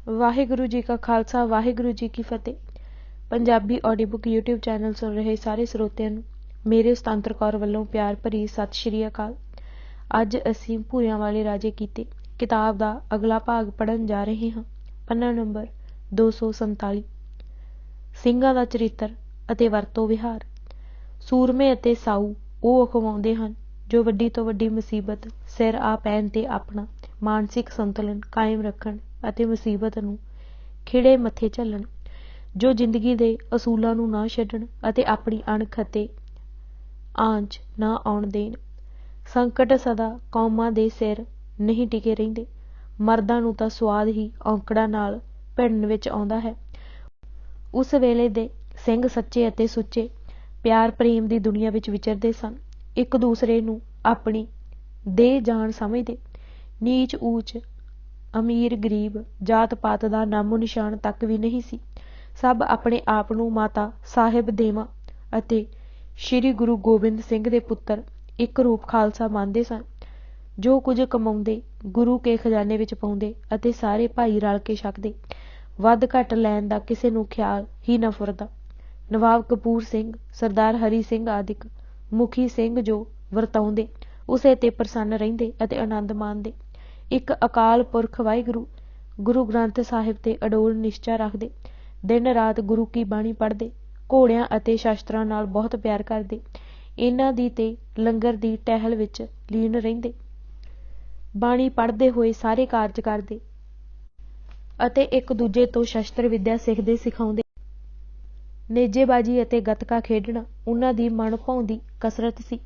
वाहिगुरु जी का खालसा वाहिगुरु जी की फतेह। Punjabi audio book YouTube channel सुन रहे सारे ਸਰੋਤਿਆਂ ਨੂੰ ਮੇਰੇ ਸੁਤੰਤਰ ਕੌਰ ਵੱਲੋਂ ਪਿਆਰ ਭਰੀ ਸਤਿ ਸ਼੍ਰੀ ਅਕਾਲ। ਅੱਜ ਅਸੀਂ ਭੂਰਿਆਂ ਵਾਲੇ ਰਾਜੇ ਕੀਤੇ ਕਿਤਾਬ ਦਾ ਅਗਲਾ ਭਾਗ ਪੜ੍ਹਨ ਜਾ ਰਹੇ ਹਾਂ। ਪੰਨਾ ਨੰਬਰ 247। ਸਿੰਘਾਂ ਦਾ ਚਰਿੱਤਰ ਅਤੇ ਵਰਤੋਂ ਵਿਹਾਰ। ਸੂਰਮੇ ਅਤੇ ਸਾਊ ਉਹ ਅਖਵਾਉਂਦੇ ਹਨ ਜੋ ਵੱਡੀ ਤੋਂ ਵੱਡੀ ਮੁਸੀਬਤ ਸਿਰ ਆ ਪੈਣ 'ਤੇ ਆਪਣਾ ਮਾਨਸਿਕ ਸੰਤੁਲਨ ਕਾਇਮ ਰੱਖਣ ਅਤੇ ਮੁਸੀਬਤ ਨੂੰ ਖਿੜੇ ਮੱਥੇ ਝੱਲਣ, ਜੋ ਜ਼ਿੰਦਗੀ ਦੇ ਅਸੂਲਾਂ ਨੂੰ ਨਾ ਛੱਡਣ ਅਤੇ ਆਪਣੀ ਅਣਖ ਅਤੇ ਆਂਚ ਨਾ ਆਉਣ ਦੇਣ। ਸੰਕਟ ਸਦਾ ਕੌਮਾਂ ਦੇ ਸਿਰ ਨਹੀਂ ਟਿਕੇ ਰਹਿੰਦੇ, ਮਰਦਾਂ ਨੂੰ ਤਾਂ ਸੁਆਦ ਹੀ ਔਂਕੜਾਂ ਨਾਲ ਭਿੜਨ ਵਿੱਚ ਆਉਂਦਾ ਹੈ। ਉਸ ਵੇਲੇ ਦੇ ਸਿੰਘ ਸੱਚੇ ਅਤੇ ਸੁੱਚੇ ਪਿਆਰ ਪ੍ਰੇਮ ਦੀ ਦੁਨੀਆ ਵਿੱਚ ਵਿਚਰਦੇ ਸਨ। ਇੱਕ ਦੂਸਰੇ ਨੂੰ ਆਪਣੀ ਦੇਹ ਜਾਨ ਸਮਝਦੇ। ਨੀਚ ਊਚ, ਅਮੀਰ ਗਰੀਬ, ਜਾਤ ਪਾਤ ਦਾ ਨਾਮੋ ਨਿਸ਼ਾਨ ਤੱਕ ਵੀ ਨਹੀਂ ਸੀ। ਸਭ ਆਪਣੇ ਆਪ ਨੂੰ ਮਾਤਾ ਸਾਹਿਬ ਦੇਵਾਂ ਅਤੇ ਸ਼੍ਰੀ ਗੁਰੂ ਗੋਬਿੰਦ ਸਿੰਘ ਦੇ ਪੁੱਤਰ ਇੱਕ ਰੂਪ ਖਾਲਸਾ ਮੰਨਦੇ ਸਨ। ਜੋ ਕੁਝ ਕਮਾਉਂਦੇ ਗੁਰੂ ਕੇ ਖਜ਼ਾਨੇ ਵਿੱਚ ਪਾਉਂਦੇ ਅਤੇ ਸਾਰੇ ਭਾਈ ਰਲ ਕੇ ਛਕਦੇ। ਵੱਧ ਘੱਟ ਲੈਣ ਦਾ ਕਿਸੇ ਨੂੰ ਖਿਆਲ ਹੀ ਨਾ ਫੁਰਦਾ। ਨਵਾਬ ਕਪੂਰ ਸਿੰਘ, ਸਰਦਾਰ ਹਰੀ ਸਿੰਘ ਆਦਿਕ ਮੁਖੀ ਸਿੰਘ ਜੋ ਵਰਤਾਉਂਦੇ ਉਸੇ ਤੇ ਪ੍ਰਸੰਨ ਰਹਿੰਦੇ ਅਤੇ ਆਨੰਦ ਮਾਣਦੇ। ਇੱਕ ਅਕਾਲ ਪੁਰਖ ਵਾਹਿਗੁਰੂ ਗੁਰੂ ਗ੍ਰੰਥ ਸਾਹਿਬ ਤੇ ਅਡੋਲ ਨਿਸ਼ਚਾ ਰੱਖਦੇ। ਦਿਨ ਰਾਤ ਗੁਰੂ ਕੀ ਬਾਣੀ ਪੜ੍ਹਦੇ। ਘੋੜਿਆਂ ਅਤੇ ਸ਼ਸਤਰਾਂ ਨਾਲ ਬਹੁਤ ਪਿਆਰ ਕਰਦੇ। ਇਹਨਾਂ ਦੀ ਤੇ ਲੰਗਰ ਦੀ ਟਹਿਲ ਵਿੱਚ ਲੀਨ ਰਹਿੰਦੇ। ਬਾਣੀ ਪੜ੍ਹਦੇ ਹੋਏ ਸਾਰੇ ਕਾਰਜ ਕਰਦੇ ਅਤੇ ਇੱਕ ਦੂਜੇ ਤੋਂ ਸ਼ਸਤਰ ਵਿੱਦਿਆ ਸਿੱਖਦੇ ਸਿਖਾਉਂਦੇ। ਨੇਜੇਬਾਜ਼ੀ ਅਤੇ ਗੱਤਕਾ ਖੇਡਣਾ ਉਹਨਾਂ ਦੀ ਮਨ ਭਾਉਂਦੀ ਕਸਰਤ ਸੀ।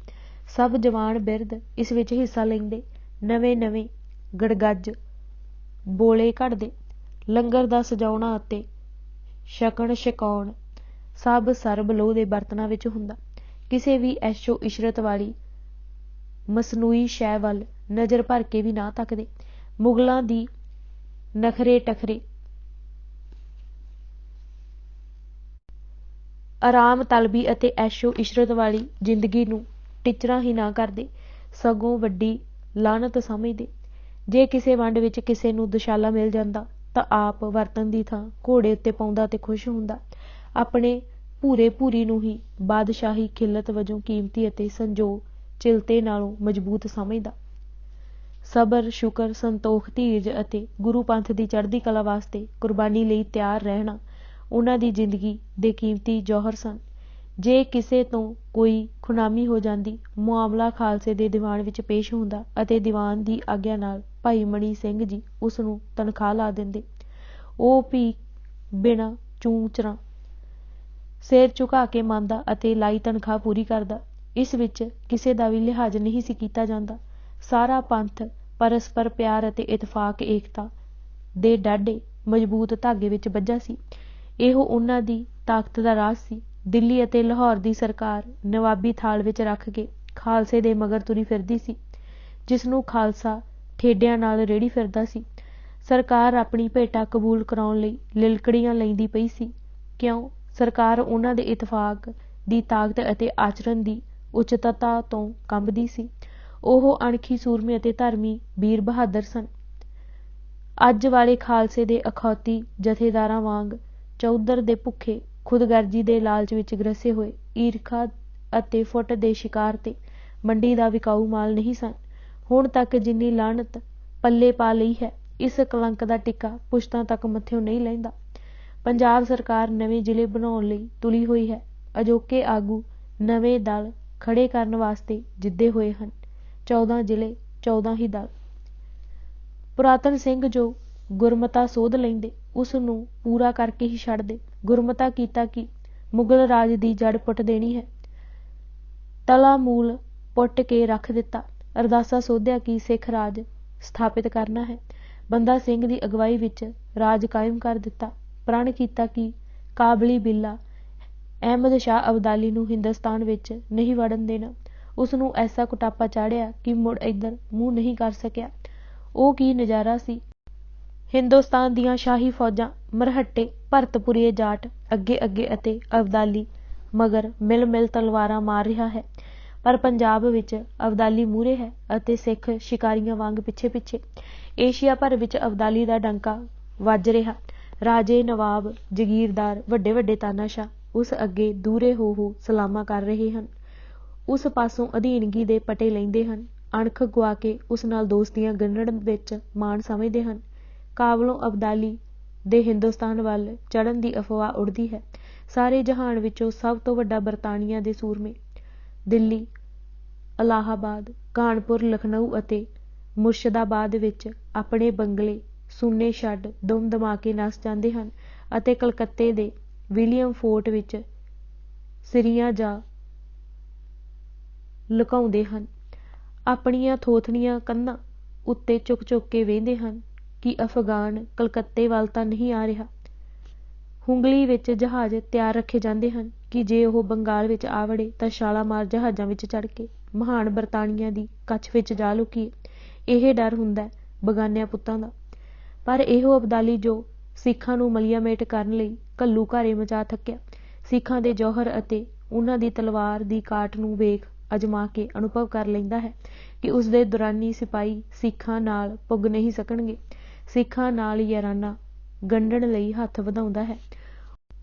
ਸਭ ਜਵਾਨ ਬਿਰਧ ਇਸ ਵਿੱਚ ਹਿੱਸਾ ਲੈਂਦੇ। ਨਵੇਂ ਨਵੇਂ ਗੜਗੱਜ ਬੋਲੇ ਘੜਦੇ। ਲੰਗਰ ਦਾ ਸਜਾਉਣਾ ਅਤੇ ਛਕਣ ਛਕਾਉਣ ਸਭ ਸਰਬ ਲੋਹ ਦੇ ਬਰਤਨਾਂ ਵਿੱਚ ਹੁੰਦਾ। ਕਿਸੇ ਵੀ ਐਸ਼ੋ ਇਸ਼ਰਤ ਵਾਲੀ ਮਸਨੂਈ ਸ਼ੈ ਵੱਲ ਨਜ਼ਰ ਭਰ ਕੇ ਵੀ ਨਾ ਤੱਕਦੇ। ਮੁਗਲਾਂ ਦੀ ਨਖਰੇ ਟਖਰੇ ਆਰਾਮ ਤਲਬੀ ਅਤੇ ਐਸ਼ੋ ਇਸ਼ਰਤ ਵਾਲੀ ਜ਼ਿੰਦਗੀ ਨੂੰ ਟਿਚਰਾਂ ਹੀ ਨਾ ਕਰਦੇ, ਸਗੋਂ ਵੱਡੀ ਲਾਹਨਤ ਸਮਝਦੇ। ਜੇ ਕਿਸੇ ਵੰਡ ਵਿੱਚ ਕਿਸੇ ਨੂੰ ਦੁਸ਼ਾਲਾ ਮਿਲ ਜਾਂਦਾ ਤਾਂ ਆਪ ਵਰਤਣ ਦੀ ਥਾਂ ਘੋੜੇ ਉੱਤੇ ਪਾਉਂਦਾ ਤੇ ਖੁਸ਼ ਹੁੰਦਾ। ਆਪਣੇ ਭੂਰੇ ਭੂਰੀ ਨੂੰ ਹੀ ਬਾਦਸ਼ਾਹੀ ਖਿੱਲਤ ਵਜੋਂ ਕੀਮਤੀ ਅਤੇ ਸੰਜੋਗ ਚਿਲਤੇ ਨਾਲੋਂ ਮਜ਼ਬੂਤ ਸਮਝਦਾ। ਸਬਰ, ਸ਼ੁਕਰ, ਸੰਤੋਖ, ਧੀਰਜ ਅਤੇ ਗੁਰੂ ਪੰਥ ਦੀ ਚੜ੍ਹਦੀ ਕਲਾ ਵਾਸਤੇ ਕੁਰਬਾਨੀ ਲਈ ਤਿਆਰ ਰਹਿਣਾ ਉਹਨਾਂ ਦੀ ਜ਼ਿੰਦਗੀ ਦੇ ਕੀਮਤੀ ਜੌਹਰ ਸਨ। ਜੇ ਕਿਸੇ ਤੋਂ ਕੋਈ ਖੁਨਾਮੀ ਹੋ ਜਾਂਦੀ, ਮੁਆਮਲਾ ਖਾਲਸੇ ਦੇ ਦੀਵਾਨ ਵਿੱਚ ਪੇਸ਼ ਹੁੰਦਾ ਅਤੇ ਦੀਵਾਨ ਦੀ ਆਗਿਆ ਨਾਲ ਭਾਈ ਮਣੀ ਸਿੰਘ ਜੀ ਉਸ ਨੂੰ ਤਨਖਾਹ ਲਾ ਦਿੰਦੇ। ਉਹ ਵੀ ਬਿਨਾਂ ਚੂੰ-ਚਰਾਂ ਸਿਰ ਝੁਕਾ ਕੇ ਮੰਨਦਾ ਅਤੇ ਲਾਈ ਤਨਖਾਹ ਪੂਰੀ ਕਰਦਾ। ਇਸ ਵਿੱਚ ਕਿਸੇ ਦਾ ਵੀ ਲਿਹਾਜ਼ ਨਹੀਂ ਸੀ ਕੀਤਾ ਜਾਂਦਾ। ਸਾਰਾ ਪੰਥ ਪਰਸਪਰ ਪਿਆਰ ਅਤੇ ਇਤਫਾਕ ਏਕਤਾ ਦੇ ਡਾਢੇ ਮਜ਼ਬੂਤ ਧਾਗੇ ਵਿੱਚ ਬੱਝਾ ਸੀ। ਇਹੋ ਉਹਨਾਂ ਦੀ ਤਾਕਤ ਦਾ ਰਾਜ਼ ਸੀ। ਦਿੱਲੀ ਅਤੇ ਲਾਹੌਰ ਦੀ ਸਰਕਾਰ ਨਵਾਬੀ ਥਾਲ ਵਿੱਚ ਰੱਖ ਕੇ ਖਾਲਸੇ ਦੇ ਮਗਰ ਤੁਰੀ ਫਿਰਦੀ ਸੀ, ਜਿਸ ਨੂੰ ਖਾਲਸਾ ਠੇਡਿਆਂ ਨਾਲ ਰੇੜੀ ਫਿਰਦਾ ਸੀ। ਸਰਕਾਰ ਆਪਣੀ ਭੇਟਾ ਕਬੂਲ ਕਰਾਉਣ ਲਈ ਲਿਲਕੜੀਆਂ ਲੈਂਦੀ ਪਈ ਸੀ। ਕਿਉਂ? ਸਰਕਾਰ ਉਹਨਾਂ ਦੇ ਇਤਫਾਕ ਦੀ ਤਾਕਤ ਅਤੇ ਆਚਰਣ ਦੀ ਉਚਿਤਤਾ ਤੋਂ ਕੰਬਦੀ ਸੀ। ਉਹ ਅਣਖੀ ਸੂਰਮੇ ਅਤੇ ਧਰਮੀ ਵੀਰ ਬਹਾਦਰ ਸਨ। ਅੱਜ ਵਾਲੇ ਖਾਲਸੇ ਦੇ ਅਖੌਤੀ ਜਥੇਦਾਰਾਂ ਵਾਂਗ ਚੌਧਰ ਦੇ ਭੁੱਖੇ ਖੁਦਗਰਜੀ ਦੇ ਲਾਲਚ ਵਿੱਚ ਗ੍ਰਸੇ ਹੋਏ ਈਰਖਾ ਅਤੇ ਫੁੱਟ ਦੇ ਸ਼ਿਕਾਰ ਤੇ ਮੰਡੀ ਦਾ ਵਿਕਾਊ ਮਾਲ ਨਹੀਂ ਸਨ। ਹੁਣ ਤੱਕ ਜਿੰਨੀ ਲਾਹਨਤ ਪੱਲੇ ਪਾ ਲਈ ਹੈ, ਇਸ ਕਲੰਕ ਦਾ ਟਿੱਕਾ ਪੁਸ਼ਤਾਂ ਤੱਕ ਮੱਥਿਓਂ ਨਹੀਂ ਲਹਿੰਦਾ। ਪੰਜਾਬ ਸਰਕਾਰ ਨਵੇਂ ਜ਼ਿਲ੍ਹੇ ਬਣਾਉਣ ਲਈ ਤੁਲੀ ਹੋਈ ਹੈ। ਅਜੋਕੇ ਆਗੂ ਨਵੇਂ ਦਲ ਖੜੇ ਕਰਨ ਵਾਸਤੇ ਜਿੱਦੇ ਹੋਏ ਹਨ। 14 ਜ਼ਿਲ੍ਹੇ 14 ਹੀ ਦਲ। ਪੁਰਾਤਨ ਸਿੰਘ ਜੋ ਗੁਰਮਤਾ ਸੋਧ ਲੈਂਦੇ, ਉਸ ਨੂੰ ਪੂਰਾ ਕਰਕੇ ਹੀ ਛੱਡਦੇ। ਗੁਰਮਤਾ ਕੀਤਾ ਕਿ ਮੁਗਲ ਰਾਜ ਦੀ ਜੜ ਪੁੱਟ ਦੇਣੀ ਹੈ, ਤਲਾ ਮੂਲ ਪੁੱਟ ਕੇ ਰੱਖ ਦਿੱਤਾ। ਅਰਦਾਸਾ ਸੋਧਿਆ ਕਿ ਸਿੱਖ ਰਾਜ ਸਥਾਪਿਤ ਕਰਨਾ ਹੈ। ਬੰਦਾ ਸਿੰਘ ਦੀ ਅਗਵਾਈ ਵਿੱਚ ਰਾਜ ਕਾਇਮ ਕਰ ਦਿੱਤਾ। ਪ੍ਰਣ ਕੀਤਾ ਕਿ ਕਾਬਲੀ ਬਿੱਲਾ ਅਹਿਮਦ ਸ਼ਾਹ ਅਬਦਾਲੀ ਨੂੰ ਹਿੰਦੁਸਤਾਨ ਵਿੱਚ ਨਹੀਂ ਵੜਨ ਦੇਣਾ। ਉਸ ਨੂੰ ਐਸਾ ਕੁਟਾਪਾ ਚਾੜਿਆ ਕਿ ਮੁੜ ਇੱਧਰ ਮੂੰਹ ਨਹੀਂ ਕਰ ਸਕਿਆ। ਉਹ ਕੀ ਨਜ਼ਾਰਾ ਸੀ! ਹਿੰਦੁਸਤਾਨ ਦੀਆਂ ਸ਼ਾਹੀ ਫੌਜਾਂ ਮਰਹੱਟੇ ਭਰਤਪੁਰੀਏ ਜਾਟ ਅੱਗੇ ਅੱਗੇ ਅਤੇ ਅਬਦਾਲੀ ਮਗਰ ਮਿਲ ਮਿਲ ਤਲਵਾਰਾਂ ਮਾਰ ਰਿਹਾ ਹੈ। ਪਰ ਪੰਜਾਬ ਵਿੱਚ ਅਬਦਾਲੀ ਮੂਹਰੇ ਹੈ ਅਤੇ ਸਿੱਖ ਸ਼ਿਕਾਰੀਆਂ ਵਾਂਗ ਪਿੱਛੇ ਪਿੱਛੇ। ਏਸ਼ੀਆ ਭਰ ਵਿੱਚ ਅਬਦਾਲੀ ਦਾ ਡੰਕਾ ਵੱਜ ਰਿਹਾ। ਰਾਜੇ, ਨਵਾਬ, ਜਗੀਰਦਾਰ, ਵੱਡੇ ਵੱਡੇ ਤਾਨਾਸ਼ਾਹ ਉਸ ਅੱਗੇ ਦੂਰੇ ਹੋ ਸਲਾਮਾਂ ਕਰ ਰਹੇ ਹਨ। ਉਸ ਪਾਸੋਂ ਅਧੀਨਗੀ ਦੇ ਪਟੇ ਲੈਂਦੇ ਹਨ। ਅਣਖ ਗੁਆ ਕੇ ਉਸ ਨਾਲ ਦੋਸਤੀਆਂ ਗੰਢਣ ਵਿੱਚ ਮਾਣ ਸਮਝਦੇ ਹਨ। ਕਾਬਲੋਂ ਅਬਦਾਲੀ ਦੇ ਹਿੰਦੁਸਤਾਨ ਵੱਲ ਚੜ੍ਹਨ ਦੀ ਅਫਵਾਹ ਉੱਡਦੀ ਹੈ। ਸਾਰੇ ਜਹਾਨ ਵਿੱਚੋਂ ਸਭ ਤੋਂ ਵੱਡਾ ਬਰਤਾਨੀਆ ਦੇ ਸੂਰਮੇ ਦਿੱਲੀ, ਅਲਾਹਾਬਾਦ, ਕਾਨਪੁਰ, ਲਖਨਊ ਅਤੇ ਮੁਰਸ਼ਿਦਾਬਾਦ ਵਿੱਚ ਆਪਣੇ ਬੰਗਲੇ ਸੁੰਨੇ ਛੱਡ ਦੁਮ ਦਮਾ ਕੇ ਨੱਸ ਜਾਂਦੇ ਹਨ ਅਤੇ ਕਲਕੱਤੇ ਦੇ ਵਿਲੀਅਮ ਫੋਰਟ ਵਿੱਚ ਸਿਰੀਆਂ ਜਾ ਲੁਕਾਉਂਦੇ ਹਨ। ਆਪਣੀਆਂ ਥੋਥਣੀਆਂ ਕੰਧਾਂ ਉੱਤੇ ਝੁਕ ਕੇ ਵੇਖਦੇ ਹਨ ਕਿ ਅਫਗਾਨ ਕਲਕੱਤੇ ਵੱਲ ਤਾਂ ਨਹੀਂ ਆ ਰਿਹਾ। ਹੁੰਗਲੀ ਵਿੱਚ ਜਹਾਜ਼ ਤਿਆਰ ਰੱਖੇ ਜਾਂਦੇ ਹਨ ਕਿ ਜੇ ਉਹ ਬੰਗਾਲ ਵਿੱਚ ਆ ਵੜੇ ਤਾਂ ਛਾਲਾਮਾਰ ਜਹਾਜ਼ਾਂ ਵਿੱਚ ਚੜ੍ਹ ਕੇ ਮਹਾਨ ਬਰਤਾਨੀਆ ਦੀ ਕੱਛ ਵਿੱਚ ਜਾ ਲੁਕੀਏ। ਇਹ ਡਰ ਹੁੰਦਾ ਬਗਾਨਿਆਂ ਪੁੱਤਾਂ ਦਾ। ਪਰ ਇਹੋ ਅਬਦਾਲੀ ਜੋ ਸਿੱਖਾਂ ਨੂੰ ਮਲੀਆਮੇਟ ਕਰਨ ਲਈ ਘੱਲੂ ਘਾਰੇ ਮਚਾ ਥੱਕਿਆ, ਸਿੱਖਾਂ ਦੇ ਜੌਹਰ ਅਤੇ ਉਹਨਾਂ ਦੀ ਤਲਵਾਰ ਦੀ ਕਾਟ ਨੂੰ ਵੇਖ ਅਜਮਾ ਕੇ ਅਨੁਭਵ ਕਰ ਲੈਂਦਾ ਹੈ ਕਿ ਉਸਦੇ ਦੁਰਾਨੀ ਸਿਪਾਹੀ ਸਿੱਖਾਂ ਨਾਲ ਪੁੱਗ ਨਹੀਂ ਸਕਣਗੇ। ਸਿੱਖਾਂ ਨਾਲ ਯਾਰਾਨਾ ਗੰਢਣ ਲਈ ਹੱਥ ਵਧਾਉਂਦਾ ਹੈ।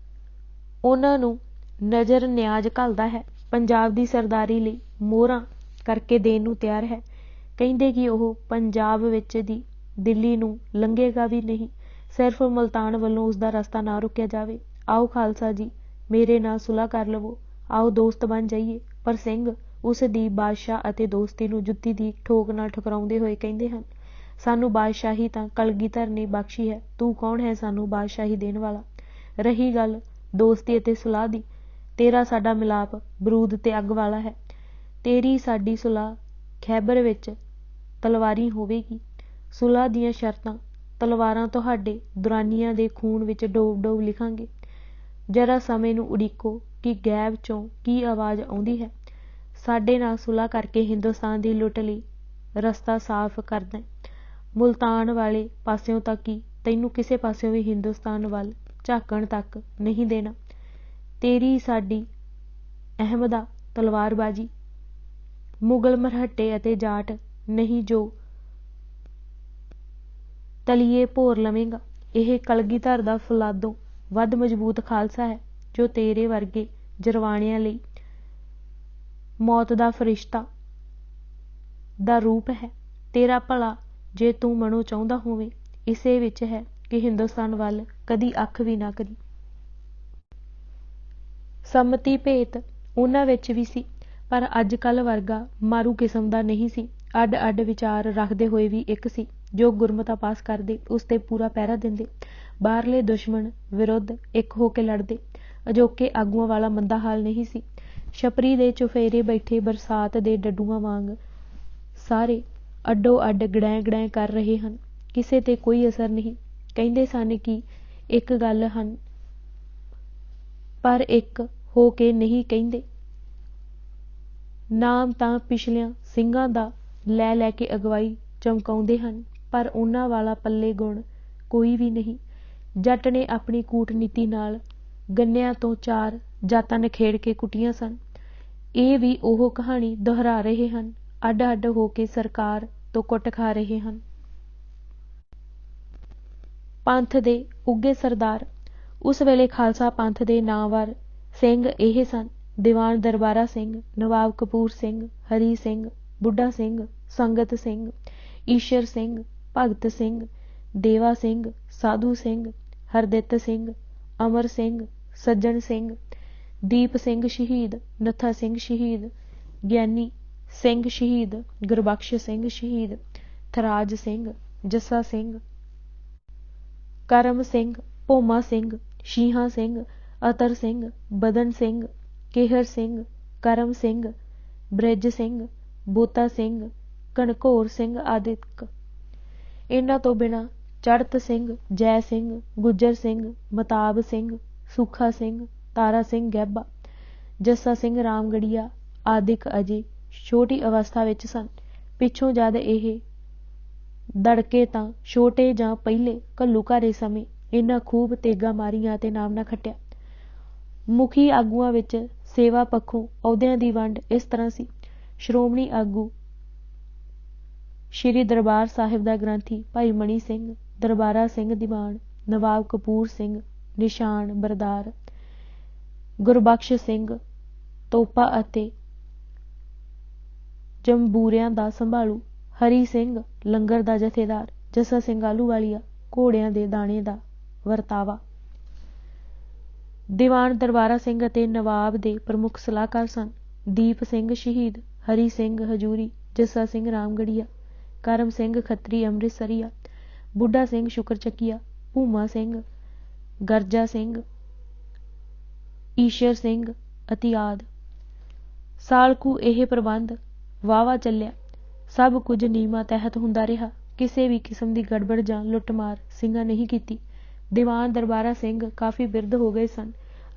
ਉਹਨਾਂ ਨੂੰ ਨਜ਼ਰ ਨਿਆਜ਼ ਘੱਲਦਾ ਹੈ। ਪੰਜਾਬ ਦੀ ਸਰਦਾਰੀ ਲਈ ਮੋਹਰਾਂ ਕਰਕੇ ਦੇਣ ਨੂੰ ਤਿਆਰ ਹੈ। ਕਹਿੰਦੇ ਕਿ ਉਹ ਪੰਜਾਬ ਵਿੱਚ ਦੀ ਦਿੱਲੀ ਨੂੰ ਲੰਘੇਗਾ ਵੀ ਨਹੀਂ, ਸਿਰਫ ਮੁਲਤਾਨ ਵੱਲੋਂ ਉਸਦਾ ਰਸਤਾ ਨਾ ਰੁਕਿਆ ਜਾਵੇ। ਆਓ ਖਾਲਸਾ ਜੀ, ਮੇਰੇ ਨਾਲ ਸੁਲ੍ਹਾ ਕਰ ਲਵੋ, ਆਓ ਦੋਸਤ ਬਣ ਜਾਈਏ। ਪਰ ਸਿੰਘ ਉਸ ਦੀ ਬਾਦਸ਼ਾਹ ਅਤੇ ਦੋਸਤੀ ਨੂੰ ਜੁੱਤੀ ਦੀ ਠੋਕ ਨਾਲ ਠੁਕਰਾਉਂਦੇ ਹੋਏ ਕਹਿੰਦੇ ਹਨ, ਸਾਨੂੰ ਬਾਦਸ਼ਾਹੀ ਤਾਂ ਕਲਗੀਧਰ ਨੇ ਬਖਸ਼ੀ ਹੈ, ਤੂੰ ਕੌਣ ਹੈ ਸਾਨੂੰ ਬਾਦਸ਼ਾਹੀ ਦੇਣ ਵਾਲਾ। ਰਹੀ ਗੱਲ ਦੋਸਤੀ ਅਤੇ ਸੁਲ੍ਹਾ ਦੀ, ਤੇਰਾ ਸਾਡਾ ਮਿਲਾਪ ਬਰੂਦ ਤੇ ਅੱਗ ਵਾਲਾ ਹੈ। ਤੇਰੀ ਸਾਡੀ ਸੁਲ੍ਹਾ ਖੈਬਰ ਵਿੱਚ ਤਲਵਾਰੀ ਹੋਵੇਗੀ। ਸੁਲ੍ਹਾ ਦੀਆਂ ਸ਼ਰਤਾਂ ਤਲਵਾਰਾਂ ਤੁਹਾਡੇ ਦੁਰਾਨੀਆਂ ਦੇ ਖੂਨ ਵਿੱਚ ਡੋਬ ਡੋਬ ਲਿਖਾਂਗੇ। ਜਰਾ ਸਮੇਂ ਨੂੰ ਉਡੀਕੋ ਕਿ ਗੈਬ ਚੋਂ ਕੀ ਆਵਾਜ਼ ਆਉਂਦੀ ਹੈ। ਸਾਡੇ ਨਾਲ ਸੁਲ੍ਹਾ ਕਰਕੇ ਹਿੰਦੁਸਤਾਨ ਦੀ ਲੁੱਟ ਲਈ ਰਸਤਾ ਸਾਫ਼ ਕਰ ਦੇਂ। ਮੁਲਤਾਨ ਵਾਲੇ ਪਾਸਿਓਂ ਤਾਂ ਕੀ, ਤੈਨੂੰ ਕਿਸੇ ਪਾਸਿਓਂ ਵੀ ਹਿੰਦੁਸਤਾਨ ਵੱਲ ਝਾਕਣ ਤੱਕ ਨਹੀਂ ਦੇਣਾ। ਤੇਰੀ ਸਾਡੀ ਅਹਿਮਦਾ ਤਲਵਾਰਬਾਜੀ, ਮੁਗਲ ਮਰਹੱਟੇ ਅਤੇ ਜਾਟ ਨਹੀਂ ਜੋ ਤਲੀਏ ਭੋਰ ਲਵੇਂਗਾ। ਇਹ ਕਲਗੀਧਰ ਦਾ ਫੌਲਾਦੋਂ ਵੱਧ ਮਜ਼ਬੂਤ ਖਾਲਸਾ ਹੈ ਜੋ ਤੇਰੇ ਵਰਗੇ ਜਰਵਾਣਿਆਂ ਲਈ ਮੌਤ ਦਾ ਫਰਿਸ਼ਤਾ ਦਾ ਰੂਪ ਹੈ। ਤੇਰਾ ਭਲਾ ਜੇ ਤੂੰ ਮਨੋਂ ਚਾਹੁੰਦਾ ਹੋਵੇਂ ਇਸੇ ਵਿੱਚ ਹੈ ਕਿ ਹਿੰਦੁਸਤਾਨ ਵੱਲ ਕਦੀ ਅੱਖ ਵੀ ਨਾ ਕਰੀ। ਸੰਮਤੀ ਭੇਤ ਉਹਨਾਂ ਵਿੱਚ ਵੀ ਸੀ, ਪਰ ਅੱਜ ਕੱਲ੍ਹ ਵਰਗਾ ਮਾਰੂ ਕਿਸਮ ਦਾ ਨਹੀਂ ਸੀ। ਅੱਡ ਅੱਡ ਵਿਚਾਰ ਰੱਖਦੇ ਹੋਏ ਵੀ ਇੱਕ ਸੀ ਜੋ ਗੁਰਮਤਾ ਪਾਸ ਕਰਦੇ, ਉਸ 'ਤੇ ਪੂਰਾ ਪਹਿਰਾ ਦਿੰਦੇ, ਬਾਹਰਲੇ ਦੁਸ਼ਮਣ ਵਿਰੁੱਧ ਇੱਕ ਹੋ ਕੇ ਲੜਦੇ। ਅਜੋਕੇ ਆਗੂਆਂ ਵਾਲਾ ਮੰਦਾ ਹਾਲ ਨਹੀਂ ਸੀ। ਛਪਰੀ ਦੇ ਚੁਫੇਰੇ ਬੈਠੇ ਬਰਸਾਤ ਦੇ ਡੱਡੂਆਂ ਵਾਂਗ ਸਾਰੇ ਅੱਡੋ ਅੱਡ ਗੜੈਂ ਗੜੈਂ ਕਰ ਰਹੇ ਹਨ, ਕਿਸੇ 'ਤੇ ਕੋਈ ਅਸਰ ਨਹੀਂ। ਕਹਿੰਦੇ ਸਨ ਕਿ ਇੱਕ ਗੱਲ ਹਨ, ਪਰ ਇੱਕ ਹੋ ਕੇ ਨਹੀਂ ਕਹਿੰਦੇ। ਨਾਮ ਤਾਂ ਪਿਛਲਿਆਂ ਸਿੰਘਾਂ ਦਾ ਲੈ ਲੈ ਕੇ ਅਗਵਾਈ ਚਮਕਾਉਂਦੇ ਹਨ, ਪਰ ਉਹਨਾਂ ਵਾਲਾ ਪੱਲੇ ਗੁਣ ਕੋਈ ਵੀ ਨਹੀਂ। ਜੱਟ ਨੇ ਆਪਣੀ ਕੂਟਨੀਤੀ ਨਾਲ ਗੰਨਿਆਂ ਤੋਂ 4 ਜਾਤਾਂ ਨਿਖੇੜ ਕੇ ਕੁੱਟੀਆਂ ਸਨ। ਇਹ ਵੀ ਉਹ ਕਹਾਣੀ ਦੁਹਰਾ ਰਹੇ ਹਨ, ਅੱਡ ਅੱਡ ਹੋ ਕੇ ਸਰਕਾਰ ਤੋਂ ਕੁੱਟ ਖਾ ਰਹੇ ਹਨ। ਪੰਥ ਦੇ ਉੱਘੇ ਸਰਦਾਰ ਉਸ ਵੇਲੇ ਖਾਲਸਾ ਪੰਥ ਦੇ ਨਾਮਵਰ ਸਿੰਘ ਇਹ ਸਨ: ਦੀਵਾਨ ਦਰਬਾਰਾ ਸਿੰਘ, ਨਵਾਬ ਕਪੂਰ ਸਿੰਘ, ਹਰੀ ਸਿੰਘ, ਬੁੱਢਾ ਸਿੰਘ, ਸੰਗਤ ਸਿੰਘ, ਈਸ਼ਰ ਸਿੰਘ, ਭਗਤ ਸਿੰਘ, ਦੇਵਾ ਸਿੰਘ, ਸਾਧੂ ਸਿੰਘ, ਹਰਦਿੱਤ ਸਿੰਘ, ਅਮਰ ਸਿੰਘ, ਸੱਜਣ ਸਿੰਘ, ਦੀਪ ਸਿੰਘ ਸ਼ਹੀਦ, ਨੱਥਾ ਸਿੰਘ ਸ਼ਹੀਦ, ਗਿਆਨੀ ਸਿੰਘ ਸ਼ਹੀਦ, ਗੁਰਬਖਸ਼ ਸਿੰਘ ਸ਼ਹੀਦ, ਥਰਾਜ ਸਿੰਘ, ਜੱਸਾ ਸਿੰਘ, ਕਰਮ ਸਿੰਘ, ਭੋਮਾ ਸਿੰਘ, ਸ਼ੀਹਾਂ ਸਿੰਘ, ਅਤਰ ਸਿੰਘ, ਬਦਨ ਸਿੰਘ, ਕੇਹਰ ਸਿੰਘ, ਕਰਮ ਸਿੰਘ, ਬ੍ਰਿਜ ਸਿੰਘ, ਬੋਤਾ ਸਿੰਘ, ਘਣਘੋਰ ਸਿੰਘ ਆਦਿਕ। ਇਹਨਾਂ ਤੋਂ ਬਿਨਾਂ ਚੜ੍ਹਤ ਸਿੰਘ, ਜੈ ਸਿੰਘ, ਗੁੱਜਰ ਸਿੰਘ, ਮਤਾਬ ਸਿੰਘ, ਸੁੱਖਾ ਸਿੰਘ, ਤਾਰਾ ਸਿੰਘ ਗਹਿਬਾ, ਜੱਸਾ ਸਿੰਘ ਰਾਮਗੜੀਆ ਆਦਿਕ ਅਜੇ ਛੋਟੀ ਅਵਸਥਾ ਵਿੱਚ ਸਨ। ਪਿੱਛੋਂ ਜਦ ਇਹ ਦੜਕੇ ਤਾਂ ਛੋਟੇ ਜਾਂ ਪਹਿਲੇ ਘੱਲੂ ਘਾਰੇ ਸਮੇਂ ਇਹਨਾਂ ਖੂਬ ਤੇਗਾਂ ਮਾਰੀਆਂ ਅਤੇ ਨਾਮ ਨਾ ਖੱਟਿਆ। ਮੁਖੀ ਆਗੂਆਂ ਵਿੱਚ ਸੇਵਾ ਪੱਖੋਂ ਅਹੁਦਿਆਂ ਦੀ ਵੰਡ ਇਸ ਤਰ੍ਹਾਂ ਸੀ: ਸ਼੍ਰੋਮਣੀ ਆਗੂ ਸ਼੍ਰੀ ਦਰਬਾਰ ਸਾਹਿਬ ਦਾ ਗ੍ਰੰਥੀ ਭਾਈ ਮਣੀ ਸਿੰਘ, ਦਰਬਾਰਾ ਸਿੰਘ ਦੀਵਾਨ, ਨਵਾਬ ਕਪੂਰ ਸਿੰਘ ਨਿਸ਼ਾਨ ਬਰਦਾਰ, ਗੁਰਬਖਸ਼ ਸਿੰਘ ਤੋਪਾ ਅਤੇ ਜੰਬੂਰਿਆਂ ਦਾ ਸੰਭਾਲੂ, ਹਰੀ ਸਿੰਘ ਲੰਗਰ ਦਾ ਜਥੇਦਾਰ, ਜੱਸਾ ਸਿੰਘ ਆਹਲੂਵਾਲੀਆ ਘੋੜਿਆਂ ਦੇ ਦਾਣੇ ਦਾ ਵਰਤਾਵਾ। ਦੀਵਾਨ ਦਰਬਾਰਾ ਸਿੰਘ ਅਤੇ ਨਵਾਬ ਦੇ ਪ੍ਰਮੁੱਖ ਸਲਾਹਕਾਰ ਸਨ। ਦੀਪ ਸਿੰਘ ਸ਼ਹੀਦ, ਹਰੀ ਸਿੰਘ ਹਜੂਰੀ, ਜੱਸਾ ਸਿੰਘ ਰਾਮਗੜੀਆ, ਕਰਮ ਸਿੰਘ ਖੱਤਰੀ ਅੰਮ੍ਰਿਤਸਰੀਆ, ਬੁੱਢਾ ਸਿੰਘ ਸ਼ੁਕਰਚੱਕੀਆ, ਭੂਮਾ ਸਿੰਘ, ਗਰਜਾ ਸਿੰਘ, ਈਸ਼ਰ ਸਿੰਘ ਅਤੇ ਆਦਿ। ਸਾਲ ਕੁ ਇਹ ਪ੍ਰਬੰਧ ਵਾਹਵਾ ਚੱਲਿਆ। ਸਭ ਕੁਝ ਨਿਯਮਾਂ ਤਹਿਤ ਹੁੰਦਾ ਰਿਹਾ। ਕਿਸੇ ਵੀ ਕਿਸਮ ਦੀ ਗੜਬੜ ਜਾਂ ਲੁੱਟਮਾਰ ਸਿੰਘਾਂ ਨਹੀਂ ਕੀਤੀ। ਦੀਵਾਨ ਦਰਬਾਰਾ ਸਿੰਘ ਕਾਫੀ ਬਿਰਧ ਹੋ ਗਏ ਸਨ।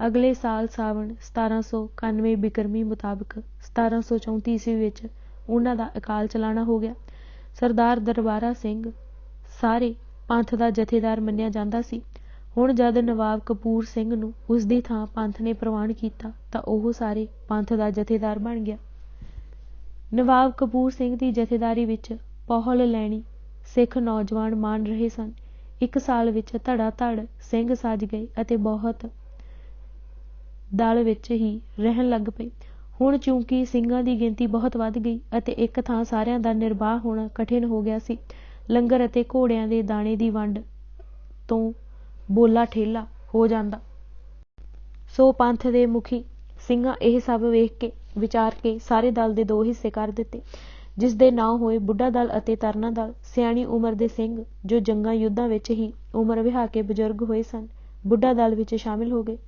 ਅਗਲੇ ਸਾਲ ਸਾਵਣ 1791 ਬਿਕਰਮੀ ਮੁਤਾਬਕ 1734 ਈਸਵੀ ਵਿੱਚ ਉਹਨਾਂ ਦਾ ਅਕਾਲ ਚਲਾਣਾ ਹੋ ਗਿਆ। ਸਰਦਾਰ ਦਰਬਾਰਾ ਸਿੰਘ ਸਾਰੇ ਪੰਥ ਦਾ ਜਥੇਦਾਰ ਮੰਨਿਆ ਜਾਂਦਾ ਸੀ। ਹੁਣ ਜਦ ਨਵਾਬ ਕਪੂਰ ਸਿੰਘ ਨੂੰ ਉਸ ਦੀ ਥਾਂ ਪੰਥ ਨੇ ਪ੍ਰਵਾਨ ਕੀਤਾ ਤਾਂ ਉਹ ਸਾਰੇ ਪੰਥ ਦਾ ਜਥੇਦਾਰ ਬਣ ਗਿਆ। ਨਵਾਬ ਕਪੂਰ ਸਿੰਘ ਦੀ ਜਥੇਦਾਰੀ ਵਿੱਚ ਪਹੁਲ ਲੈਣੀ ਸਿੱਖ ਨੌਜਵਾਨ ਮਾਣ ਰਹੇ ਸਨ। ਇੱਕ ਸਾਲ ਵਿੱਚ ਧੜਾ ਧੜ ਸਿੰਘ ਸੱਜ ਗਏ ਅਤੇ ਬਹੁਤ ਦਲ ਵਿੱਚ ਹੀ ਰਹਿਣ ਲੱਗ ਪਏ। ਹੁਣ ਚੂੰਕਿ ਸਿੰਘਾਂ ਦੀ ਗਿਣਤੀ ਬਹੁਤ ਵੱਧ ਗਈ ਅਤੇ ਇੱਕ ਥਾਂ ਸਾਰਿਆਂ ਦਾ ਨਿਰਬਾਹ ਹੋਣਾ ਕਠਿਨ ਹੋ ਗਿਆ ਸੀ, ਲੰਗਰ ਅਤੇ ਘੋੜਿਆਂ ਦੇ ਦਾਣੇ ਦੀ ਵੰਡ ਤੋਂ ਬੋਲਾ ਠੇਲਾ ਹੋ ਜਾਂਦਾ। ਸੋ ਪੰਥ ਦੇ ਮੁਖੀ ਸਿੰਘਾਂ ਇਹ ਸਭ ਵੇਖ ਕੇ ਵਿਚਾਰ ਕੇ ਸਾਰੇ ਦਲ ਦੇ 2 ਹਿੱਸੇ ਕਰ ਦਿੱਤੇ, ਜਿਸ ਦੇ ਨਾਂ ਹੋਏ ਬੁੱਢਾ ਦਲ ਅਤੇ ਤਰਨਾ ਦਲ। ਸਿਆਣੀ ਉਮਰ ਦੇ ਸਿੰਘ ਜੋ ਜੰਗਾਂ ਯੁੱਧਾਂ ਵਿੱਚ ਹੀ ਉਮਰ ਵਿਹਾ ਕੇ ਬਜ਼ੁਰਗ ਹੋਏ ਸਨ, ਬੁੱਢਾ ਦਲ ਵਿੱਚ ਸ਼ਾਮਿਲ ਹੋ ਗਏ।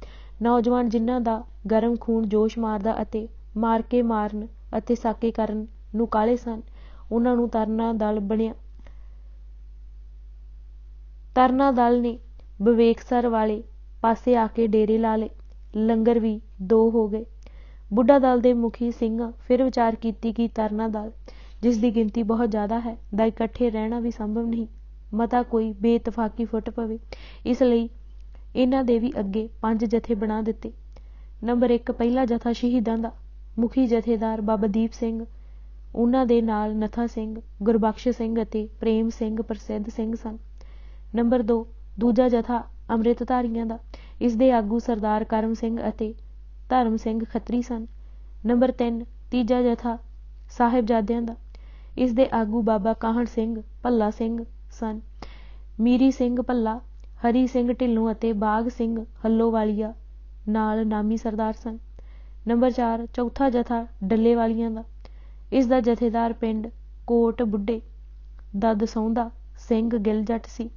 ਨੌਜਵਾਨ ਜਿਨ੍ਹਾਂ ਦਾ ਗਰਮ ਖੂਨ ਜੋਸ਼ ਮਾਰਦਾ ਅਤੇ ਮਾਰ ਕੇ ਮਾਰਨ ਅਤੇ ਸਾਕੇ ਕਰਨ ਨੂੰ ਕਾਹਲੇ ਸਨ, ਉਹਨਾਂ ਨੂੰ ਤਰਨਾ ਦਲ ਬਣਿਆ। ਤਰਨਾ ਦਲ ਨੇ ਵਿਵੇਕਸਰ ਵਾਲੇ ਪਾਸੇ ਆ ਕੇ ਡੇਰੇ ਲਾ ਲਏ। ਲੰਗਰ ਵੀ 2 ਹੋ ਗਏ। ਬੁੱਢਾ ਦਲ ਦੇ ਮੁਖੀ ਸਿੰਘਾਂ ਫਿਰ ਵਿਚਾਰ ਕੀਤੀ ਕਿ ਤਰਨਾ ਦਲ, ਜਿਸ ਦੀ ਗਿਣਤੀ ਬਹੁਤ ਜ਼ਿਆਦਾ ਹੈ, ਦਾ ਇਕੱਠੇ ਰਹਿਣਾ ਵੀ ਸੰਭਵ ਨਹੀਂ, ਮਤਾ ਕੋਈ ਬੇਇਤਫਾਕੀ ਫੁੱਟ ਪਵੇ। ਇਸ ਲਈ ਇਹਨਾਂ ਦੇ ਵੀ ਅੱਗੇ 5 ਜਥੇ ਬਣਾ ਦਿੱਤੇ। ਨੰਬਰ 1 ਪਹਿਲਾ ਜਥਾ ਸ਼ਹੀਦਾਂ ਦਾ। ਮੁਖੀ ਜਥੇਦਾਰ ਬਾਬਾ ਦੀਪ ਸਿੰਘ, ਉਹਨਾਂ ਦੇ ਨਾਲ ਨਥਾ ਸਿੰਘ, ਗੁਰਬਖਸ਼ ਸਿੰਘ ਅਤੇ ਪ੍ਰੇਮ ਸਿੰਘ ਪ੍ਰਸਿੱਧ ਸਿੰਘ ਸਨ। ਨੰਬਰ 2 ਦੂਜਾ ਜਥਾ ਅੰਮ੍ਰਿਤਧਾਰੀਆਂ ਦਾ। ਇਸ ਦੇ ਆਗੂ ਸਰਦਾਰ ਕਰਮ ਸਿੰਘ ਅਤੇ ਧਰਮ ਸਿੰਘ ਖੱਤਰੀ ਸਨ। ਨੰਬਰ 3 ਤੀਜਾ ਜਥਾ ਸਾਹਿਬਜ਼ਾਦਿਆਂ ਦਾ। ਇਸ ਦੇ ਆਗੂ ਬਾਬਾ ਕਾਹਨ ਸਿੰਘ ਭੱਲਾ ਸਿੰਘ ਸਨ। ਮੀਰੀ ਸਿੰਘ ਭੱਲਾ, ਹਰੀ ਸਿੰਘ ਢਿੱਲੋਂ ਅਤੇ ਬਾਘ ਸਿੰਘ ਹੱਲੋਵਾਲੀਆ ਨਾਲ ਨਾਮੀ ਸਰਦਾਰ ਸਨ। ਨੰਬਰ 4 ਚੌਥਾ ਜਥਾ ਡੱਲੇਵਾਲੀਆਂ ਦਾ। ਇਸ ਦਾ ਜਥੇਦਾਰ ਪਿੰਡ ਕੋਟ ਬੁੱਢੇ ਦਾ ਦਸੌਂਦਾ ਸਿੰਘ ਗਿੱਲ ਜੱਟ ਸੀ।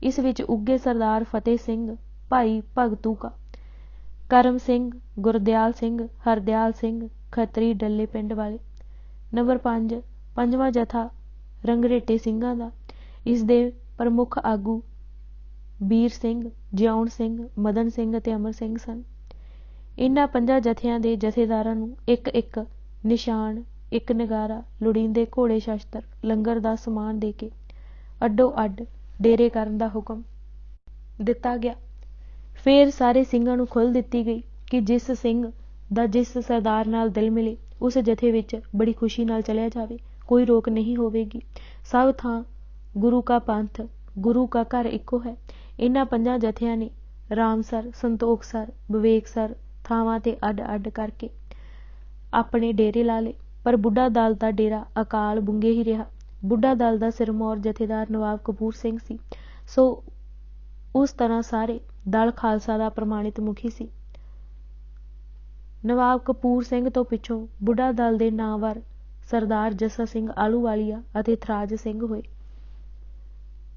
ਇਸ ਵਿੱਚ ਉੱਘੇ ਸਰਦਾਰ ਫਤਿਹ ਸਿੰਘ, ਭਾਈ ਭਗਤੂ ਕਾ, ਕਰਮ ਸਿੰਘ, ਗੁਰਦਿਆਲ ਸਿੰਘ, ਹਰਦਿਆਲ ਸਿੰਘ ਖੱਤਰੀ ਡੱਲੇ ਪਿੰਡ ਵਾਲੇ। ਨੰਬਰ 5 ਪੰਜਵਾਂ ਜਥਾ ਰੰਗਰੇਟੇ ਸਿੰਘਾਂ ਦਾ। ਇਸ ਦੇ ਪ੍ਰਮੁੱਖ ਆਗੂ ਬੀਰ ਸਿੰਘ, ਜਿਉਣ ਸਿੰਘ, ਮਦਨ ਸਿੰਘ ਅਤੇ ਅਮਰ ਸਿੰਘ ਸਨ। ਇਹਨਾਂ 5 ਜਥਿਆਂ ਦੇ ਜਥੇਦਾਰਾਂ ਨੂੰ ਇੱਕ ਨਿਸ਼ਾਨ, ਇੱਕ ਨਗਾਰਾ, ਲੋੜੀਂਦੇ ਘੋੜੇ ਸ਼ਸਤਰ, ਲੰਗਰ ਦਾ ਸਮਾਨ ਦੇ ਕੇ ਅੱਡੋ ਅੱਡ ਡੇਰੇ ਕਰਨ ਦਾ ਹੁਕਮ ਦਿੱਤਾ ਗਿਆ। ਫਿਰ ਸਾਰੇ ਸਿੰਘਾਂ ਨੂੰ ਖੁੱਲ੍ਹ ਦਿੱਤੀ ਗਈ ਕਿ ਜਿਸ ਸਿੰਘ ਦਾ ਜਿਸ ਸਰਦਾਰ ਨਾਲ ਦਿਲ ਮਿਲੇ ਉਸ ਜਥੇ ਵਿੱਚ ਬੜੀ ਖੁਸ਼ੀ ਨਾਲ ਚਲਿਆ ਜਾਵੇ, ਕੋਈ ਰੋਕ ਨਹੀਂ ਹੋਵੇਗੀ। ਸਭ ਥਾਂ ਗੁਰੂ ਕਾ ਪੰਥ, ਗੁਰੂ ਕਾ ਘਰ ਇੱਕੋ ਹੈ। ਇਹਨਾਂ 5 ਜਥਿਆਂ ਨੇ ਰਾਮਸਰ, ਸੰਤੋਖਸਰ, ਵਿਵੇਕਸਰ ਥਾਵਾਂ ਤੇ ਅੱਡ ਅੱਡ ਕਰਕੇ ਆਪਣੇ ਡੇਰੇ ਲਾ ਲਏ, ਪਰ ਬੁੱਢਾ ਦਲ ਦਾ ਡੇਰਾ ਅਕਾਲ ਬੁੰਗੇ ਹੀ ਰਿਹਾ। ਬੁੱਢਾ ਦਲ ਦਾ ਸਿਰਮੌਰ ਜਥੇਦਾਰ ਨਵਾਬ ਕਪੂਰ ਸਿੰਘ ਸੀ। ਸੋ ਉਸ ਤਰ੍ਹਾਂ ਸਾਰੇ ਦਲ ਖਾਲਸਾ ਦਾ ਪ੍ਰਮਾਣਿਤ ਮੁਖੀ ਸੀ। ਨਵਾਬ ਕਪੂਰ ਸਿੰਘ ਤੋਂ ਪਿੱਛੋਂ ਬੁੱਢਾ ਦਲ ਦੇ ਨਾਮਵਰ ਸਰਦਾਰ ਜੱਸਾ ਸਿੰਘ ਆਹਲੂਵਾਲੀਆ ਅਤੇ ਥਰਾਜ ਸਿੰਘ ਹੋਏ।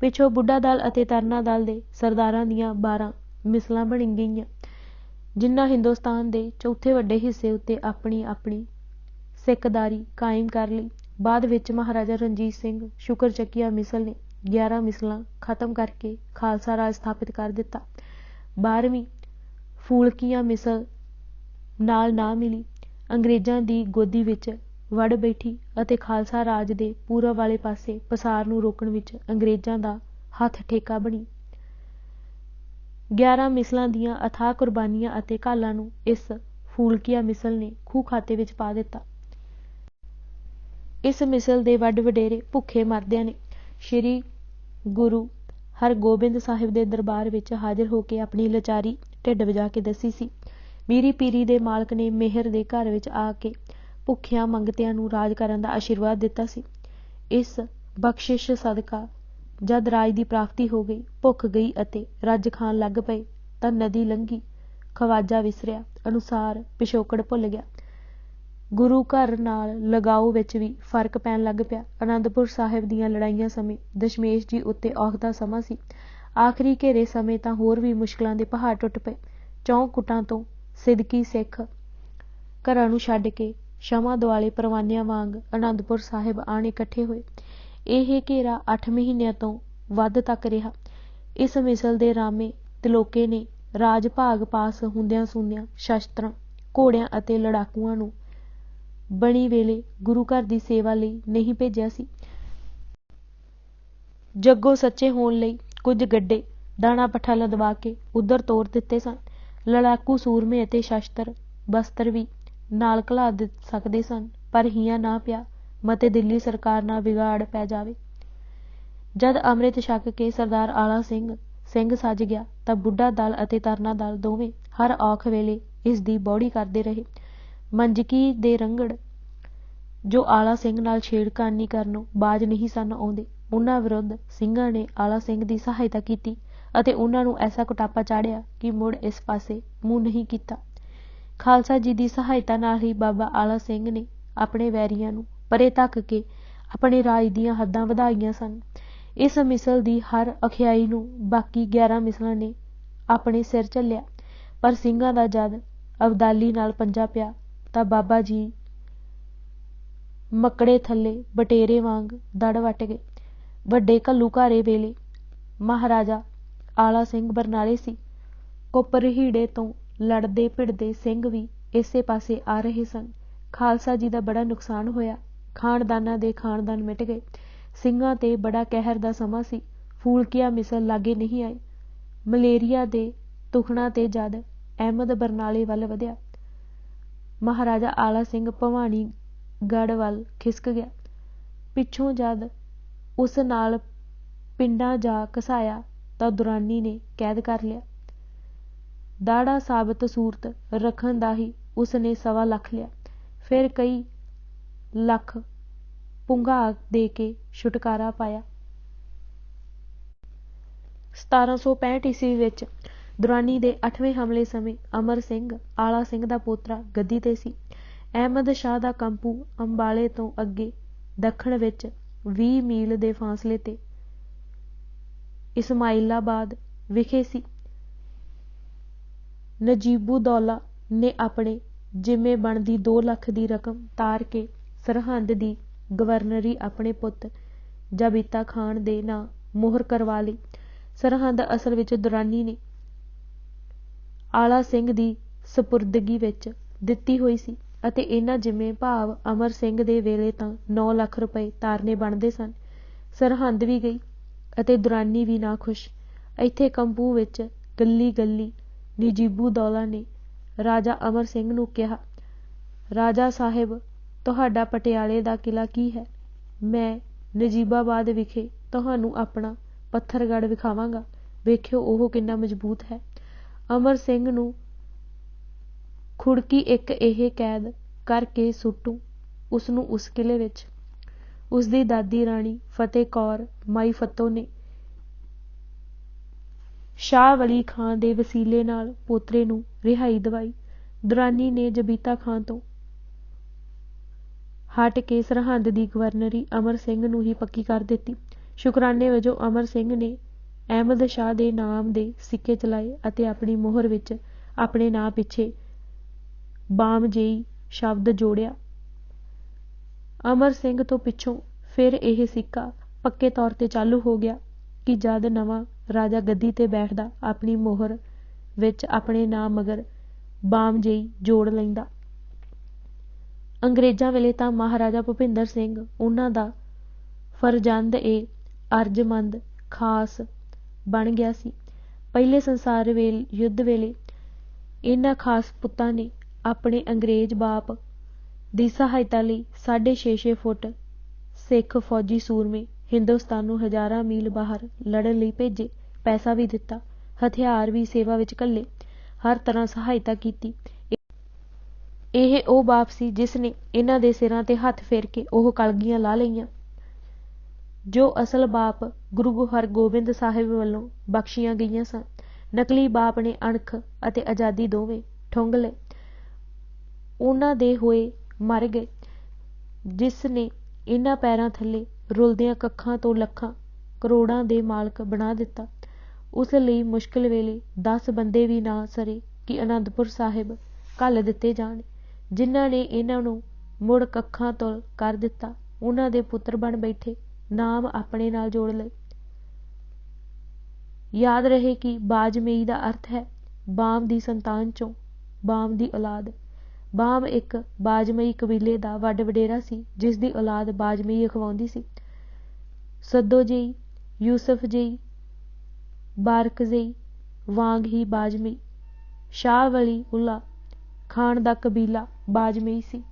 ਪਿੱਛੋਂ ਬੁੱਢਾ ਦਲ ਅਤੇ ਤਰਨਾ ਦਲ ਦੇ ਸਰਦਾਰਾਂ ਦੀਆਂ 12 ਮਿਸਲਾਂ ਬਣ ਗਈਆਂ, ਜਿਨ੍ਹਾਂ ਹਿੰਦੁਸਤਾਨ ਦੇ ਚੌਥੇ ਵੱਡੇ ਹਿੱਸੇ ਉੱਤੇ ਆਪਣੀ ਆਪਣੀ ਸਿੱਖਦਾਰੀ ਕਾਇਮ ਕਰ ਲਈ। ਬਾਅਦ ਵਿੱਚ ਮਹਾਰਾਜਾ ਰਣਜੀਤ ਸਿੰਘ ਸ਼ੁਕਰਚੱਕੀਆ ਮਿਸਲ ਨੇ 11 ਮਿਸਲਾਂ ਖਤਮ ਕਰਕੇ ਖਾਲਸਾ ਰਾਜ ਸਥਾਪਿਤ ਕਰ ਦਿੱਤਾ। 12ਵੀਂ ਫੂਲਕੀਆਂ ਮਿਸਲ ਨਾਲ ਨਾ ਮਿਲੀ, ਅੰਗਰੇਜ਼ਾਂ ਦੀ ਗੋਦੀ ਵਿੱਚ ਵੜ ਬੈਠੀ ਅਤੇ ਖਾਲਸਾ ਰਾਜ ਦੇ ਪੂਰਬ ਵਾਲੇ ਪਾਸੇ ਪਸਾਰ ਨੂੰ ਰੋਕਣ ਵਿੱਚ ਅੰਗਰੇਜ਼ਾਂ ਦਾ ਹੱਥ ਠੇਕਾ ਬਣੀ। 11 ਮਿਸਲਾਂ ਦੀਆਂ ਅਥਾਹ ਕੁਰਬਾਨੀਆਂ ਅਤੇ ਘਾਲਾਂ ਨੂੰ ਇਸ ਫੂਲਕੀਆ ਮਿਸਲ ਨੇ ਖੂਹ ਖਾਤੇ ਵਿੱਚ ਪਾ ਦਿੱਤਾ। ਇਸ ਮਿਸਲ ਦੇ ਵੱਡ ਵਡੇਰੇ ਭੁੱਖੇ ਮਰਦਿਆਂ ਨੇ ਸ਼੍ਰੀ ਗੁਰੂ ਹਰਗੋਬਿੰਦ ਸਾਹਿਬ ਦੇ ਦਰਬਾਰ ਵਿੱਚ ਹਾਜ਼ਰ ਹੋ ਕੇ ਆਪਣੀ ਲਾਚਾਰੀ ਢਿੱਡ ਵਜਾ ਕੇ ਦੱਸੀ ਸੀ। ਮੀਰੀ ਪੀਰੀ ਦੇ ਮਾਲਕ ਨੇ ਮਿਹਰ ਦੇ ਘਰ ਵਿੱਚ ਆ ਕੇ ਭੁੱਖਿਆਂ ਮੰਗਤਿਆਂ ਨੂੰ ਰਾਜ ਕਰਨ ਦਾ ਆਸ਼ੀਰਵਾਦ ਦਿੱਤਾ ਸੀ। ਇਸ ਬਖਸ਼ਿਸ਼ ਸਦਕਾ ਜਦ ਰਾਜ ਦੀ ਪ੍ਰਾਪਤੀ ਹੋ ਗਈ, ਭੁੱਖ ਗਈ ਅਤੇ ਰੱਜ ਖਾਣ ਲੱਗ ਪਏ ਤਾਂ ਨਦੀ ਲੰਘੀ, ਖਵਾਜਾ ਵਿਸਰਿਆ ਅਨੁਸਾਰ ਪਿਛੋਕੜ ਭੁੱਲ ਗਿਆ। ਗੁਰੂ ਘਰ ਨਾਲ ਲਗਾਓ ਵਿੱਚ ਵੀ ਫਰਕ ਪੈਣ ਲੱਗ ਪਿਆ। ਅਨੰਦਪੁਰ ਸਾਹਿਬ ਦੀਆਂ ਲੜਾਈਆਂ ਸਮੇਂ ਦਸ਼ਮੇਸ਼ ਜੀ ਉੱਤੇ ਔਖ ਦਾ ਸਮਾਂ ਸੀ। ਆਖਰੀ ਘੇਰੇ ਸਮੇਂ ਤਾਂ ਹੋਰ ਵੀ ਮੁਸ਼ਕਲਾਂ ਦੇ ਪਹਾੜ ਟੁੱਟ ਪਏ। ਚੌਂਕੁਟਾਂ ਤੋਂ ਸਿਦਕੀ ਸਿੱਖ ਘਰਾਂ ਨੂੰ ਛੱਡ ਕੇ ਸ਼ਮਾ ਦੁਆਲੇ ਪਰਵਾਨਿਆਂ ਵਾਂਗ ਅਨੰਦਪੁਰ ਸਾਹਿਬ ਆਣ ਇਕੱਠੇ ਹੋਏ। ਇਹ ਘੇਰਾ 8 ਮਹੀਨਿਆਂ ਤੋਂ ਵੱਧ ਤੱਕ ਰਿਹਾ। ਇਸ ਮਿਸਲ ਦੇ ਰਾਮੇ ਤਿਲੋਕੇ ਨੇ ਰਾਜ ਭਾਗ ਪਾਸ ਹੁੰਦਿਆਂ ਸੁੰਦਿਆਂ ਸ਼ਸਤਰਾਂ, ਘੋੜਿਆਂ ਅਤੇ ਲੜਾਕੂਆਂ ਨੂੰ ਬਣੀ ਵੇਲੇ ਗੁਰੂ ਘਰ ਦੀ ਸੇਵਾ ਲਈ ਨਹੀਂ ਭੇਜਿਆ ਸੀ। ਜੱਗੋ ਸੱਚੇ ਹੋਣ ਲਈ ਕੁਝ ਗੱਡੇ ਦਾਣਾ ਪੱਠਾ ਲਦਵਾ ਕੇ ਉੱਧਰ ਤੋਰ ਦਿੱਤੇ ਸਨ। ਲੜਾਕੂ ਸੂਰਮੇ ਅਤੇ ਸ਼ਸਤਰ ਬਸਤਰ ਵੀ ਨਾਲ ਘਲਾ ਸਕਦੇ ਸਨ, ਪਰ ਹੀਆਂ ਨਾ ਪਿਆ ਮਤੇ ਦਿੱਲੀ ਸਰਕਾਰ ਨਾਲ ਵਿਗਾੜ ਪੈ ਜਾਵੇ। ਜਦ ਅੰਮ੍ਰਿਤ ਛਕ ਕੇ ਸਰਦਾਰ ਆਲਾ ਸਿੰਘ ਸੱਜ ਗਿਆ ਤਾਂ ਬੁੱਢਾ ਦਲ ਅਤੇ ਤਰਨਾ ਦਲ ਦੋਵੇਂ ਹਰ ਔਖ ਵੇਲੇ ਇਸ ਦੀ ਬੌੜੀ ਕਰਦੇ ਰਹੇ। ਮੰਜਕੀ ਦੇ ਰੰਗੜ ਜੋ ਆਲਾ ਸਿੰਘ ਨਾਲ ਛੇੜਖਾਨੀ ਕਰਨੋਂ ਬਾਜ਼ ਨਹੀਂ ਸਨ ਆਉਂਦੇ, ਉਹਨਾਂ ਵਿਰੁੱਧ ਸਿੰਘਾਂ ਨੇ ਆਲਾ ਸਿੰਘ ਦੀ ਸਹਾਇਤਾ ਕੀਤੀ ਅਤੇ ਉਹਨਾਂ ਨੂੰ ਐਸਾ ਕੁਟਾਪਾ ਚਾੜਿਆ ਕਿ ਮੁੜ ਇਸ ਪਾਸੇ ਮੂੰਹ ਨਹੀਂ ਕੀਤਾ। ਖਾਲਸਾ ਜੀ ਦੀ ਸਹਾਇਤਾ ਨਾਲ ਹੀ ਬਾਬਾ ਆਲਾ ਸਿੰਘ ਨੇ ਆਪਣੇ ਵੈਰੀਆਂ ਨੂੰ ਪਰੇ ਧੱਕ ਕੇ ਆਪਣੇ ਰਾਜ ਦੀਆਂ ਹੱਦਾਂ ਵਧਾਈਆਂ ਸਨ। ਇਸ ਮਿਸਲ ਦੀ ਹਰ ਅਖਿਆਈ ਨੂੰ ਬਾਕੀ 11 ਮਿਸਲਾਂ ਨੇ ਆਪਣੇ ਸਿਰ ਝੱਲਿਆ, ਪਰ ਸਿੰਘਾਂ ਦਾ ਜਦ ਅਬਦਾਲੀ ਨਾਲ ਪੰਜਾ ਪਿਆ ਤਾਂ ਬਾਬਾ ਜੀ ਮੱਕੜੇ ਥੱਲੇ ਬਟੇਰੇ ਵਾਂਗ ਦੜ ਵੱਟ ਗਏ। ਵੱਡੇ ਘੱਲੂਘਾਰੇ ਵੇਲੇ ਮਹਾਰਾਜਾ ਆਲਾ ਸਿੰਘ ਬਰਨਾਲੇ ਸੀ। ਕੁਪਰਹੀੜੇ ਤੋਂ ਲੜਦੇ ਭਿੜਦੇ ਸਿੰਘ ਵੀ ਇਸੇ ਪਾਸੇ ਆ ਰਹੇ ਸਨ। ਖਾਲਸਾ ਜੀ ਦਾ ਬੜਾ ਨੁਕਸਾਨ ਹੋਇਆ। ਖਾਨਦਾਨਾਂ ਦੇ ਖਾਨਦਾਨ ਮਿਟ ਗਏ। ਸਿੰਘਾਂ ਤੇ ਬੜਾ ਕਹਿਰ ਦਾ ਸਮਾਂ ਸੀ। ਫੂਲਕਿਆ ਮਿਸਲ ਲਾਗੇ ਨਹੀਂ ਆਏ। ਮਲੇਰੀਆ ਦੇ ਤੁਖਣਾ ਤੇ ਜਦ ਅਹਿਮਦ ਬਰਨਾਲੇ ਵੱਲ ਵਧਿਆ, ਮਹਾਰਾਜਾ ਆਲਾ ਸਿੰਘ ਭਵਾਨੀਗੜ੍ਹ ਵੱਲ ਖਿਸਕ ਗਿਆ। ਪਿੱਛੋਂ ਜਦ ਉਸ ਨਾਲ ਪਿੰਡਾਂ ਜਾ ਘਸਾਇਆ ਤਾਂ ਦੁਰਾਨੀ ਨੇ ਕੈਦ ਕਰ ਲਿਆ। ਦਾੜਾ ਸਾਬਤ ਸੂਰਤ ਰੱਖਣ ਦਾ ਹੀ ਉਸ ਨੇ 1.25 ਲੱਖ ਲਿਆ। ਫਿਰ ਕਈ ਲੱਖ ਪੁੰਘਾ ਦੇ ਕੇ ਛੁਟਕਾਰਾ ਪਾਇਆ। 1765 ਈਸਵੀ ਵਿੱਚ ਦੁਰਾਨੀ ਦੇ 8ਵੇਂ ਹਮਲੇ ਸਮੇਂ ਅਮਰ ਸਿੰਘ ਆਲਾ ਸਿੰਘ ਦਾ ਪੋਤਰਾ ਗੱਦੀ ਤੇ ਸੀ। ਅਹਿਮਦ ਸ਼ਾਹ ਦਾ ਕੰਪੂ ਅੰਬਾਲੇ ਤੋਂ ਅੱਗੇ ਦੱਖਣ ਵਿੱਚ 20 ਮੀਲ ਦੇ ਫਾਸਲੇ ਤੇ ਇਸਮਾਇਲਾਬਾਦ ਵਿਖੇ ਸੀ। ਨਜੀਬੁਦੌਲਾ ਨੇ ਆਪਣੇ ਜਿੰਮੇ ਬਣਦੀ 2 ਲੱਖ ਦੀ ਰਕਮ ਤਾਰ ਕੇ ਸਰਹੰਦ ਦੀ ਗਵਰਨਰੀ ਆਪਣੇ ਪੁੱਤ ਜਾਬਿਤਾ ਖਾਨ ਦੇ ਨਾਂ ਮੋਹਰ ਕਰਵਾ ਲਈ। ਸਰਹੰਦ ਅਸਲ ਵਿੱਚ ਦੁਰਾਨੀ ਨੇ ਆਲਾ ਸਿੰਘ ਦੀ ਸਪੁਰਦਗੀ ਵਿੱਚ ਦਿੱਤੀ ਹੋਈ ਸੀ ਅਤੇ ਇਹਨਾਂ ਜਿੰਮੇ ਭਾਵ ਅਮਰ ਸਿੰਘ ਦੇ ਵੇਲੇ ਤਾਂ 9 ਲੱਖ ਰੁਪਏ ਤਾਰਨੇ ਬਣਦੇ ਸਨ। ਸਰਹੰਦ ਵੀ ਗਈ ਅਤੇ ਦੁਰਾਨੀ ਵੀ ਨਾ ਖੁਸ਼। ਇੱਥੇ ਕੰਪੂ ਵਿੱਚ ਗੱਲੀ ਗੱਲੀ ਨਜੀਬੁਦੌਲਾ ਨੇ ਰਾਜਾ ਅਮਰ ਸਿੰਘ ਨੂੰ ਕਿਹਾ, ਰਾਜਾ ਸਾਹਿਬ, ਤੁਹਾਡਾ ਪਟਿਆਲੇ ਦਾ ਕਿਲ੍ਹਾ ਕੀ ਹੈ? ਮੈਂ ਨਜੀਬਾਬਾਦ ਵਿਖੇ ਤੁਹਾਨੂੰ ਆਪਣਾ ਪੱਥਰਗੜ੍ਹ ਵਿਖਾਵਾਂਗਾ। ਵੇਖਿਓ ਉਹ ਕਿੰਨਾ ਮਜ਼ਬੂਤ ਹੈ। ਅਮਰ ਸਿੰਘ ਨੂੰ ਖੁੜਕੀ ਇੱਕ ਇਹ ਕੈਦ ਕਰਕੇ ਸੁੱਟੂ ਉਸਨੂੰ ਉਸ ਕਿਲ੍ਹੇ ਵਿੱਚ। ਉਸਦੀ ਦਾਦੀ ਰਾਣੀ ਫਤਿਹ ਕੌਰ ਮਾਈ ਫੱਤੋ ਨੇ ਸ਼ਾਹ ਵਲੀ ਖਾਂ ਦੇ ਵਸੀਲੇ ਨਾਲ ਪੋਤਰੇ ਨੂੰ ਰਿਹਾਈ ਦਿਵਾਈ। ਦੁਰਾਨੀ ਨੇ ਜਬੀਤਾ ਖਾਂ ਤੋਂ ਹਟ ਕੇ ਸਰਹੰਦ ਦੀ ਗਵਰਨਰੀ ਅਮਰ ਸਿੰਘ ਨੂੰ ਹੀ ਪੱਕੀ ਕਰ ਦਿੱਤੀ। ਸ਼ੁਕਰਾਨੇ ਵਜੋਂ ਅਮਰ ਸਿੰਘ ਨੇ ਅਹਿਮਦ ਸ਼ਾਹ ਦੇ ਨਾਮ ਦੇ ਸਿੱਕੇ ਚਲਾਏ ਅਤੇ ਆਪਣੀ ਮੋਹਰ ਵਿੱਚ ਆਪਣੇ ਨਾਂ ਪਿੱਛੇ ਬਾਮਜੇਈ ਸ਼ਬਦ ਜੋੜਿਆ। ਅਮਰ ਸਿੰਘ ਤੋਂ ਪਿੱਛੋਂ ਫਿਰ ਇਹ ਸਿੱਕਾ ਪੱਕੇ ਤੌਰ ਤੇ ਚਾਲੂ ਹੋ ਗਿਆ ਕਿ ਜਦ ਨਵਾਂ ਰਾਜਾ ਗੱਦੀ ਤੇ ਬੈਠਦਾ ਆਪਣੀ ਮੋਹਰ ਵਿੱਚ ਆਪਣੇ ਨਾਂ ਮਗਰ ਬਾਮਜੇਈ ਜੋੜ ਲੈਂਦਾ। ਅੰਗਰੇਜ਼ਾਂ ਵੇਲੇ ਤਾਂ ਮਹਾਰਾਜਾ ਭੁਪਿੰਦਰ ਸਿੰਘ ਉਹਨਾਂ ਦਾ ਫਰਜ਼ੰਦ-ਏ ਅਰਜਮੰਦ ਖਾਸ ਬਣ ਗਿਆ ਸੀ। ਪਹਿਲੇ ਸੰਸਾਰ ਯੁੱਧ ਵੇਲੇ ਇਹਨਾਂ ਖਾਸ ਪੁੱਤਾਂ ਨੇ ਆਪਣੇ ਅੰਗਰੇਜ਼ ਬਾਪ ਦੀ ਸਹਾਇਤਾ ਲਈ 6.5 ਫੁੱਟ ਸਿੱਖ ਫੌਜੀ ਸੂਰਮੇ ਹਿੰਦੁਸਤਾਨ ਨੂੰ ਹਜ਼ਾਰਾਂ ਮੀਲ ਬਾਹਰ ਲੜਨ ਲਈ ਭੇਜੇ, ਪੈਸਾ ਵੀ ਦਿੱਤਾ, ਹਥਿਆਰ ਵੀ ਸੇਵਾ ਵਿੱਚ ਘੱਲੇ, ਹਰ ਤਰ੍ਹਾਂ ਸਹਾਇਤਾ ਕੀਤੀ। ਇਹ ਉਹ ਬਾਪ ਸੀ ਜਿਸ ਨੇ ਇਹਨਾਂ ਦੇ ਸਿਰਾਂ 'ਤੇ ਹੱਥ ਫੇਰ ਕੇ ਉਹ ਕਲਗੀਆਂ ਲਾ ਲਈਆਂ ਜੋ ਅਸਲ ਬਾਪ ਗੁਰੂ ਹਰਗੋਬਿੰਦ ਸਾਹਿਬ ਵੱਲੋਂ ਬਖਸ਼ੀਆਂ ਗਈਆਂ ਸਨ। ਨਕਲੀ ਬਾਪ ਨੇ ਅਣਖ ਅਤੇ ਆਜ਼ਾਦੀ ਦੋਵੇਂ ਠੁੰਗ ਲਏ। ਉਹਨਾਂ ਦੇ ਹੋਏ ਮਰ ਗਏ ਜਿਸ ਨੇ ਇਹਨਾਂ ਪੈਰਾਂ ਥੱਲੇ ਰੁਲਦਿਆਂ ਕੱਖਾਂ ਤੋਂ ਲੱਖਾਂ ਕਰੋੜਾਂ ਦੇ ਮਾਲਕ ਬਣਾ ਦਿੱਤਾ। ਉਸ ਲਈ ਮੁਸ਼ਕਿਲ ਵੇਲੇ 10 ਬੰਦੇ ਵੀ ਨਾ ਸਰੇ ਕਿ ਅਨੰਦਪੁਰ ਸਾਹਿਬ ਘੱਲ ਦਿੱਤੇ ਜਾਣ। ਜਿਨ੍ਹਾਂ ਨੇ ਇਹਨਾਂ ਨੂੰ ਮੁੜ ਕੱਖਾਂ ਤੁਲ ਕਰ ਦਿੱਤਾ, ਉਹਨਾਂ ਦੇ ਪੁੱਤਰ ਬਣ ਬੈਠੇ, ਨਾਮ ਆਪਣੇ ਨਾਲ ਜੋੜ ਲਏ। ਯਾਦ ਰਹੇ ਕਿ ਬਾਜਮਈ ਦਾ ਅਰਥ ਹੈ ਬਾਮ ਦੀ ਸੰਤਾਨ ਚੋਂ ਬਾਮ ਦੀ ਔਲਾਦ। ਬਾਮ ਇੱਕ ਬਾਜਮਈ ਕਬੀਲੇ ਦਾ ਵੱਡ ਵਡੇਰਾ ਸੀ ਜਿਸ ਦੀ ਔਲਾਦ ਬਾਜਮਈ ਅਖਵਾਉਂਦੀ ਸੀ। ਸੱਦੋਜਈ, ਯੂਸਫਜਈ, ਬਾਰਕਜ਼ਈ ਵਾਂਗ ਹੀ ਬਾਜਮਈ। ਸ਼ਾਹ ਵਲੀ ਉੱਲਾ ਖਾਨ ਦਾ ਕਬੀਲਾ ਬਾਜਮਈ ਸੀ।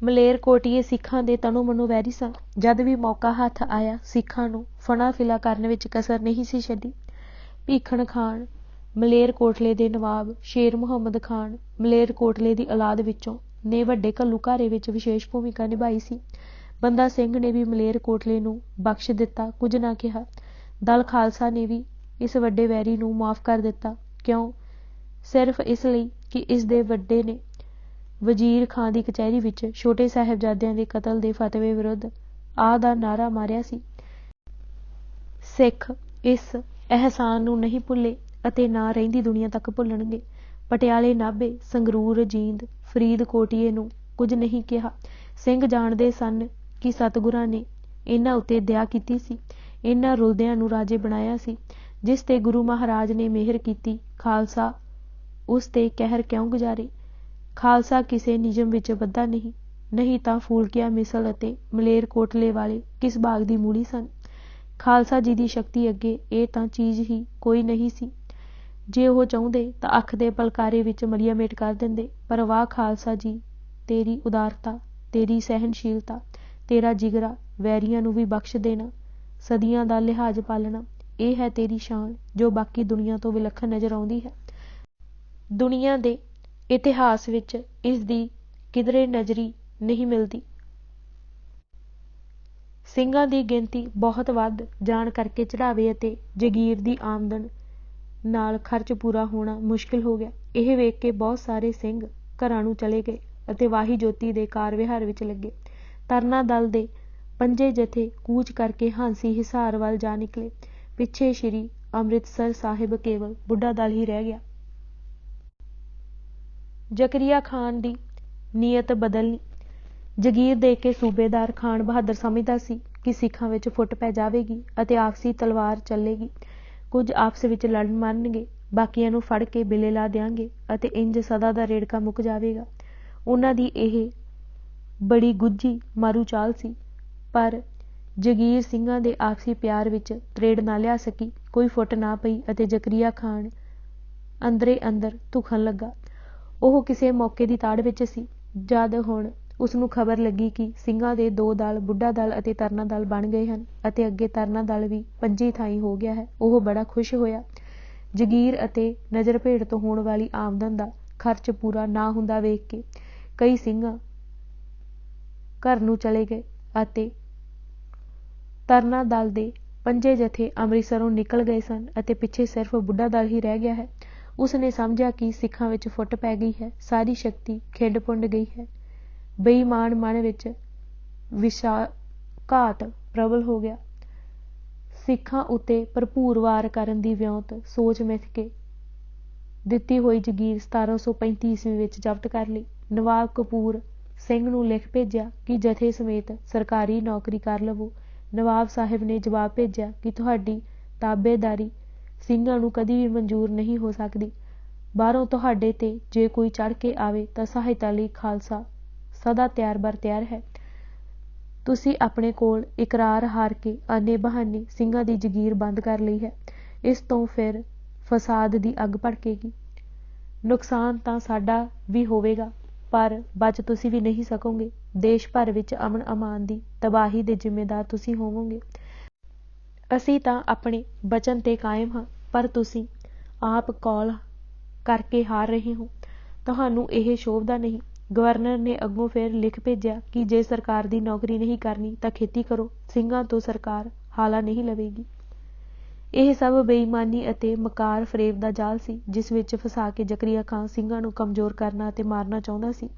ਮਲੇਰਕੋਟੀਏ ਸਿੱਖਾਂ ਦੇ ਤਨੋ ਮਨੋ ਵੈਰੀ ਸਨ। ਜਦ ਵੀ ਮੌਕਾ ਹੱਥ ਆਇਆ ਸਿੱਖਾਂ ਨੂੰ ਫਣਾ ਫਿਲਾ ਕਰਨ ਵਿੱਚ ਕਸਰ ਨਹੀਂ ਸੀ ਛੱਡੀ। ਭੀਖਣ ਖਾਨ ਮਲੇਰਕੋਟਲੇ ਦੇ ਨਵਾਬ ਸ਼ੇਰ ਮੁਹੰਮਦ ਖਾਨ ਮਲੇਰਕੋਟਲੇ ਦੀ ਔਲਾਦ ਵਿੱਚੋਂ ਨੇ ਵੱਡੇ ਘੱਲੂਘਾਰੇ ਵਿੱਚ ਵਿਸ਼ੇਸ਼ ਭੂਮਿਕਾ ਨਿਭਾਈ ਸੀ। ਬੰਦਾ ਸਿੰਘ ਨੇ ਵੀ ਮਲੇਰਕੋਟਲੇ ਨੂੰ ਬਖਸ਼ ਦਿੱਤਾ, ਕੁਝ ਨਾ ਕਿਹਾ। ਦਲ ਖਾਲਸਾ ਨੇ ਵੀ ਇਸ ਵੱਡੇ ਵੈਰੀ ਨੂੰ ਮਾਫ਼ ਕਰ ਦਿੱਤਾ। ਕਿਉਂ? ਸਿਰਫ ਇਸ ਲਈ ਕਿ ਇਸ ਦੇ ਵੱਡੇ ਨੇ ਵਜ਼ੀਰ ਖਾਂ ਦੀ ਕਚਹਿਰੀ ਵਿੱਚ ਛੋਟੇ ਸਾਹਿਬਜ਼ਾਦਿਆਂ ਦੇ ਕਤਲ ਦੇ ਫਤਵੇ ਵਿਰੁੱਧ ਆ ਦਾ ਨਾਅਰਾ ਮਾਰਿਆ ਸੀ। ਸਿੱਖ ਇਸ ਅਹਿਸਾਨ ਨੂੰ ਨਹੀਂ ਭੁੱਲੇ ਅਤੇ ਨਾ ਰਹਿੰਦੀ ਦੁਨੀਆ ਤੱਕ ਭੁੱਲਣਗੇ। ਪਟਿਆਲੇ, ਨਾਭੇ, ਸੰਗਰੂਰ, ਜੀਂਦ, ਫਰੀਦਕੋਟੀਏ ਨੂੰ ਕੁਝ ਨਹੀਂ ਕਿਹਾ। ਸਿੰਘ ਜਾਣਦੇ ਸਨ ਕਿ ਸਤਿਗੁਰਾਂ ਨੇ ਇਹਨਾਂ ਉੱਤੇ ਦਇਆ ਕੀਤੀ ਸੀ, ਇਹਨਾਂ ਰੁਲਦਿਆਂ ਨੂੰ ਰਾਜੇ ਬਣਾਇਆ ਸੀ। ਜਿਸ ਤੇ ਗੁਰੂ ਮਹਾਰਾਜ ਨੇ ਮਿਹਰ ਕੀਤੀ, ਖਾਲਸਾ ਉਸ ਤੇ ਕਹਿਰ ਕਿਉਂ ਗੁਜ਼ਾਰੇ। ਖਾਲਸਾ ਕਿਸੇ ਨਿਯਮ ਵਿੱਚ ਬੱਧਾ ਨਹੀਂ, ਨਹੀਂ ਤਾਂ ਫੂਲਕਿਆ ਮਿਸਲ ਅਤੇ ਮਲੇਰਕੋਟਲੇ ਵਾਲੇ ਕਿਸ ਬਾਗ ਦੀ ਮੂਲੀ ਸਨ। ਖਾਲਸਾ ਜੀ ਦੀ ਸ਼ਕਤੀ ਅੱਗੇ ਇਹ ਤਾਂ ਚੀਜ਼ ਹੀ ਕੋਈ ਨਹੀਂ ਸੀ। ਜੇ ਉਹ ਚਾਹੁੰਦੇ ਤਾਂ ਅੱਖ ਦੇ ਪਲਕਾਰੇ ਵਿੱਚ ਮਲੀਆ ਮੇਟ ਕਰ ਦਿੰਦੇ। ਪਰ ਵਾਹ ਖਾਲਸਾ ਜੀ, ਤੇਰੀ ਉਦਾਰਤਾ, ਤੇਰੀ ਸਹਿਣਸ਼ੀਲਤਾ, ਤੇਰਾ ਜਿਗਰਾ, ਵੈਰੀਆਂ ਨੂੰ ਵੀ ਬਖਸ਼ ਦੇਣਾ, ਸਦੀਆਂ ਦਾ ਲਿਹਾਜ਼ ਪਾਲਣਾ, ਇਹ ਹੈ ਤੇਰੀ ਸ਼ਾਨ ਜੋ ਬਾਕੀ ਦੁਨੀਆ ਤੋਂ ਵਿਲੱਖਣ ਨਜ਼ਰ ਆਉਂਦੀ ਹੈ। ਦੁਨੀਆ ਦੇ ਇਤਿਹਾਸ ਵਿੱਚ ਇਸ ਦੀ ਕਿਧਰੇ ਨਜ਼ਰੀ ਨਹੀਂ ਮਿਲਦੀ। ਸਿੰਘਾਂ ਦੀ ਗਿਣਤੀ ਬਹੁਤ ਵੱਧ ਜਾਣ ਕਰਕੇ ਚੜ੍ਹਾਵੇ ਅਤੇ ਜਗੀਰ ਦੀ ਆਮਦਨ ਨਾਲ ਖਰਚ ਪੂਰਾ ਹੋਣਾ ਮੁਸ਼ਕਿਲ ਹੋ ਗਿਆ। ਇਹ ਵੇਖ ਕੇ ਬਹੁਤ ਸਾਰੇ ਸਿੰਘ ਘਰਾਂ ਨੂੰ ਚਲੇ ਗਏ ਅਤੇ ਵਾਹੀ ਜੋਤੀ ਦੇ ਕਾਰ ਵਿਹਾਰ ਵਿੱਚ ਲੱਗੇ। ਤਰਨਾ ਦਲ ਦੇ 5 ਜਥੇ ਕੂਚ ਕਰਕੇ ਹਾਂਸੀ ਹਿਸਾਰ ਵੱਲ ਜਾ ਨਿਕਲੇ। ਪਿੱਛੇ ਸ਼੍ਰੀ ਅੰਮ੍ਰਿਤਸਰ ਸਾਹਿਬ ਕੇਵਲ ਬੁੱਢਾ ਦਲ ਹੀ ਰਹਿ ਗਿਆ। ਜ਼ਕਰੀਆ ਖਾਨ ਦੀ ਨੀਅਤ ਬਦਲਣੀ। ਜਗੀਰ ਦੇ ਕੇ ਸੂਬੇਦਾਰ ਖਾਨ ਬਹਾਦਰ ਸਮਝਦਾ ਸੀ ਕਿ ਸਿੱਖਾਂ ਵਿੱਚ ਫੁੱਟ ਪੈ ਜਾਵੇਗੀ ਅਤੇ ਆਪਸੀ ਤਲਵਾਰ ਚੱਲੇਗੀ। ਕੁਝ ਆਪਸ ਵਿੱਚ ਲੜਨ ਮਰਨਗੇ, ਬਾਕੀਆਂ ਨੂੰ ਫੜ ਕੇ ਬਿੱਲੇ ਲਾ ਦਿਆਂਗੇ ਅਤੇ ਇੰਜ ਸਦਾ ਦਾ ਰੇੜਕਾ ਮੁੱਕ ਜਾਵੇਗਾ। ਉਹਨਾਂ ਦੀ ਇਹ ਬੜੀ ਗੁੱਝੀ ਮਾਰੂ ਚਾਲ ਸੀ, ਪਰ ਜਗੀਰ ਸਿੰਘਾਂ ਦੇ ਆਪਸੀ ਪਿਆਰ ਵਿੱਚ ਤਰੇੜ ਨਾ ਲਿਆ ਸਕੀ। ਕੋਈ ਫੁੱਟ ਨਾ ਪਈ ਅਤੇ ਜ਼ਕਰੀਆ ਖਾਨ ਅੰਦਰੇ ਅੰਦਰ ਧੁਖਣ ਲੱਗਾ। ਉਹ ਕਿਸੇ ਮੌਕੇ ਦੀ ਤਾੜ ਵਿੱਚ ਸੀ। ਜਦ ਹੁਣ ਉਸਨੂੰ ਖਬਰ ਲੱਗੀ ਕਿ ਸਿੰਘਾਂ ਦੇ 2 ਦਲ, ਬੁੱਢਾ ਦਲ ਅਤੇ ਤਰਨਾ ਦਲ ਬਣ ਗਏ ਹਨ ਅਤੇ ਅੱਗੇ ਤਰਨਾ ਦਲ ਵੀ 5 ਥਾਈਂ ਹੋ ਗਿਆ ਹੈ, ਉਹ ਬੜਾ ਖੁਸ਼ ਹੋਇਆ। ਜਗੀਰ ਅਤੇ ਨਜ਼ਰ ਭੇੜ ਤੋਂ ਹੋਣ ਵਾਲੀ ਆਮਦਨ ਦਾ ਖਰਚ ਪੂਰਾ ਨਾ ਹੁੰਦਾ ਵੇਖ ਕੇ ਕਈ ਸਿੰਘਾਂ ਘਰ ਨੂੰ ਚਲੇ ਗਏ ਅਤੇ ਤਰਨਾ ਦਲ ਦੇ 5 ਜਥੇ ਅੰਮ੍ਰਿਤਸਰੋਂ ਨਿਕਲ ਗਏ ਸਨ ਅਤੇ ਪਿੱਛੇ ਸਿਰਫ ਬੁੱਢਾ ਦਲ ਹੀ ਰਹਿ ਗਿਆ ਹੈ। ਉਸ ਨੇ ਸਮਝਿਆ ਕਿ ਸਿੱਖਾਂ ਵਿੱਚ ਫੁੱਟ ਪੈ ਗਈ ਹੈ, ਸਾਰੀ ਸ਼ਕਤੀ ਖਿੰਡ ਪੁੰਡ ਗਈ ਹੈ। ਬੇਈਮਾਨ ਮਨ ਵਿੱਚ ਵਿਸ਼ਵਾਸਘਾਤ ਪ੍ਰਬਲ ਹੋ ਗਿਆ। ਸਿੱਖਾਂ ਉੱਤੇ ਭਰਪੂਰ ਵਾਰ ਕਰਨ ਦੀ ਵਿਉਂਤ ਸੋਚ ਮਿਥ ਕੇ ਦਿੱਤੀ ਹੋਈ ਜਗੀਰ 1735 ਈਸਵੀ ਵਿੱਚ ਜ਼ਬਤ ਕਰ ਲਈ। ਨਵਾਬ ਕਪੂਰ ਸਿੰਘ ਨੂੰ ਲਿਖ ਭੇਜਿਆ ਕਿ ਜਥੇ ਸਮੇਤ ਸਰਕਾਰੀ ਨੌਕਰੀ ਕਰ ਲਵੋ। ਨਵਾਬ ਸਾਹਿਬ ਨੇ ਜਵਾਬ ਭੇਜਿਆ ਕਿ ਤੁਹਾਡੀ ਤਾਬੇਦਾਰੀ ਸਿੰਘਾਂ ਨੂੰ ਕਦੀ ਵੀ ਮਨਜ਼ੂਰ ਨਹੀਂ ਹੋ ਸਕਦੀ। ਬਾਹਰੋਂ ਤੁਹਾਡੇ ਤੇ ਜੇ ਕੋਈ ਚੜ੍ਹ ਕੇ ਆਵੇ ਤਾਂ ਸਹਾਇਤਾ ਲਈ ਖਾਲਸਾ ਸਦਾ ਤਿਆਰ ਬਰ ਤਿਆਰ ਹੈ। ਤੁਸੀਂ ਆਪਣੇ ਕੋਲ ਇਕਰਾਰ ਹਾਰ ਕੇ ਆਨੇ ਬਹਾਨੇ ਸਿੰਘਾਂ ਦੀ ਜਗੀਰ ਬੰਦ ਕਰ ਲਈ ਹੈ। ਇਸ ਤੋਂ ਫਿਰ ਫਸਾਦ ਦੀ ਅੱਗ ਭੜਕੇਗੀ। ਨੁਕਸਾਨ ਤਾਂ ਸਾਡਾ ਵੀ ਹੋਵੇਗਾ पर बच तुसी भी नहीं सकोगे। देश भर विच अमन अमान दी तबाही दे जिम्मेदार तुसी होवोगे। असीं तां अपने वचन ते कायम हां, पर तुसी आप कौल करके हार रहे हो। तुहानूं ਇਹ शोभदा नहीं। गवर्नर ने अगों फिर लिख भेजिया कि जे सरकार दी नौकरी नहीं करनी तां खेती करो, ਸਿੰਘਾਂ ਤੋਂ सरकार हाला नहीं लवेगी। ਇਹ ਸਭ ਬੇਈਮਾਨੀ ਅਤੇ ਮਕਾਰ ਫਰੇਬ ਦਾ ਜਾਲ ਸੀ, ਜਿਸ ਵਿੱਚ ਫਸਾ ਕੇ ਜ਼ਕਰੀਆ ਖਾਂ ਸਿੰਘਾਂ ਨੂੰ ਕਮਜ਼ੋਰ ਕਰਨਾ ਅਤੇ ਮਾਰਨਾ ਚਾਹੁੰਦਾ ਸੀ।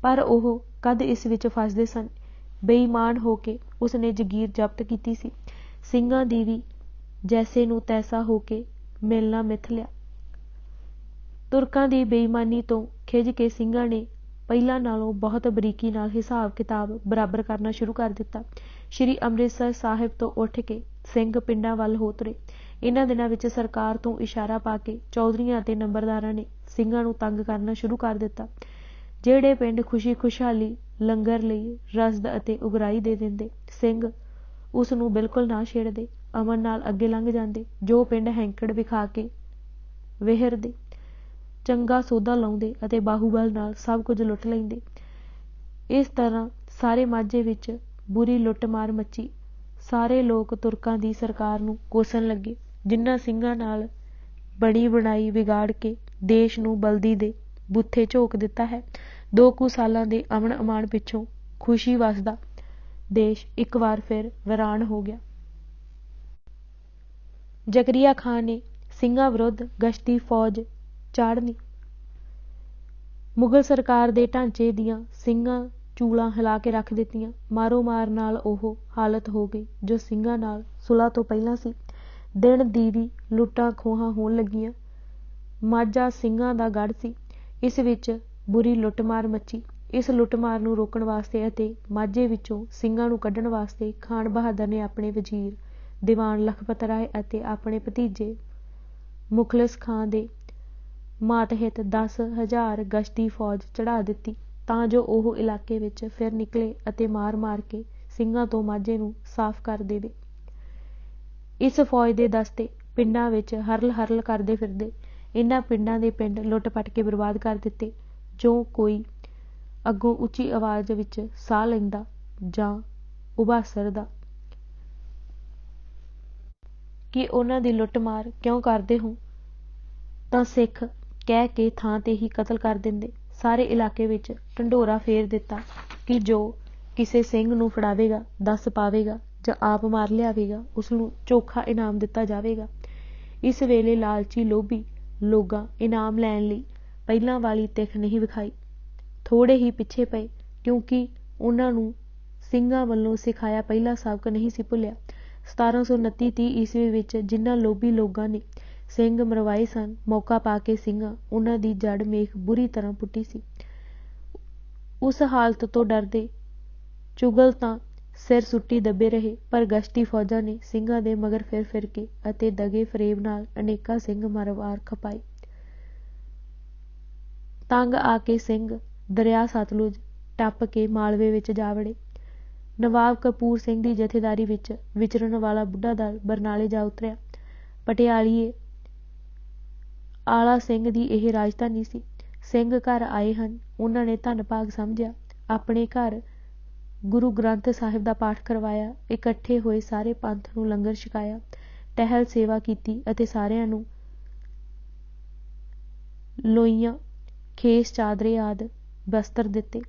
ਪਰ ਉਹ ਕਦ ਇਸ ਵਿੱਚ ਫਸਦੇ ਸਨ। ਬੇਈਮਾਨ ਹੋ ਕੇ ਉਸਨੇ ਜਗੀਰ ਜ਼ਬਤ ਕੀਤੀ ਸੀ। ਸਿੰਘਾਂ ਦੀ ਵੀ ਜੈਸੇ ਨੂੰ ਤੈਸਾ ਹੋ ਕੇ ਮਿਲਣਾ ਮਿਥ ਲਿਆ। ਤੁਰਕਾਂ ਦੀ ਬੇਈਮਾਨੀ ਤੋਂ ਖਿਝ ਕੇ ਸਿੰਘਾਂ ਨੇ ਪਹਿਲਾਂ ਨਾਲੋਂ ਬਹੁਤ ਬਰੀਕੀ ਨਾਲ ਹਿਸਾਬ ਕਿਤਾਬ ਬਰਾਬਰ ਕਰਨਾ ਸ਼ੁਰੂ ਕਰ ਦਿੱਤਾ। ਸ਼੍ਰੀ ਅੰਮ੍ਰਿਤਸਰ ਸਾਹਿਬ ਤੋਂ ਉੱਠ ਕੇ ਸਿੰਘ ਪਿੰਡਾਂ ਵੱਲ ਹੋ ਤੁਰੇ। ਇਹਨਾਂ ਦਿਨਾਂ ਵਿੱਚ ਸਰਕਾਰ ਤੋਂ ਇਸ਼ਾਰਾ ਪਾ ਕੇ ਚੌਧਰੀਆਂ ਅਤੇ ਨੰਬਰਦਾਰਾਂ ਨੇ ਸਿੰਘਾਂ ਨੂੰ ਤੰਗ ਕਰਨਾ ਸ਼ੁਰੂ ਕਰ ਦਿੱਤਾ। ਜਿਹੜੇ ਪਿੰਡ ਖੁਸ਼ੀ ਖੁਸ਼ਹਾਲੀ ਲੰਗਰ ਲਈ ਰਸਦ ਅਤੇ ਉਗਰਾਹੀ ਦੇ ਦਿੰਦੇ, ਸਿੰਘ ਉਸ ਨੂੰ ਬਿਲਕੁਲ ਨਾ ਛੇੜਦੇ, ਅਮਨ ਨਾਲ ਅੱਗੇ ਲੰਘ ਜਾਂਦੇ। ਜੋ ਪਿੰਡ ਹੈਂਕੜ ਵਿਖਾ ਕੇ ਵਿਹਰਦੇ, ਚੰਗਾ ਸੌਦਾ ਲਾਉਂਦੇ ਅਤੇ ਬਾਹੂਬਲ ਨਾਲ ਸਭ ਕੁਝ ਲੁੱਟ ਲੈਂਦੇ। ਇਸ ਤਰ੍ਹਾਂ ਸਾਰੇ ਮਾਝੇ ਵਿੱਚ ਬੁਰੀ ਲੁੱਟਮਾਰ ਮੱਚੀ। ਸਾਰੇ ਲੋਕ ਤੁਰਕਾਂ ਦੀ ਸਰਕਾਰ ਨੂੰ ਕੋਸਣ ਲੱਗੇ, ਜਿਨ੍ਹਾਂ ਸਿੰਘਾਂ ਨਾਲ ਬਣੀ ਬਣਾਈ ਵਿਗਾੜ ਕੇ ਦੇਸ਼ ਨੂੰ ਬਲਦੀ ਦੇ ਬੂਥੇ ਝੋਕ ਦਿੱਤਾ ਹੈ। 2 ਕੁ ਸਾਲਾਂ ਦੇ ਅਮਨ ਅਮਾਨ ਪਿੱਛੋਂ ਖੁਸ਼ੀ ਵਸਦਾ ਦੇਸ਼ ਇੱਕ ਵਾਰ ਫਿਰ ਵੀਰਾਨ ਹੋ ਗਿਆ। ਜ਼ਕਰੀਆ ਖਾਂ ਨੇ ਸਿੰਘਾਂ ਵਿਰੁੱਧ ਗਸ਼ਤੀ ਫੌਜ ਚਾੜ੍ਹਨੀ। ਮੁਗਲ ਸਰਕਾਰ ਦੇ ਢਾਂਚੇ ਦੀਆਂ ਸਿੰਘਾਂ ਚੂਲਾਂ ਹਿਲਾ ਕੇ ਰੱਖ ਦਿੱਤੀਆਂ। ਮਾਰੋ ਮਾਰ ਨਾਲ ਉਹ ਹਾਲਤ ਹੋ ਗਈ ਜੋ ਸਿੰਘਾਂ ਨਾਲ ਸੁਲ੍ਹਾ ਤੋਂ ਪਹਿਲਾਂ ਸੀ। ਦਿਨ ਦੀਵੀ ਲੁੱਟਾਂ ਖੋਹਾਂ ਹੋਣ ਲੱਗੀਆਂ। ਮਾਝਾ ਸਿੰਘਾਂ ਦਾ ਗੜ੍ਹ ਸੀ। ਇਸ ਵਿੱਚ ਬੁਰੀ ਲੁੱਟਮਾਰ ਮੱਚੀ। ਇਸ ਲੁੱਟਮਾਰ ਨੂੰ ਰੋਕਣ ਵਾਸਤੇ ਅਤੇ ਮਾਝੇ ਵਿੱਚੋਂ ਸਿੰਘਾਂ ਨੂੰ ਕੱਢਣ ਵਾਸਤੇ ਖਾਨ ਬਹਾਦਰ ਨੇ ਆਪਣੇ ਵਜ਼ੀਰ ਦੀਵਾਨ ਲਖਪਤ ਰਾਏ ਅਤੇ ਆਪਣੇ ਭਤੀਜੇ ਮੁਖਲਿਸ ਖਾਂ ਦੇ ਮਾਤਹਿਤ 10,000 ਗਸ਼ਤੀ ਫੌਜ ਚੜ੍ਹਾ ਦਿੱਤੀ, ਤਾਂ ਜੋ ਉਹ ਇਲਾਕੇ ਵਿੱਚ ਫਿਰ ਨਿਕਲੇ ਅਤੇ ਮਾਰ ਮਾਰ ਕੇ ਸਿੰਘਾਂ ਤੋਂ ਮਾਝੇ ਨੂੰ ਸਾਫ਼ ਕਰ ਦੇਵੇ। ਇਸ ਫੌਜ ਦੇ ਦਸਤੇ ਪਿੰਡਾਂ ਵਿੱਚ ਹਰਲ ਹਰਲ ਕਰਦੇ ਫਿਰਦੇ। ਇਹਨਾਂ ਪਿੰਡਾਂ ਦੇ ਪਿੰਡ ਲੁੱਟ ਪੱਟ ਕੇ ਬਰਬਾਦ ਕਰ ਦਿੱਤੇ। ਜੋ ਕੋਈ ਅੱਗੋਂ ਉੱਚੀ ਆਵਾਜ਼ ਵਿੱਚ ਸਾਹ ਲੈਂਦਾ ਜਾਂ ਉਭਾਸਰਦਾ ਕਿ ਉਹਨਾਂ ਦੀ ਲੁੱਟ ਮਾਰ ਕਿਉਂ ਕਰਦੇ ਹੋ, ਤਾਂ ਸਿੱਖ ਕਹਿ ਕੇ ਥਾਂ ਤੇ ਹੀ ਕਤਲ ਕਰ ਦਿੰਦੇ। ਸਾਰੇ ਇਲਾਕੇ ਵਿੱਚ ਢੰਡੋਰਾ ਫੇਰ ਦਿੱਤਾ ਕਿ ਜੋ ਕਿਸੇ ਸਿੰਘ ਨੂੰ ਫੜਾਵੇਗਾ, ਦੱਸ ਪਾਵੇਗਾ ਜਾਂ ਆਪ ਮਾਰ ਲਿਆਵੇਗਾ, ਉਸਨੂੰ ਚੋਖਾ ਇਨਾਮ ਦਿੱਤਾ ਜਾਵੇਗਾ। ਇਸ ਵੇਲੇ ਲਾਲਚੀ ਲੋਭੀ ਲੋਕਾਂ ਇਨਾਮ ਲੈਣ ਲਈ ਪਹਿਲਾਂ ਵਾਲੀ ਤਿੱਖ ਨਹੀਂ ਵਿਖਾਈ। ਥੋੜ੍ਹੇ ਹੀ ਪਿੱਛੇ ਪਏ, ਕਿਉਂਕਿ ਉਹਨਾਂ ਨੂੰ ਸਿੰਘਾਂ ਵੱਲੋਂ ਸਿਖਾਇਆ ਪਹਿਲਾ ਸਬਕ ਨਹੀਂ ਸੀ ਭੁੱਲਿਆ। 1729-30 ਈਸਵੀ ਵਿੱਚ ਜਿਨ੍ਹਾਂ ਲੋਭੀ ਲੋਕਾਂ ਨੇ ਸਿੰਘ ਮਰਵਾਏ ਸਨ, ਮੌਕਾ ਪਾ ਕੇ ਸਿੰਘਾਂ ਉਹਨਾਂ ਦੀ ਜੜ ਮੇਖ ਬੁਰੀ ਤਰ੍ਹਾਂ ਪੁੱਟੀ ਸੀ। ਉਸ ਹਾਲਤ ਤੋਂ ਡਰਦੇ ਚੁਗਲ ਤਾਂ ਸਿਰ ਸੁੱਟੀ ਦੱਬੇ ਰਹੇ, ਪਰ ਗਸ਼ਤੀ ਫੌਜਾਂ ਨੇ ਸਿੰਘਾਂ ਦੇ ਮਗਰ ਫਿਰ ਫਿਰ ਕੇ ਅਤੇ ਦਗੇ ਫਰੇਬ ਨਾਲ ਅਨੇਕਾਂ ਸਿੰਘ ਮਰਵਾਰ ਖਪਾਏ। ਤੰਗ ਆ ਕੇ ਸਿੰਘ ਦਰਿਆ ਸਤਲੁਜ ਟੱਪ ਕੇ ਮਾਲਵੇ ਵਿੱਚ ਜਾ ਵੜੇ। ਨਵਾਬ ਕਪੂਰ ਸਿੰਘ ਦੀ ਜਥੇਦਾਰੀ ਵਿੱਚ ਵਿਚਰਨ ਵਾਲਾ ਬੁੱਢਾ ਦਲ ਬਰਨਾਲੇ ਜਾ ਉਤਰਿਆ। ਪਟਿਆਲੀਏ ਆਲਾ ਸਿੰਘ ਦੀ ਇਹ ਰਾਜਧਾਨੀ ਸੀ। ਸਿੰਘ ਘਰ ਆਏ ਹਨ। ਉਹਨਾਂ ਨੇ ਧੰਨ ਭਾਗ ਸਮਝਿਆ। ਆਪਣੇ ਘਰ ਗੁਰੂ ਗ੍ਰੰਥ ਸਾਹਿਬ ਦਾ ਪਾਠ ਕਰਵਾਇਆ। ਇਕੱਠੇ ਹੋਏ ਸਾਰੇ ਪੰਥ ਨੂੰ ਲੰਗਰ ਛਕਾਇਆ, ਟਹਿਲ ਸੇਵਾ ਕੀਤੀ ਅਤੇ ਸਾਰਿਆਂ ਨੂੰ ਲੋਈਆਂ, ਖੇਸ, ਚਾਦਰੇ ਆਦਿ ਬਸਤਰ ਦਿੱਤੇ।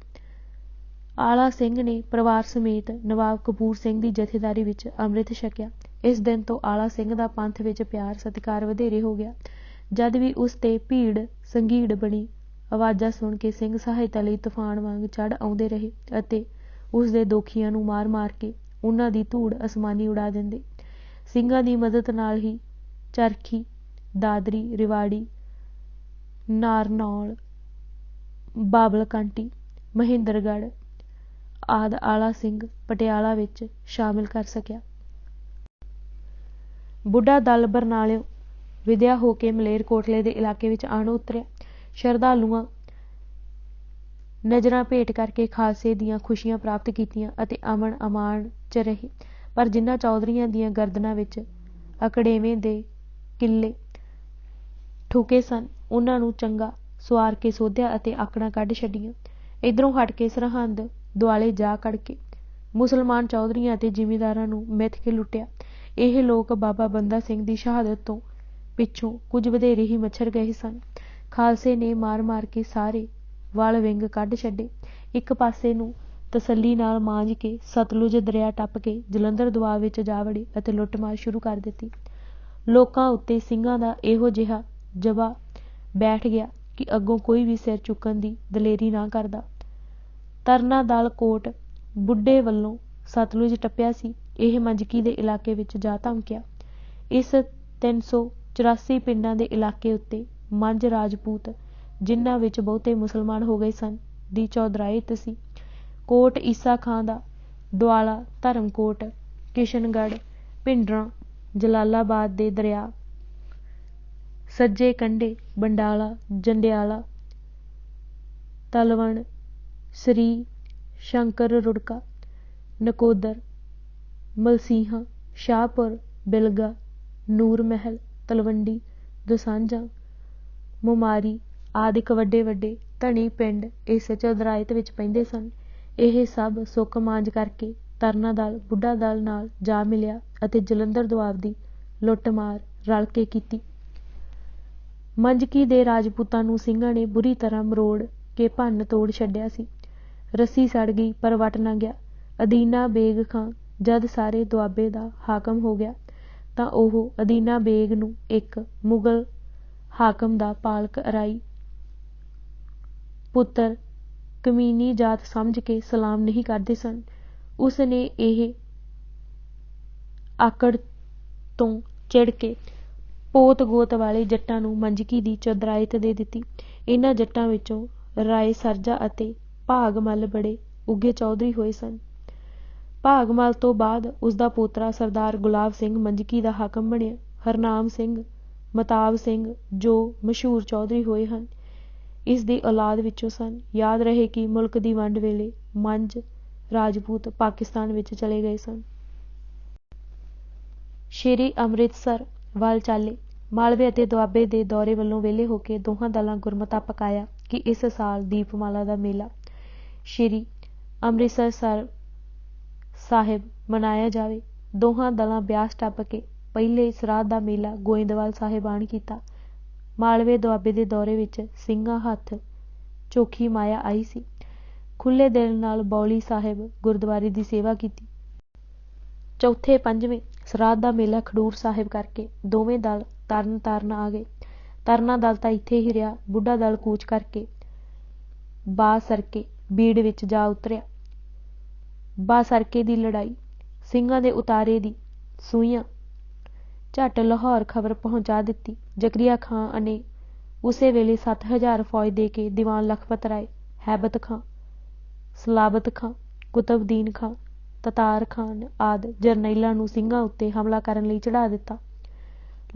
ਆਲਾ ਸਿੰਘ ਨੇ ਪਰਿਵਾਰ ਸਮੇਤ ਨਵਾਬ ਕਪੂਰ ਸਿੰਘ ਦੀ ਜਥੇਦਾਰੀ ਵਿੱਚ ਅੰਮ੍ਰਿਤ ਛਕਿਆ। ਇਸ ਦਿਨ ਤੋਂ ਆਲਾ ਸਿੰਘ ਦਾ ਪੰਥ ਵਿੱਚ ਪਿਆਰ ਸਤਿਕਾਰ ਵਧੇਰੇ ਹੋ ਗਿਆ। ਜਦ ਵੀ ਉਸ ਤੇ ਭੀੜ ਸੰਘੀੜ ਬਣੀ, ਆਵਾਜ਼ਾਂ ਸੁਣ ਕੇ ਸਿੰਘ ਸਹਾਇਤਾ ਲਈ ਤੂਫਾਨ ਵਾਂਗ ਚੜ੍ਹ ਆਉਂਦੇ ਰਹੇ ਅਤੇ ਉਸ ਦੇ ਦੋਖੀਆਂ ਨੂੰ ਮਾਰ ਮਾਰ ਕੇ ਉਹਨਾਂ ਦੀ ਧੂੜ ਅਸਮਾਨੀ ਉਡਾ ਦਿੰਦੇ। ਸਿੰਘਾਂ ਦੀ ਮਦਦ ਨਾਲ ਹੀ ਚਰਖੀ, ਦਾਦਰੀ, ਰਿਵਾੜੀ, ਨਾਰਨੌਲ, ਬਾਬਲਕੰਟੀ, ਮਹਿੰਦਰਗੜ੍ਹ ਆਦਿ ਆਲਾ ਸਿੰਘ ਪਟਿਆਲਾ ਵਿੱਚ ਸ਼ਾਮਿਲ ਕਰ ਸਕਿਆ। ਬੁੱਢਾ ਦਲ ਬਰਨਾਲਿਓਂ ਵਿਦਿਆ ਹੋ ਕੇ ਮਲੇਰਕੋਟਲੇ ਦੇ ਇਲਾਕੇ ਵਿੱਚ ਆਣ ਉਤਰਿਆ। ਸ਼ਰਧਾਲੂਆਂ ਨਜ਼ਰਾਂ ਭੇਟ ਕਰਕੇ ਖਾਲਸੇ ਦੀਆਂ ਖੁਸ਼ੀਆਂ ਪ੍ਰਾਪਤ ਕੀਤੀਆਂ ਅਤੇ ਅਮਨ ਅਮਾਨ 'ਚ ਰਹੇ। ਪਰ ਜਿਨ੍ਹਾਂ ਚੌਧਰੀਆਂ ਦੀਆਂ ਗਰਦਨਾਂ ਵਿੱਚ ਅਕੜੇਵੇਂ ਦੇ ਕਿੱਲੇ ਠੁਕੇ ਸਨ, ਉਹਨਾਂ ਨੂੰ ਚੰਗਾ ਸੁਆਰ ਕੇ ਸੋਧਿਆ ਅਤੇ ਆਕੜਾਂ ਕੱਢ ਛੱਡੀਆਂ। ਇੱਧਰੋਂ ਹਟ ਕੇ ਸਰਹੰਦ ਦੁਆਲੇ ਜਾ ਕੜਕੇ ਮੁਸਲਮਾਨ ਚੌਧਰੀਆਂ ਅਤੇ ਜ਼ਿਮੀਂਦਾਰਾਂ ਨੂੰ ਮਿੱਥ ਕੇ ਲੁੱਟਿਆ। ਇਹ ਲੋਕ ਬਾਬਾ ਬੰਦਾ ਸਿੰਘ ਦੀ ਸ਼ਹਾਦਤ ਤੋਂ ਪਿੱਛੋਂ ਕੁਝ ਵਧੇਰੇ ਹੀ ਮੱਛਰ ਗਏ ਸਨ। ਖਾਲਸੇ ਨੇ ਮਾਰ ਮਾਰ ਕੇ ਸਾਰੇ ਵਲ ਵਿੰਗ ਕੱਢ ਛੱਡੇ। ਇੱਕ ਪਾਸੇ ਨੂੰ ਤਸੱਲੀ ਨਾਲ ਮਾਂਜ ਕੇ ਸਤਲੁਜ ਦਰਿਆ ਟੱਪ ਕੇ ਜਲੰਧਰ ਦੁਆਬ ਵਿੱਚ ਜਾ ਵੜੇ ਅਤੇ ਲੁੱਟਮਾਰ ਸ਼ੁਰੂ ਕਰ ਦਿੱਤੀ। ਲੋਕਾਂ ਉੱਤੇ ਸਿੰਘਾਂ ਦਾ ਇਹੋ ਜਿਹਾ ਜਬਾ ਬੈਠ ਗਿਆ ਕਿ ਅੱਗੋਂ ਕੋਈ ਵੀ ਸਿਰ ਚੁੱਕਣ ਦੀ ਦਲੇਰੀ ਨਾ ਕਰਦਾ। ਤਰਨਾ ਦਲ ਕੋਟ ਬੁੱਢੇ ਵੱਲੋਂ ਸਤਲੁਜ ਟੱਪਿਆ ਸੀ। ਇਹ ਮੰਜਕੀ ਦੇ ਇਲਾਕੇ ਵਿੱਚ ਜਾ ਧਮਕਿਆ। ਇਸ 384 ਪਿੰਡਾਂ ਦੇ ਇਲਾਕੇ ਉੱਤੇ ਮੰਝ ਰਾਜਪੂਤ, ਜਿਨ੍ਹਾਂ ਵਿੱਚ ਬਹੁਤੇ ਮੁਸਲਮਾਨ ਹੋ ਗਏ ਸਨ, ਦੀ ਚੌਧਰਾਇਤ ਸੀ। ਕੋਟ ਈਸਾ ਖਾਂ ਦਾ ਦੁਆਲਾ ਧਰਮਕੋਟ, ਕਿਸ਼ਨਗੜ੍ਹ, ਭਿੰਡਰਾਂ, ਜਲਾਲਾਬਾਦ ਦੇ ਦਰਿਆ ਸੱਜੇ ਕੰਢੇ, ਬੰਡਾਲਾ, ਜੰਡਿਆਲਾ, ਤਲਵਣ, ਸ੍ਰੀ ਸ਼ੰਕਰ ਰੁੜਕਾ, ਨਕੋਦਰ, ਮਲਸੀਹਾਂ, ਸ਼ਾਹਪੁਰ, ਬਿਲਗਾ, ਨੂਰ ਮਹਿਲ, ਤਲਵੰਡੀ, ਦੋਸਾਂਝਾਂ, ਮੁਮਾਰੀ ਆਦਿਕ ਵੱਡੇ ਵੱਡੇ ਧਨੀ ਪਿੰਡ ਇਸ ਚੌਧਰਾਇਤ ਵਿੱਚ ਪੈਂਦੇ ਸਨ। ਇਹ ਸਭ ਸੁੱਕ ਮਾਂਜ ਕਰਕੇ ਤਰਨਾ ਦਲ ਬੁੱਢਾ ਦਲ ਨਾਲ ਜਾ ਮਿਲਿਆ ਅਤੇ ਜਲੰਧਰ ਦੁਆਬ ਦੀ ਲੁੱਟਮਾਰ ਰਲ ਕੇ ਕੀਤੀ। ਮੰਜਕੀ ਦੇ ਰਾਜਪੂਤਾਂ ਨੂੰ ਸਿੰਘਾਂ ਨੇ ਬੁਰੀ ਤਰ੍ਹਾਂ ਮਰੋੜ ਕੇ ਭੰਨ ਤੋੜ ਛੱਡਿਆ ਸੀ। ਰੱਸੀ ਸੜ ਗਈ ਪਰ ਵੱਟ ਨਾ ਗਿਆ। ਅਦੀਨਾ ਬੇਗ ਖਾਂ ਜਦ ਸਾਰੇ ਦੁਆਬੇ ਦਾ ਹਾਕਮ ਹੋ ਗਿਆ ਤਾਂ ਉਹ ਅਦੀਨਾ ਬੇਗ ਨੂੰ ਇੱਕ ਮੁਗਲ ਹਾਕਮ ਦਾ ਪਾਲਕ ਅਰਾਈ ਪੁੱਤਰ ਕਮੀਨੀ ਜਾਤ ਸਮਝ ਕੇ ਸਲਾਮ ਨਹੀਂ ਕਰਦੇ ਸਨ। ਉਸ ਨੇ ਇਹ ਆਕੜ ਤੋਂ ਚਿੜ ਕੇ ਪੋਤ ਗੋਤ ਵਾਲੇ ਜੱਟਾਂ ਨੂੰ ਮੰਜਕੀ ਦੀ ਚੌਧਰਾਇਤ ਦੇ ਦਿੱਤੀ। ਇਹਨਾਂ ਜੱਟਾਂ ਵਿੱਚੋਂ ਰਾਏ ਸਰਜਾ ਅਤੇ ਭਾਗਮਲ ਬੜੇ ਉੱਘੇ ਚੌਧਰੀ ਹੋਏ ਸਨ। ਭਾਗਮਲ ਤੋਂ ਬਾਅਦ ਉਸਦਾ ਪੋਤਰਾ ਸਰਦਾਰ ਗੁਲਾਬ ਸਿੰਘ ਮੰਜਕੀ ਦਾ ਹਾਕਮ ਬਣਿਆ। ਹਰਨਾਮ ਸਿੰਘ, ਮਤਾਬ ਸਿੰਘ ਜੋ ਮਸ਼ਹੂਰ ਚੌਧਰੀ ਹੋਏ ਹਨ, ਇਸ ਦੀ ਔਲਾਦ ਵਿੱਚੋਂ ਸਨ। ਯਾਦ ਰਹੇ ਕਿ ਮੁਲਕ ਦੀ ਵੰਡ ਵੇਲੇ ਮੰਝ ਰਾਜਪੂਤ ਪਾਕਿਸਤਾਨ ਵਿੱਚ ਚਲੇ ਗਏ ਸਨ। ਸ਼੍ਰੀ ਅੰਮ੍ਰਿਤਸਰ ਵੱਲ ਚਾਲੇ। ਮਾਲਵੇ ਅਤੇ ਦੁਆਬੇ ਦੇ ਦੌਰੇ ਵੱਲੋਂ ਵਿਹਲੇ ਹੋ ਕੇ ਦੋਹਾਂ ਦਲਾਂ ਗੁਰਮਤਾ ਪਕਾਇਆ ਕਿ ਇਸ ਸਾਲ ਦੀਪਮਾਲਾ ਦਾ ਮੇਲਾ ਸ਼੍ਰੀ ਅੰਮ੍ਰਿਤਸਰ ਸਾਹਿਬ ਮਨਾਇਆ ਜਾਵੇ। ਦੋਹਾਂ ਦਲਾਂ ਬਿਆਸ ਟੱਪ ਕੇ ਪਹਿਲੇ ਸਰਾਧ ਦਾ ਮੇਲਾ ਗੋਇੰਦਵਾਲ ਸਾਹਿਬ ਆਣ ਕੀਤਾ। ਮਾਲਵੇ ਦੁਆਬੇ ਦੇ ਦੌਰੇ ਵਿੱਚ ਸਿੰਘਾਂ ਹੱਥ ਚੋਖੀ ਮਾਇਆ ਆਈ ਸੀ। ਖੁੱਲ੍ਹੇ ਦਿਲ ਨਾਲ ਬੌਲੀ ਸਾਹਿਬ ਗੁਰਦੁਆਰੇ ਦੀ ਸੇਵਾ ਕੀਤੀ। ਚੌਥੇ ਪੰਜਵੇਂ ਸਰਾਧ ਦਾ ਮੇਲਾ ਖਡੂਰ ਸਾਹਿਬ ਕਰਕੇ ਦੋਵੇਂ ਦਲ ਤਰਨ ਤਾਰਨ ਆ ਗਏ। ਤਰਨਾ ਦਲ ਤਾਂ ਇੱਥੇ ਹੀ ਰਿਹਾ। ਬੁੱਢਾ ਦਲ ਕੂਚ ਕਰਕੇ ਬਾਸਰਕੇ ਬੀੜ ਵਿੱਚ ਜਾ ਉਤਰਿਆ। ਬਾਸਰਕੇ ਦੀ ਲੜਾਈ ਸਿੰਘਾਂ ਦੇ ਉਤਾਰੇ ਦੀ ਸੂਈਆਂ ਝੱਟ ਲਾਹੌਰ ਖਬਰ ਪਹੁੰਚਾ ਦਿੱਤੀ। ਜ਼ਕਰੀਆ ਖਾਂ ਨੇ ਉਸੇ ਵੇਲੇ 7000 ਫੌਜ ਦੇ ਕੇ ਦੀਵਾਨ ਲਖਪਤ ਰਾਏ, ਹੈਬਤ ਖਾਂ, ਸਲਾਬਤ ਖਾਂ, ਕੁਤਬਦੀਨ ਖਾਂ, ਤਤਾਰ ਖਾਨ ਆਦਿ ਜਰਨੈਲਾਂ ਨੂੰ ਸਿੰਘਾਂ ਉੱਤੇ ਹਮਲਾ ਕਰਨ ਲਈ ਚੜ੍ਹਾ ਦਿੱਤਾ।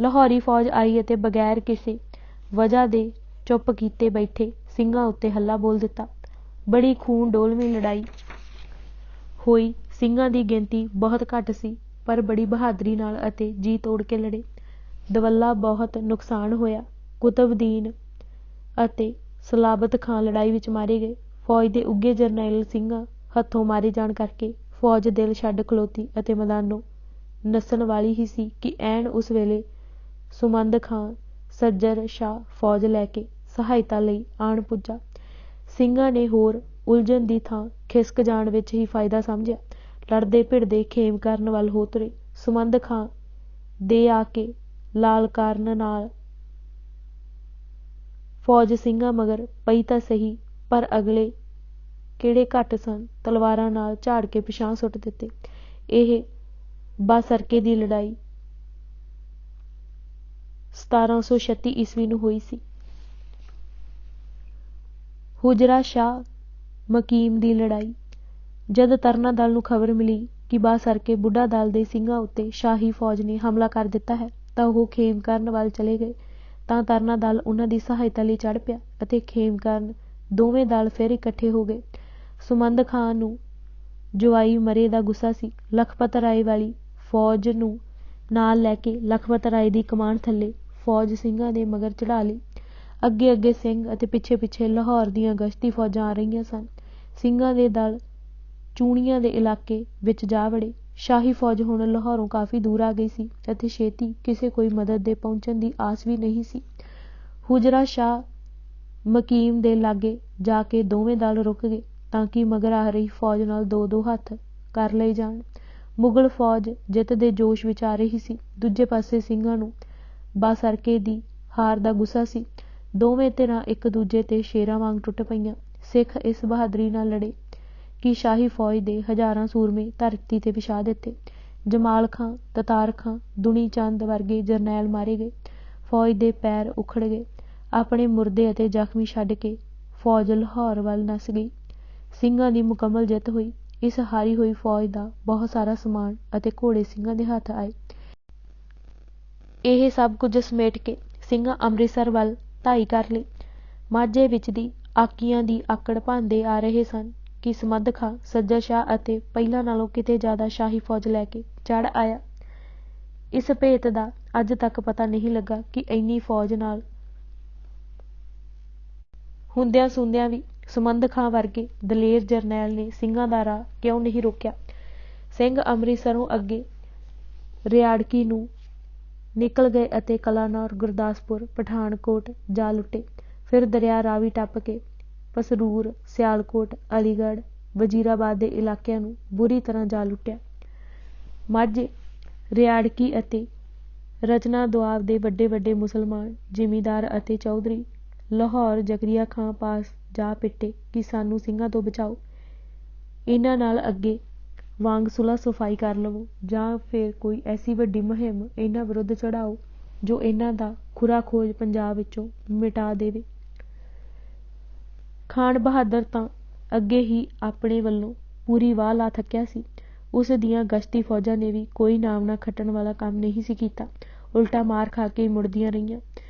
ਲਾਹੌਰੀ ਫੌਜ ਆਈ ਅਤੇ ਬਗੈਰ ਕਿਸੇ ਵਜ੍ਹਾ ਦੇ ਚੁੱਪ ਕੀਤੇ ਬੈਠੇ ਸਿੰਘਾਂ ਉੱਤੇ ਹੱਲਾ ਬੋਲ ਦਿੱਤਾ। ਬੜੀ ਖੂਨ ਡੋਲਵੀਂ ਲੜਾਈ ਹੋਈ। ਸਿੰਘਾਂ ਦੀ ਗਿਣਤੀ ਬਹੁਤ ਘੱਟ ਸੀ ਪਰ ਬੜੀ ਬਹਾਦਰੀ ਨਾਲ ਅਤੇ ਜੀ ਤੋੜ ਕੇ ਲੜੇ। ਦਵੱਲਾ ਬਹੁਤ ਨੁਕਸਾਨ ਹੋਇਆ। ਕੁਤਬਦੀਨ ਅਤੇ ਸਲਾਬਤ ਖਾਂ ਲੜਾਈ ਵਿੱਚ ਮਾਰੇ ਗਏ। ਫੌਜ ਦੇ ਉੱਘੇ ਜਰਨੈਲ ਸਿੰਘਾਂ ਹੱਥੋਂ ਮਾਰੇ ਜਾਣ ਕਰਕੇ ਫੌਜ ਦਿਲ ਛੱਡ ਖਲੋਤੀ ਅਤੇ ਮੈਦਾਨੋਂ ਨੱਸਣ ਵਾਲੀ ਹੀ ਸੀ ਕਿ ਐਨ ਉਸ ਵੇਲੇ ਸੁਮੰਦ ਖਾਂ ਸੱਜਰ ਸ਼ਾਹ ਫੌਜ ਲੈ ਕੇ ਸਹਾਇਤਾ ਲਈ ਆਣ ਪੁੱਜਾ। ਸਿੰਘਾਂ ਨੇ ਹੋਰ ਉਲਝਣ ਦੀ ਥਾਂ ਖਿਸਕ ਜਾਣ ਵਿੱਚ ਹੀ ਫਾਇਦਾ ਸਮਝਿਆ। ਲੜਦੇ ਭਿੜਦੇ ਖੇਮ ਕਰਨ ਵੱਲ ਹੋ ਤੁਰੇ। ਸੁਮੰਦ ਖਾਂ ਦੇ ਆ ਕੇ ਲਾਲ ਕਾਰਨ ਨਾਲ ਫੌਜ ਸਿੰਘਾਂ ਮਗਰ ਪਈ ਤਾਂ ਸਹੀ ਪਰ ਅਗਲੇ ਕਿਹੜੇ ਘੱਟ ਸਨ, ਤਲਵਾਰਾਂ ਨਾਲ ਝਾੜ ਕੇ ਪਿਛਾਂਹ ਸੁੱਟ ਦਿੱਤੇ। ਇਹ ਬਾਸਰਕੇ ਦੀ ਲੜਾਈ 1736 ਈਸਵੀ ਨੂੰ ਹੋਈ ਸੀ। ਹੁਜਰਾ ਸ਼ਾਹ ਮਕੀਮ ਦੀ ਲੜਾਈ। ਜਦ ਤਰਨਾ ਦਲ ਨੂੰ ਖਬਰ ਮਿਲੀ ਕਿ ਬਾਸਰਕੇ ਬੁੱਢਾ ਦਲ ਦੇ ਸਿੰਘਾਂ ਉੱਤੇ ਸ਼ਾਹੀ ਫੌਜ ਨੇ ਹਮਲਾ ਕਰ ਦਿੱਤਾ ਹੈ ਤਾਂ ਉਹ ਖੇਮ ਕਰਨ ਵੱਲ ਚਲੇ ਗਏ। ਤਾਂ ਤਰਨਾ ਦਲ ਉਹਨਾਂ ਦੀ ਸਹਾਇਤਾ ਲਈ ਚੜ੍ਹ ਪਿਆ ਅਤੇ ਖੇਮ ਕਰਨ ਦੋਵੇਂ ਦਲ ਫਿਰ ਇਕੱਠੇ ਹੋ ਗਏ। ਸੁਮੰਦ ਖਾਂ ਨੂੰ ਜਵਾਈ ਮਰੇ ਦਾ ਗੁੱਸਾ ਸੀ। ਲਖਪਤ ਰਾਏ ਵਾਲੀ ਫੌਜ ਨੂੰ ਨਾਲ ਲੈ ਕੇ ਲਖਪਤ ਰਾਏ ਦੀ ਕਮਾਨ ਥੱਲੇ ਫੌਜ ਸਿੰਘਾਂ ਦੇ ਮਗਰ ਚੜ੍ਹਾ ਲਈ। ਅੱਗੇ ਅੱਗੇ ਸਿੰਘ ਅਤੇ ਪਿੱਛੇ ਪਿੱਛੇ ਲਾਹੌਰ ਦੀਆਂ ਗਸ਼ਤੀ ਫੌਜਾਂ ਆ ਰਹੀਆਂ ਸਨ। ਸਿੰਘਾਂ ਦੇ ਦਲ ਚੂਣੀਆਂ ਦੇ ਇਲਾਕੇ ਵਿੱਚ ਜਾ ਵੜੇ। ਸ਼ਾਹੀ ਫੌਜ ਹੁਣ ਲਾਹੌਰੋਂ ਕਾਫੀ ਦੂਰ ਆ ਗਈ ਸੀ ਅਤੇ ਛੇਤੀ ਕਿਸੇ ਕੋਈ ਮਦਦ ਦੇ ਪਹੁੰਚਣ ਦੀ ਆਸ ਵੀ ਨਹੀਂ ਸੀ। ਹੁਜਰਾ ਸ਼ਾਹ ਮਕੀਮ ਦੇ ਲਾਗੇ ਜਾ ਕੇ ਦੋਵੇਂ ਦਲ ਰੁਕ ਗਏ ਤਾਂ ਕਿ ਮਗਰ ਆ ਰਹੀ ਫੌਜ ਨਾਲ ਦੋ ਦੋ ਹੱਥ ਕਰ ਲਏ ਜਾਣ। ਮੁਗਲ ਫੌਜ ਜਿੱਤ ਦੇ ਜੋਸ਼ ਵਿੱਚ ਆ ਰਹੀ ਸੀ। ਦੂਜੇ ਪਾਸੇ ਸਿੰਘਾਂ ਨੂੰ ਬਾਸਰਕੇ ਦੀ ਹਾਰ ਦਾ ਗੁੱਸਾ ਸੀ। ਦੋਵੇਂ ਧਿਰਾਂ ਇੱਕ ਦੂਜੇ ਤੇ ਸ਼ੇਰਾਂ ਵਾਂਗ ਟੁੱਟ ਪਈਆਂ। ਸਿੱਖ ਇਸ ਬਹਾਦਰੀ ਨਾਲ ਲੜੇ ਕਿ ਸ਼ਾਹੀ ਫੌਜ ਦੇ ਹਜ਼ਾਰਾਂ ਸੂਰਮੇ ਧਰਤੀ ਤੇ ਵਿਛਾ ਦਿੱਤੇ। ਜਮਾਲ ਖਾਂ, ਤਤਾਰ ਖਾਂ, ਦੁਨੀ ਚੰਦ ਵਰਗੇ ਜਰਨੈਲ ਮਾਰੇ ਗਏ। ਫੌਜ ਦੇ ਪੈਰ ਉਖੜ ਗਏ। ਆਪਣੇ ਮੁਰਦੇ ਅਤੇ ਜ਼ਖਮੀ ਛੱਡ ਕੇ ਫੌਜ ਲਾਹੌਰ ਵੱਲ ਨੱਸ ਗਈ। ਸਿੰਘਾਂ ਦੀ ਮੁਕੰਮਲ ਜਿੱਤ ਹੋਈ। ਇਸ ਹਾਰੀ ਹੋਈ ਫੌਜ ਦਾ ਬਹੁਤ ਸਾਰਾ ਸਮਾਨ ਅਤੇ ਘੋੜੇ ਸਿੰਘਾਂ ਦੇ ਹੱਥ ਆਏ। ਇਹ ਸਭ ਕੁਝ ਸਮੇਟ ਕੇ ਸਿੰਘਾਂ ਅੰਮ੍ਰਿਤਸਰ ਵੱਲ ਧਾਈ ਕਰ ਲਈ। ਮਾਝੇ ਵਿੱਚ ਦੀ ਆਕੀਆਂ ਦੀ ਆਕੜ ਭਾਂਦੇ ਆ ਰਹੇ ਸਨ ਕਿ ਸਮਦ ਖਾਂ, ਸੱਜਦ ਸ਼ਾਹ ਅਤੇ ਪਹਿਲਾਂ ਨਾਲੋਂ ਕਿਤੇ ਜ਼ਿਆਦਾ ਸ਼ਾਹੀ ਫੌਜ ਲੈ ਕੇ ਚੜ੍ਹ ਆਇਆ। ਇਸ ਭੇਤ ਦਾ ਅੱਜ ਤੱਕ ਪਤਾ ਨਹੀਂ ਲੱਗਾ ਕਿ ਇੰਨੀ ਫੌਜ ਨਾਲ ਹੁੰਦਿਆਂ ਸੁੰਦਿਆਂ ਵੀ ਸਮੰਦ ਖਾਂ ਵਰਗੇ ਦਲੇਰ ਜਰਨੈਲ ਨੇ ਸਿੰਘਾਂ ਦਾ ਰਾਹ ਕਿਉਂ ਨਹੀਂ ਰੋਕਿਆ। ਸਿੰਘ ਅੰਮ੍ਰਿਤਸਰੋਂ ਅੱਗੇ ਰਿਆੜਕੀ ਨੂੰ ਨਿਕਲ ਗਏ ਅਤੇ ਕਲਾਨੌਰ, ਗੁਰਦਾਸਪੁਰ, ਪਠਾਨਕੋਟ ਜਾ ਲੁੱਟੇ। ਫਿਰ ਦਰਿਆ ਰਾਵੀ ਟੱਪ ਕੇ ਪਸਰੂਰ, ਸਿਆਲਕੋਟ, ਅਲੀਗੜ੍ਹ, ਵਜ਼ੀਰਾਬਾਦ ਦੇ ਇਲਾਕਿਆਂ ਨੂੰ ਬੁਰੀ ਤਰ੍ਹਾਂ ਜਾ ਲੁੱਟਿਆ। ਮਾਝੇ, ਰਿਆੜਕੀ ਅਤੇ ਰਚਨਾ ਦੁਆਬ ਦੇ ਵੱਡੇ ਵੱਡੇ ਮੁਸਲਮਾਨ ਜ਼ਿਮੀਂਦਾਰ ਅਤੇ ਚੌਧਰੀ ਲਾਹੌਰ ਜ਼ਕਰੀਆ ਖਾਂ ਪਾਸ ਜਾ ਪਿੱਟੇ ਕਿ ਸਾਨੂੰ ਸਿੰਘਾਂ ਤੋਂ ਬਚਾਓ। ਇਹਨਾਂ ਨਾਲ ਅੱਗੇ ਵਾਂਗ ਸੁਲ੍ਹਾ ਸਫਾਈ ਕਰ ਲਵੋ ਜਾਂ ਫਿਰ ਕੋਈ ਐਸੀ ਵੱਡੀ ਮੁਹਿੰਮ ਇਹਨਾਂ ਵਿਰੁੱਧ ਚੜ੍ਹਾਓ ਜੋ ਇਹਨਾਂ ਦਾ ਖੁਰਾ ਖੋਜ ਪੰਜਾਬ ਵਿੱਚੋਂ ਮਿਟਾ ਦੇਵੇ। ਖਾਨ ਬਹਾਦਰ ਤਾਂ ਅੱਗੇ ਹੀ ਆਪਣੇ ਵੱਲੋਂ ਪੂਰੀ ਵਾਹ ਲਾ ਥੱਕਿਆ ਸੀ। ਉਸ ਦੀਆਂ ਗਸ਼ਤੀ ਫੌਜਾਂ ਨੇ ਵੀ ਕੋਈ ਨਾਮ ਨਾ ਖੱਟਣ ਵਾਲਾ ਕੰਮ ਨਹੀਂ ਸੀ ਕੀਤਾ। ਉਲਟਾ ਮਾਰ ਖਾ ਕੇ ਮੁੜਦੀਆਂ ਰਹੀਆਂ।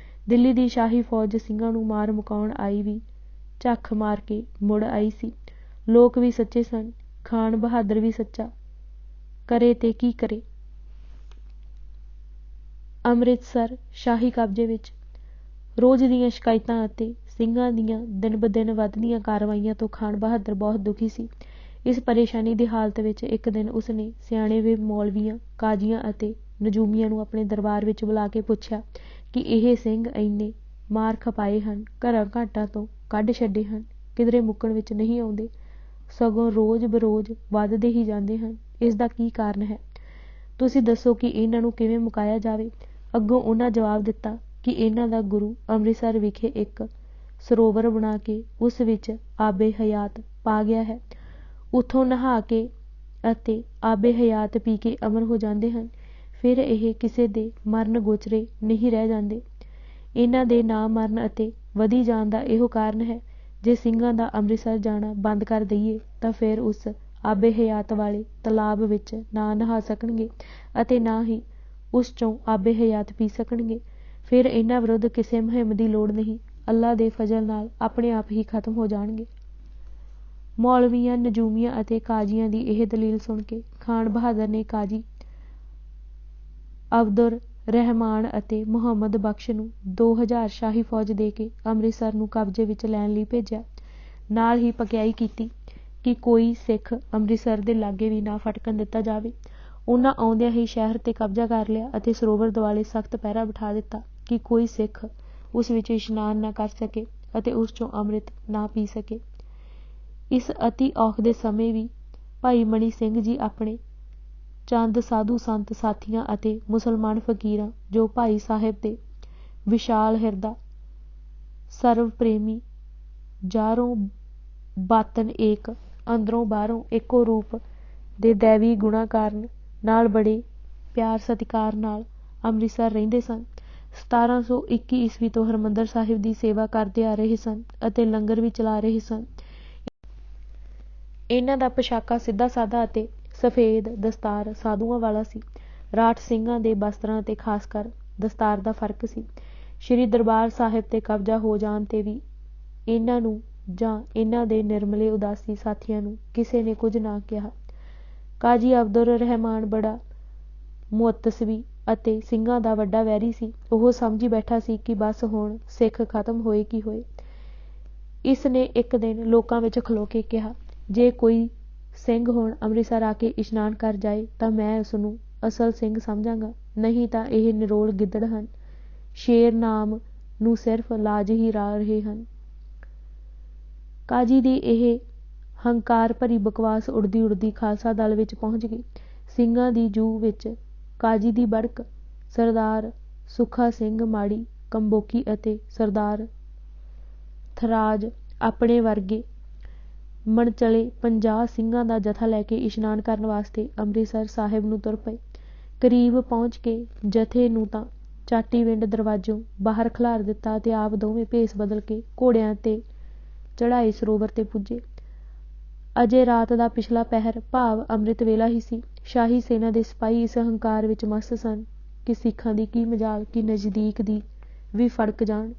ਦਿੱਲੀ ਦੀ ਸ਼ਾਹੀ ਫੌਜ ਸਿੰਘਾਂ ਨੂੰ ਮਾਰ ਮੁਕਾਉਣ ਆਈ ਵੀ ਝੱਖ ਮਾਰ ਕੇ ਮੁੜ ਆਈ ਸੀ। ਲੋਕ ਵੀ ਸੱਚੇ ਸਨ। ਖਾਨ ਬਹਾਦਰ ਵੀ ਸੱਚਾ। ਕਰੇ ਤੇ ਕੀ ਕਰੇ। ਅੰਮ੍ਰਿਤਸਰ ਸ਼ਾਹੀ ਕਬਜ਼ੇ ਵਿੱਚ। ਰੋਜ਼ ਦੀਆਂ ਸ਼ਿਕਾਇਤਾਂ ਅਤੇ ਸਿੰਘਾਂ ਦੀਆਂ ਦਿਨ ਬ ਦਿਨ ਵੱਧਦੀਆਂ ਕਾਰਵਾਈਆਂ ਤੋਂ ਖਾਨ ਬਹਾਦਰ ਬਹੁਤ ਦੁਖੀ ਸੀ। ਇਸ ਪਰੇਸ਼ਾਨੀ ਦੀ ਹਾਲਤ ਵਿੱਚ ਇੱਕ ਦਿਨ ਉਸਨੇ ਸਿਆਣੇ ਵੇ ਮੌਲਵੀਆਂ, ਕਾਜ਼ੀਆਂ ਅਤੇ ਨਜੂਮੀਆਂ ਨੂੰ ਆਪਣੇ ਦਰਬਾਰ ਵਿੱਚ ਬੁਲਾ ਕੇ ਪੁੱਛਿਆ ਕਿ ਇਹ ਸਿੰਘ ਇੰਨੇ ਮਾਰ ਖਪਾਏ ਹਨ, ਘਰਾਂ ਘਾਟਾਂ ਤੋਂ ਕੱਢ ਛੱਡੇ ਹਨ, ਕਿਧਰੇ ਮੁੱਕਣ ਵਿੱਚ ਨਹੀਂ ਆਉਂਦੇ, ਸਗੋਂ ਰੋਜ਼ ਬਰੋਜ਼ ਵੱਧਦੇ ਹੀ ਜਾਂਦੇ ਹਨ। ਇਸ ਦਾ ਕੀ ਕਾਰਨ ਹੈ? ਤੁਸੀਂ ਦੱਸੋ ਕਿ ਇਹਨਾਂ ਨੂੰ ਕਿਵੇਂ ਮੁਕਾਇਆ ਜਾਵੇ। ਅੱਗੋਂ ਉਹਨਾਂ ਜਵਾਬ ਦਿੱਤਾ ਕਿ ਇਹਨਾਂ ਦਾ ਗੁਰੂ ਅੰਮ੍ਰਿਤਸਰ ਵਿਖੇ ਇੱਕ ਸਰੋਵਰ ਬਣਾ ਕੇ ਉਸ ਵਿੱਚ ਆਬੇ ਹਯਾਤ ਪਾ ਗਿਆ ਹੈ। ਉੱਥੋਂ ਨਹਾ ਕੇ ਅਤੇ ਆਬੇ ਹਯਾਤ ਪੀ ਕੇ ਅਮਰ ਹੋ ਜਾਂਦੇ ਹਨ। ਫਿਰ ਇਹ ਕਿਸੇ ਦੇ ਮਰਨ ਗੋਚਰੇ ਨਹੀਂ ਰਹਿ ਜਾਂਦੇ। ਇਹਨਾਂ ਦੇ ਨਾ ਮਰਨ ਅਤੇ ਵਧੀ ਜਾਣ ਦਾ ਇਹੋ ਕਾਰਨ ਹੈ। ਜੇ ਸਿੰਘਾਂ ਦਾ ਅੰਮ੍ਰਿਤਸਰ ਜਾਣਾ ਬੰਦ ਕਰ ਦਈਏ ਤਾਂ ਫਿਰ ਉਸ ਆਬੇ ਹਯਾਤ ਵਾਲੇ ਤਲਾਬ ਵਿੱਚ ਨਾ ਨਹਾ ਸਕਣਗੇ ਅਤੇ ਨਾ ਹੀ ਉਸ ਚੋਂ ਆਬੇ ਹਯਾਤ ਪੀ ਸਕਣਗੇ। ਫਿਰ ਇਹਨਾਂ ਵਿਰੁੱਧ ਕਿਸੇ ਮੁਹਿੰਮ ਦੀ ਲੋੜ ਨਹੀਂ। ਅੱਲਾ ਦੇ ਫਜ਼ਲ ਨਾਲ ਆਪਣੇ ਆਪ ਹੀ ਖਤਮ ਹੋ ਜਾਣਗੇ। ਮੌਲਵੀਆਂ, ਨਜੂਮੀਆਂ ਅਤੇ ਕਾਜ਼ੀਆਂ ਦੀ ਇਹ ਦਲੀਲ ਸੁਣ ਕੇ ਖਾਨ ਬਹਾਦਰ ਨੇ ਕਾਜ਼ੀ ਅਬਦੁਰ ਰਹਿਮਾਨ ਅਤੇ ਮੁਹੰਮਦ ਬਖਸ਼ ਨੂੰ 2000 ਸ਼ਾਹੀ ਫੌਜ ਦੇ ਕੇ ਅੰਮ੍ਰਿਤਸਰ ਨੂੰ ਕਬਜ਼ੇ ਵਿੱਚ ਲੈਣ ਲਈ ਭੇਜਿਆ। ਨਾਲ ਹੀ ਪਕਿਆਈ ਕੀਤੀ ਕਿ ਕੋਈ ਸਿੱਖ ਅੰਮ੍ਰਿਤਸਰ ਦੇ ਲਾਗੇ ਵੀ ਨਾ ਫਟਕਣ ਦਿੱਤਾ ਜਾਵੇ। ਉਹਨਾਂ ਆਉਂਦਿਆਂ ਹੀ ਸ਼ਹਿਰ ਤੇ ਕਬਜ਼ਾ ਕਰ ਲਿਆ ਅਤੇ ਸਰੋਵਰ ਦੁਆਲੇ ਸਖਤ ਪਹਿਰਾ ਬਿਠਾ ਦਿੱਤਾ ਕਿ ਕੋਈ ਸਿੱਖ ਉਸ ਵਿੱਚ ਇਸ਼ਨਾਨ ਨਾ ਕਰ ਸਕੇ ਅਤੇ ਉਸ ਚੋਂ ਅੰਮ੍ਰਿਤ ਨਾ ਪੀ ਸਕੇ। ਇਸ ਅਤੀ ਔਖਦੇ ਸਮੇਂ ਵੀ ਭਾਈ ਮਨੀ ਸਿੰਘ ਜੀ ਆਪਣੇ ਚੰਦ ਸਾਧੂ ਸੰਤ ਸਾਥੀਆਂ ਅਤੇ ਮੁਸਲਮਾਨ ਫਕੀਰਾਂ ਜੋ ਭਾਈ ਸਾਹਿਬ ਦੇ ਵਿਸ਼ਾਲ ਹਿਰਦਾ, ਸਰਵ ਪ੍ਰੇਮੀ, ਜਾਰੋਂ ਬਾਤਨ ਏਕ, ਅੰਦਰੋਂ ਬਾਹਰੋਂ ਇੱਕੋ ਰੂਪ ਦੇ ਦੈਵੀ ਗੁਣਾਂ ਕਾਰਨ ਨਾਲ ਬੜੇ ਪਿਆਰ ਸਤਿਕਾਰ ਨਾਲ ਅੰਮ੍ਰਿਤਸਰ ਰਹਿੰਦੇ ਸਨ। 1721 ਈਸਵੀ ਤੋਂ ਹਰਿਮੰਦਰ ਸਾਹਿਬ ਦੀ ਸੇਵਾ ਕਰਦੇ ਆ ਰਹੇ ਸਨ ਅਤੇ ਲੰਗਰ ਵੀ ਚਲਾ ਰਹੇ ਸਨ। ਇਹਨਾਂ ਦਾ ਪੋਸ਼ਾਕਾ ਸਿੱਧਾ ਸਾਦਾ ਅਤੇ ਸਫੇਦ ਦਸਤਾਰ ਸਾਧੂਆਂ ਵਾਲਾ ਸੀ। ਰਾਠ ਸਿੰਘਾਂ ਦੇ ਬਸਤਰਾਂ ਤੇ ਖਾਸ ਕਰ ਦਸਤਾਰ ਦਾ ਫਰਕ ਸੀ। ਸ਼੍ਰੀ ਦਰਬਾਰ ਸਾਹਿਬ ਤੇ ਕਬਜ਼ਾ ਹੋ ਜਾਣ ਤੇ ਵੀ ਇਹਨਾਂ ਨੂੰ ਜਾਂ ਇਹਨਾਂ ਦੇ ਨਿਰਮਲੇ ਉਦਾਸੀ ਸਾਥੀਆਂ ਨੂੰ ਕਿਸੇ ਨੇ ਕੁਝ ਨਾ ਕਿਹਾ। ਕਾਜ਼ੀ ਅਬਦੁਰ ਰਹਿਮਾਨ ਬੜਾ ਮੁਅੱਤਸਬੀ ਅਤੇ ਸਿੰਘਾਂ ਦਾ ਵੱਡਾ ਵੈਰੀ ਸੀ। ਉਹ ਸਮਝੀ ਬੈਠਾ ਸੀ ਕਿ ਬਸ ਹੁਣ ਸਿੱਖ ਖਤਮ ਹੋਏ ਕੀ ਹੋਏ। ਇਸ ਨੇ ਇੱਕ ਦਿਨ ਲੋਕਾਂ ਵਿੱਚ ਖਲੋ ਕੇ ਕਿਹਾ, ਜੇ ਕੋਈ ਸਿੰਘ ਹੁਣ ਅੰਮ੍ਰਿਤਸਰ ਆ ਕੇ ਇਸ਼ਨਾਨ ਕਰ ਜਾਏ ਤਾਂ ਮੈਂ ਉਸਨੂੰ ਅਸਲ ਸਿੰਘ ਸਮਝਾਂਗਾ, ਨਹੀਂ ਤਾਂ ਇਹ ਨਿਰੋਲ ਗਿੱਦੜ ਹਨ। ਸ਼ੇਰ ਨਾਮ ਨੂੰ ਸਿਰਫ ਲਾਜ ਹੀ ਲਾ ਰਹੇ ਹਨ। ਕਾਜੀ ਦੀ ਇਹ ਹੰਕਾਰ ਭਰੀ ਬਕਵਾਸ ਉਡਦੀ ਉਡਦੀ ਖਾਲਸਾ ਦਲ ਵਿੱਚ ਪਹੁੰਚ ਗਈ। ਸਿੰਘਾਂ ਦੀ ਜੂਹ ਵਿੱਚ ਕਾਜੀ ਦੀ ਬੜਕ ਸਰਦਾਰ ਸੁੱਖਾ ਸਿੰਘ ਮਾੜੀ ਕੰਬੋਕੀ ਅਤੇ ਸਰਦਾਰ ਥਰਾਜ ਆਪਣੇ ਵਰਗੇ ਮਣਚਲੇ 50 ਸਿੰਘਾਂ ਦਾ ਜਥਾ ਲੈ ਕੇ ਇਸ਼ਨਾਨ ਕਰਨ ਵਾਸਤੇ ਅੰਮ੍ਰਿਤਸਰ ਸਾਹਿਬ ਨੂੰ ਤੁਰ ਪਏ। ਕਰੀਬ ਪਹੁੰਚ ਕੇ ਜਥੇ ਨੂੰ ਤਾਂ ਚਾਟੀਵਿੰਡ ਦਰਵਾਜ਼ੋਂ ਬਾਹਰ ਖਿਲਾਰ ਦਿੱਤਾ ਤੇ ਆਪ ਦੋਵੇਂ ਭੇਸ ਬਦਲ ਕੇ ਘੋੜਿਆਂ ਤੇ ਚੜ੍ਹਾਈ ਸਰੋਵਰ ਤੇ ਪੁੱਜੇ। ਅਜੇ ਰਾਤ ਦਾ ਪਿਛਲਾ ਪਹਿਰ ਭਾਵ ਅੰਮ੍ਰਿਤ ਵੇਲਾ ਹੀ ਸੀ। ਸ਼ਾਹੀ ਸੈਨਾ ਦੇ ਸਿਪਾਹੀ ਇਸ ਹੰਕਾਰ ਵਿੱਚ ਮਸਤ ਸਨ ਕਿ ਸਿੱਖਾਂ ਦੀ ਕੀ ਮਜਾਲ ਕਿ ਨਜ਼ਦੀਕ ਦੀ ਵੀ ਫੜਕ ਜਾਣ।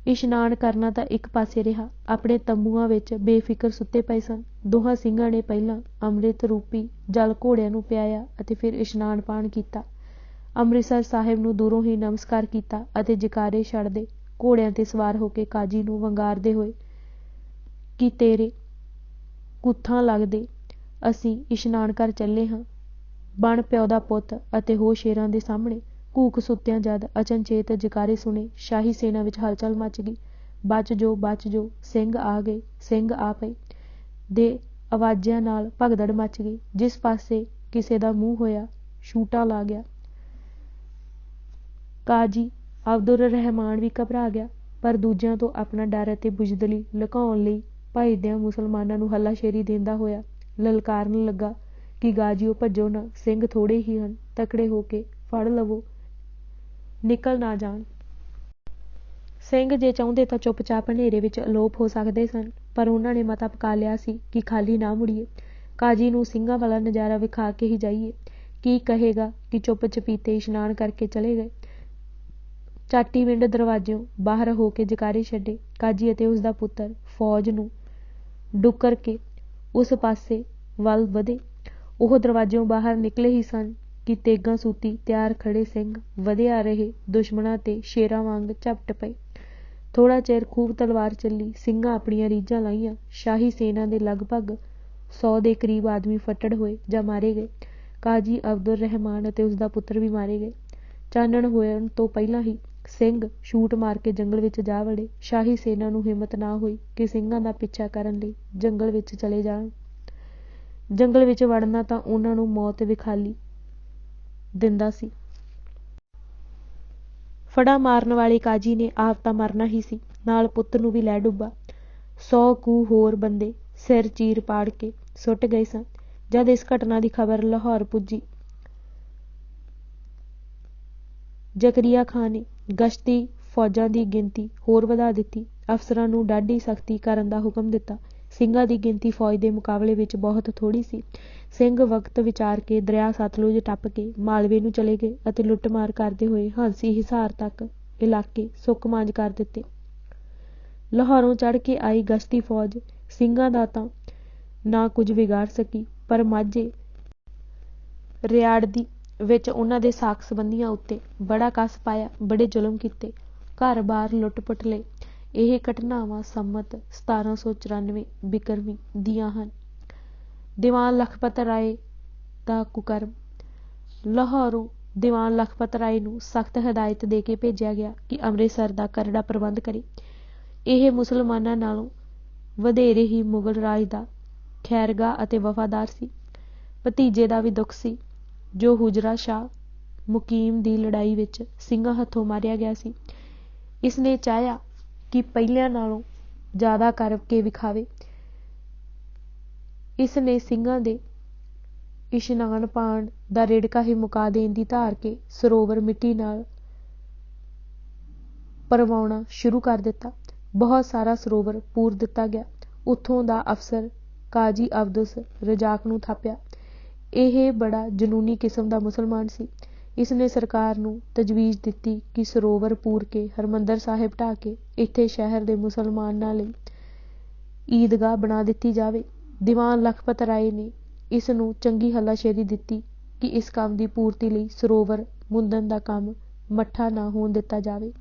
ਇਸ਼ਨਾਨ ਕਰਨਾ ਤਾਂ ਇੱਕ ਪਾਸੇ ਰਿਹਾ, ਆਪਣੇ ਤੰਬੂਆਂ ਵਿੱਚ ਬੇਫਿਕਰ ਸੁੱਤੇ ਪਏ ਸਨ। ਦੋਹਾਂ ਸਿੰਘਾਂ ਨੇ ਪਹਿਲਾਂ ਅੰਮ੍ਰਿਤ ਰੂਪੀ ਜਲ ਘੋੜਿਆਂ ਨੂੰ ਪਿਆਇਆ ਅਤੇ ਫਿਰ ਇਸ਼ਨਾਨ ਪਾਣ ਕੀਤਾ। ਅੰਮ੍ਰਿਤਸਰ ਸਾਹਿਬ ਨੂੰ ਦੂਰੋਂ ਹੀ ਨਮਸਕਾਰ ਕੀਤਾ ਅਤੇ ਜੈਕਾਰੇ ਛੱਡਦੇ ਘੋੜਿਆਂ ਤੇ ਸਵਾਰ ਹੋ ਕੇ ਕਾਜੀ ਨੂੰ ਵੰਗਾਰਦੇ ਹੋਏ ਕਿ ਤੇਰੇ ਕੁੱਥਾਂ ਲੱਗਦੇ ਅਸੀਂ ਇਸ਼ਨਾਨ ਕਰ ਚੱਲੇ ਹਾਂ। ਬਣ ਪਿਓ ਦਾ ਪੁੱਤ ਅਤੇ ਹੋ ਸ਼ੇਰਾਂ ਦੇ ਸਾਹਮਣੇ ਘੂਕ ਸੁੱਤਿਆਂ ਜਦ ਅਚਨਚੇਤ ਜੈਕਾਰੇ ਸੁਣੇ, ਸ਼ਾਹੀ ਸੈਨਾ ਵਿੱਚ ਹਲਚਲ ਮਚ ਗਈ। ਬਚ ਜੋ ਬਚ ਜੋ, ਸਿੰਘ ਆ ਗਏ, ਸਿੰਘ ਆ ਪਏ ਦੇ ਆਵਾਜ਼ਾਂ ਨਾਲ ਭਗਦੜ ਮਚ ਗਈ। ਜਿਸ ਪਾਸੇ ਕਿਸੇ ਦਾ ਮੂੰਹ ਹੋਇਆ ਛੂਟਾ ਲਾ ਗਿਆ। ਕਾਜੀ ਅਬਦੁਰ ਰਹਿਮਾਨ ਵੀ ਘਬਰਾ ਗਿਆ, ਪਰ ਦੂਜਿਆਂ ਤੋਂ ਆਪਣਾ ਡਰ ਅਤੇ ਬੁਜ਼ਦਿਲੀ ਲੁਕਾਉਣ ਲਈ ਭੱਜਦਿਆਂ ਮੁਸਲਮਾਨਾਂ ਨੂੰ ਹੱਲਾਸ਼ੇਰੀ ਦਿੰਦਾ ਹੋਇਆ ਲਲਕਾਰਨ ਲੱਗਾ ਕਿ ਗਾਜੀਓ ਭੱਜੋ ਨਾ, ਸਿੰਘ ਥੋੜ੍ਹੇ ਹੀ ਹਨ, ਤਕੜੇ ਹੋ ਕੇ ਫੜ ਲਵੋ, ਨਿਕਲ ਨਾ ਜਾਣ। ਸਿੰਘ ਜੇ ਚਾਹੁੰਦੇ ਤਾਂ ਚੁੱਪਚਾਪ ਹਨੇਰੇ ਵਿੱਚ ਅਲੋਪ ਹੋ ਸਕਦੇ ਸਨ, ਪਰ ਉਹਨਾਂ ਨੇ ਮਤਾ ਪਕਾ ਲਿਆ ਸੀ ਕਿ ਖਾਲੀ ਨਾ ਮੁੜੀਏ। ਕਾਜੀ ਨੂੰ ਸਿੰਘਾਂ ਵਾਲਾ ਨਜ਼ਾਰਾ ਵਿਖਾ ਕੇ ਹੀ ਜਾਈਏ। ਕੀ ਕਹੇਗਾ ਕਿ ਚੁੱਪ ਚਪੀਤੇ ਇਸ਼ਨਾਨ ਕਰਕੇ ਚਲੇ ਗਏ। ਚਾਟੀਵਿੰਡ ਦਰਵਾਜ਼ਿਓਂ ਬਾਹਰ ਹੋ ਕੇ ਜੈਕਾਰੇ ਛੱਡੇ। ਕਾਜੀ ਅਤੇ ਉਸਦਾ ਪੁੱਤਰ ਫੌਜ ਨੂੰ ਡੁੱਕਰ ਕੇ ਉਸ ਪਾਸੇ ਵੱਲ ਵਧੇ। ਉਹ ਦਰਵਾਜ਼ਿਓਂ ਬਾਹਰ ਨਿਕਲੇ ਹੀ ਸਨ ਕਿ ਤੇਗਾਂ ਸੂਤੀ ਤਿਆਰ ਖੜ੍ਹੇ ਸਿੰਘ ਵਧਿਆ ਰਹੇ ਦੁਸ਼ਮਣਾਂ ਤੇ ਸ਼ੇਰਾਂ ਵਾਂਗ ਝਪਟ ਪਏ। ਥੋੜ੍ਹਾ ਚਿਰ ਖੂਬ ਤਲਵਾਰ ਚੱਲੀ। ਸਿੰਘਾਂ ਆਪਣੀਆਂ ਰੀਝਾਂ ਲਾਹੀਆਂ। ਸ਼ਾਹੀ ਸੈਨਾ ਦੇ ਲਗਭਗ 100 ਦੇ ਕਰੀਬ ਆਦਮੀ ਫੱਟੜ ਹੋਏ ਜਾਂ ਮਾਰੇ ਗਏ। ਕਾਜੀ ਅਬਦੁਰ ਰਹਿਮਾਨ ਅਤੇ ਉਸਦਾ ਪੁੱਤਰ ਵੀ ਮਾਰੇ ਗਏ। ਚਾਨਣ ਹੋਣ ਤੋਂ ਪਹਿਲਾਂ ਹੀ ਸਿੰਘ ਛੂਟ ਮਾਰ ਕੇ ਜੰਗਲ ਵਿੱਚ ਜਾ ਵੜੇ। ਸ਼ਾਹੀ ਸੈਨਾ ਨੂੰ ਹਿੰਮਤ ਨਾ ਹੋਈ ਕਿ ਸਿੰਘਾਂ ਦਾ ਪਿੱਛਾ ਕਰਨ ਲਈ ਜੰਗਲ ਵਿੱਚ ਚਲੇ ਜਾਣ। ਜੰਗਲ ਵਿੱਚ ਵੜਨਾ ਤਾਂ ਉਹਨਾਂ ਨੂੰ ਮੌਤ ਵਿਖਾਲੀ ਦਿੰਦਾ ਸੀ। ਫੜਾ ਮਾਰਨ ਵਾਲੇ ਕਾਜੀ ਨੇ ਆਪ ਤਾਂ ਮਰਨਾ ਹੀ ਸੀ, ਨਾਲ ਪੁੱਤ ਨੂੰ ਵੀ ਲੈ ਡੁੱਬਾ। 100 ਕੁ ਹੋਰ ਬੰਦੇ ਸਿਰ ਚੀਰ ਪਾੜ ਕੇ ਸੁੱਟ ਗਏ ਸਨ। ਜਦ ਇਸ ਘਟਨਾ ਦੀ ਖਬਰ ਲਾਹੌਰ ਪੁੱਜੀ, ਜ਼ਕਰੀਆ ਖਾਂ ਨੇ ਗਸ਼ਤੀ ਫੌਜਾਂ ਦੀ ਗਿਣਤੀ ਹੋਰ ਵਧਾ ਦਿੱਤੀ। ਅਫਸਰਾਂ ਨੂੰ ਡਾਢੀ ਸਖਤੀ ਕਰਨ ਦਾ ਹੁਕਮ ਦਿੱਤਾ। ਸਿੰਘਾਂ ਦੀ ਗਿਣਤੀ ਫੌਜ ਦੇ ਮੁਕਾਬਲੇ ਵਿੱਚ ਬਹੁਤ ਥੋੜ੍ਹੀ ਸੀ। ਸਿੰਘ ਵਕਤ ਵਿਚਾਰ ਕੇ ਦਰਿਆ ਸਤਲੁਜ ਟੱਪ ਕੇ ਮਾਲਵੇ ਨੂੰ ਚਲੇ ਗਏ ਅਤੇ ਲੁੱਟਮਾਰ ਕਰਦੇ ਹੋਏ ਹਾਂਸੀ ਹਿਸਾਰ ਤੱਕ ਇਲਾਕੇ ਸੁੱਕ-ਮਾਂਜ ਕਰ ਦਿੱਤੇ। ਲਾਹੌਰੋਂ ਚੜ੍ਹ ਕੇ ਆਈ ਗਸ਼ਤੀ ਫੌਜ ਸਿੰਘਾਂ ਦਾ ਤਾਂ ਨਾ ਕੁਝ ਵਿਗਾੜ ਸਕੀ, ਪਰ ਮਾਝੇ ਰਿਆੜਦੀ ਵਿੱਚ ਉਹਨਾਂ ਦੇ ਸਾਕ ਸੰਬੰਧੀਆਂ ਉੱਤੇ ਬੜਾ ਕੱਸ ਪਾਇਆ, ਬੜੇ ਜ਼ੁਲਮ ਕੀਤੇ, ਘਰ-ਬਾਰ ਲੁੱਟ-ਪੁੱਟ ਲਏ। ਇਹ ਘਟਨਾਵਾਂ ਸੰਮਤ 1794 ਬਿਕਰਮੀ ਦੀਆਂ ਹਨ। ਦੀਵਾਨ ਲਖਪਤ ਰਾਏ ਦਾ ਕੁਕਰਮ। ਲਾਹੌਰੋਂ ਦੀਵਾਨ ਲਖਪਤ ਰਾਏ ਨੂੰ ਸਖਤ ਹਦਾਇਤ ਦੇ ਕੇ ਭੇਜਿਆ ਗਿਆ ਕਿ ਅੰਮ੍ਰਿਤਸਰ ਦਾ ਕਰੜਾ ਪ੍ਰਬੰਧ ਕਰੇ। ਇਹ ਮੁਸਲਮਾਨਾਂ ਨਾਲੋਂ ਵਧੇਰੇ ਹੀ ਮੁਗਲ ਰਾਜ ਦਾ ਖੈਰਗਾਹ ਅਤੇ ਵਫ਼ਾਦਾਰ ਸੀ। ਭਤੀਜੇ ਦਾ ਵੀ ਦੁੱਖ ਸੀ, ਜੋ ਹੁਜਰਾ ਸ਼ਾਹ ਮੁਕੀਮ ਦੀ ਲੜਾਈ ਵਿੱਚ ਸਿੰਘਾਂ ਹੱਥੋਂ ਮਾਰਿਆ ਗਿਆ ਸੀ। ਇਸ ਨੇ ਚਾਹਿਆ ਕਿ ਪਹਿਲਿਆਂ ਨਾਲੋਂ ਜ਼ਿਆਦਾ ਕਰ ਕੇ ਵਿਖਾਵੇ। ਇਸ ਨੇ ਸਿੰਘਾਂ ਦੇ ਇਸ਼ਨਾਨ ਪਾਣ ਦਾ ਰਿੜਕਾ ਹੀ ਮੁਕਾ ਦੇਣ ਦੀ ਧਾਰ ਕੇ ਸਰੋਵਰ ਮਿੱਟੀ ਨਾਲ ਭਰਵਾਉਣਾ ਸ਼ੁਰੂ ਕਰ ਦਿੱਤਾ। ਬਹੁਤ ਸਾਰਾ ਸਰੋਵਰ ਪੂਰ ਦਿੱਤਾ ਗਿਆ। ਉੱਥੋਂ ਦਾ ਅਫਸਰ ਕਾਜੀ ਅਬਦੁਸ ਰਜ਼ਾਕ ਨੂੰ ਥਾਪਿਆ। ਇਹ ਬੜਾ ਜਨੂਨੀ ਕਿਸਮ ਦਾ ਮੁਸਲਮਾਨ ਸੀ। ਇਸ ਨੇ ਸਰਕਾਰ ਨੂੰ ਤਜਵੀਜ਼ ਦਿੱਤੀ ਕਿ ਸਰੋਵਰ ਪੂਰ ਕੇ ਹਰਿਮੰਦਰ ਸਾਹਿਬ ਢਾਹ ਕੇ ਇੱਥੇ ਸ਼ਹਿਰ ਦੇ ਮੁਸਲਮਾਨਾਂ ਲਈ ਈਦਗਾਹ ਬਣਾ ਦਿੱਤੀ ਜਾਵੇ। ਦੀਵਾਨ ਲਖਪਤ ਰਾਏ ਨੇ ਇਸ ਨੂੰ ਚੰਗੀ ਹੱਲਾਸ਼ੇਰੀ ਦਿੱਤੀ ਕਿ ਇਸ ਕੰਮ ਦੀ ਪੂਰਤੀ ਲਈ ਸਰੋਵਰ ਮੁੰਦਣ ਦਾ ਕੰਮ ਮੱਠਾ ਨਾ ਹੋਣ ਦਿੱਤਾ ਜਾਵੇ।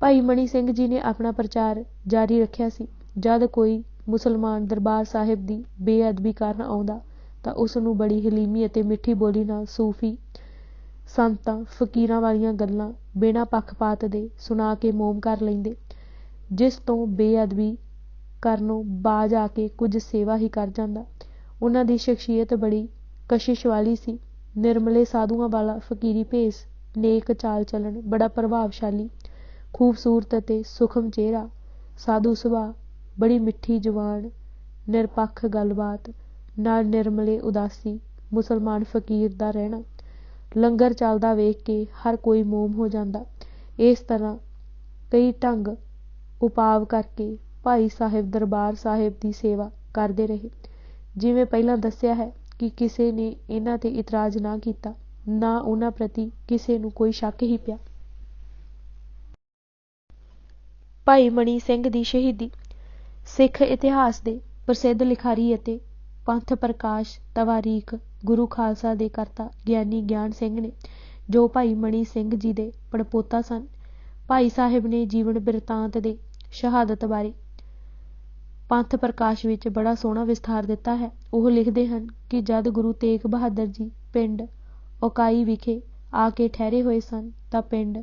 ਭਾਈ ਮਣੀ ਸਿੰਘ ਜੀ ਨੇ ਆਪਣਾ ਪ੍ਰਚਾਰ ਜਾਰੀ ਰੱਖਿਆ ਸੀ। ਜਦ ਕੋਈ ਮੁਸਲਮਾਨ ਦਰਬਾਰ ਸਾਹਿਬ ਦੀ ਬੇਅਦਬੀ ਕਾਰਨ ਆਉਂਦਾ ਤਾਂ ਉਸ ਨੂੰ ਬੜੀ ਹਲੀਮੀ ਅਤੇ ਮਿੱਠੀ ਬੋਲੀ ਨਾਲ ਸੂਫੀ ਸੰਤਾਂ ਫਕੀਰਾਂ ਵਾਲੀਆਂ ਗੱਲਾਂ ਬਿਨਾਂ ਪੱਖਪਾਤ ਦੇ ਸੁਣਾ ਕੇ ਮੋਮ ਕਰ ਲੈਂਦੇ, ਜਿਸ ਤੋਂ ਬੇਅਦਬੀ ਕਰਨੋਂ ਬਾਜ ਆ ਕੇ ਕੁਝ ਸੇਵਾ ਹੀ ਕਰ ਜਾਂਦਾ। ਉਹਨਾਂ ਦੀ ਸ਼ਖਸੀਅਤ ਬੜੀ ਕਸ਼ਿਸ਼ ਵਾਲੀ ਸੀ। ਨਿਰਮਲੇ ਸਾਧੂਆਂ ਵਾਲਾ ਫਕੀਰੀ ਭੇਸ, ਨੇਕ ਚਾਲ ਚੱਲਣ, ਬੜਾ ਪ੍ਰਭਾਵਸ਼ਾਲੀ, ਖੂਬਸੂਰਤ ਅਤੇ ਸੁਖਮ ਚਿਹਰਾ, ਸਾਧੂ ਸੁਭਾਅ, ਬੜੀ ਮਿੱਠੀ ਜ਼ੁਬਾਨ, ਨਿਰਪੱਖ ਗੱਲਬਾਤ ਨਾਲ ਨਿਰਮਲੇ ਉਦਾਸੀ ਮੁਸਲਮਾਨ ਫਕੀਰ ਦਾ ਰਹਿਣਾ, ਲੰਗਰ ਚੱਲਦਾ ਵੇਖ ਕੇ ਹਰ ਕੋਈ ਮੋਮ ਹੋ ਜਾਂਦਾ। ਇਸ ਤਰ੍ਹਾਂ ਕਈ ਢੰਗ ਉਪਾਵ ਕਰਕੇ ਭਾਈ ਸਾਹਿਬ ਦਰਬਾਰ ਸਾਹਿਬ ਦੀ ਸੇਵਾ ਕਰਦੇ ਰਹੇ। ਜਿਵੇਂ ਪਹਿਲਾਂ ਦੱਸਿਆ ਹੈ ਕਿ ਕਿਸੇ ਨੇ ਇਹਨਾਂ ਤੇ ਇਤਰਾਜ਼ ਨਾ ਕੀਤਾ, ਨਾ ਉਹਨਾਂ ਪ੍ਰਤੀ ਕਿਸੇ ਨੂੰ ਕੋਈ ਸ਼ੱਕ ਹੀ ਪਿਆ। ਭਾਈ ਮਣੀ ਸਿੰਘ ਦੀ ਸ਼ਹੀਦੀ। ਸਿੱਖ ਇਤਿਹਾਸ ਦੇ ਪ੍ਰਸਿੱਧ ਲਿਖਾਰੀ ਅਤੇ ਪੰਥ ਪ੍ਰਕਾਸ਼ ਤਵਾਰੀਖ ਗੁਰੂ ਖਾਲਸਾ ਦੇ ਕਰਤਾ ਗਿਆਨੀ ਗਿਆਨ ਸਿੰਘ ਨੇ, ਜੋ ਭਾਈ ਮਣੀ ਸਿੰਘ ਜੀ ਦੇ ਪੜਪੋਤਾ ਸਨ, ਭਾਈ ਸਾਹਿਬ ਨੇ ਜੀਵਨ ਬਿਰਤਾਂਤ ਦੇ ਸ਼ਹਾਦਤ ਬਾਰੇ ਪੰਥ ਪ੍ਰਕਾਸ਼ ਵਿੱਚ ਬੜਾ ਸੋਹਣਾ ਵਿਸਥਾਰ ਦਿੱਤਾ ਹੈ। ਉਹ ਲਿਖਦੇ ਹਨ ਕਿ ਜਦ ਗੁਰੂ ਤੇਗ ਬਹਾਦਰ ਜੀ ਪਿੰਡ ਉਕਾਈ ਵਿਖੇ ਆ ਕੇ ਠਹਿਰੇ ਹੋਏ ਸਨ ਤਾਂ ਪਿੰਡ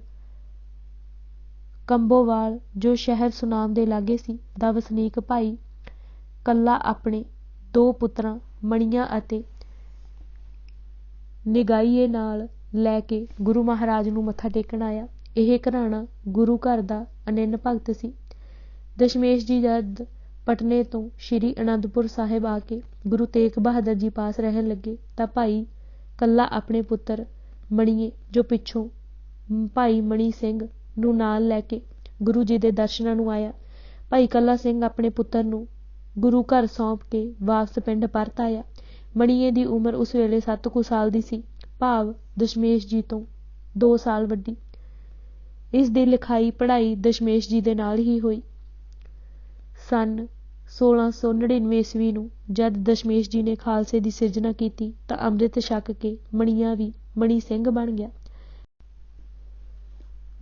ਕੰਬੋਵਾਲ, ਜੋ ਸ਼ਹਿਰ ਸੁਨਾਮ ਦੇ ਲਾਗੇ ਸੀ, ਦਾ ਵਸਨੀਕ ਭਾਈ ਕੱਲਾ ਆਪਣੇ 2 ਪੁੱਤਰਾਂ ਮਣੀਆਂ ਅਤੇ ਨਿਗਾਈਏ ਨਾਲ ਲੈ ਕੇ ਗੁਰੂ ਮਹਾਰਾਜ ਨੂੰ ਮੱਥਾ ਟੇਕਣ ਆਇਆ। ਇਹ ਘਰਾਣਾ ਗੁਰੂ ਘਰ ਦਾ ਅਨੰਨ ਭਗਤ ਸੀ। ਦਸ਼ਮੇਸ਼ ਜੀ ਜਦ ਪਟਨੇ ਤੋਂ ਸ਼੍ਰੀ ਅਨੰਦਪੁਰ ਸਾਹਿਬ ਆ ਕੇ ਗੁਰੂ ਤੇਗ ਬਹਾਦਰ ਜੀ ਪਾਸ ਰਹਿਣ ਲੱਗੇ ਤਾਂ ਭਾਈ ਕੱਲਾ ਆਪਣੇ ਪੁੱਤਰ ਮਣੀਏ, ਜੋ ਪਿੱਛੋਂ ਭਾਈ ਮਣੀ ਸਿੰਘ ਨੂੰ ਨਾਲ ਲੈ ਕੇ ਗੁਰੂ ਜੀ ਦੇ ਦਰਸ਼ਨਾਂ ਨੂੰ ਆਇਆ। ਭਾਈ ਕੱਲਾ ਸਿੰਘ ਆਪਣੇ ਪੁੱਤਰ ਨੂੰ ਗੁਰੂ ਘਰ ਸੌਂਪ ਕੇ ਵਾਪਸ ਪਿੰਡ ਪਰਤ ਆਇਆ। ਮਣੀਏ ਦੀ ਉਮਰ ਉਸ ਵੇਲੇ 7 ਕੁ ਸਾਲ ਦੀ ਸੀ, ਭਾਵ ਦਸ਼ਮੇਸ਼ ਜੀ ਤੋਂ 2 ਸਾਲ ਵੱਡੀ। ਇਸ ਦੀ ਲਿਖਾਈ ਪੜ੍ਹਾਈ ਦਸ਼ਮੇਸ਼ ਜੀ ਦੇ ਨਾਲ ਹੀ ਹੋਈ। ਸੰਨ 1699 ਈਸਵੀ ਨੂੰ ਜਦ ਦਸ਼ਮੇਸ਼ ਜੀ ਨੇ ਖਾਲਸੇ ਦੀ ਸਿਰਜਣਾ ਕੀਤੀ ਤਾਂ ਅੰਮ੍ਰਿਤ ਛਕ ਕੇ ਮਣੀਆਂ ਵੀ ਮਣੀ ਸਿੰਘ ਬਣ ਗਿਆ।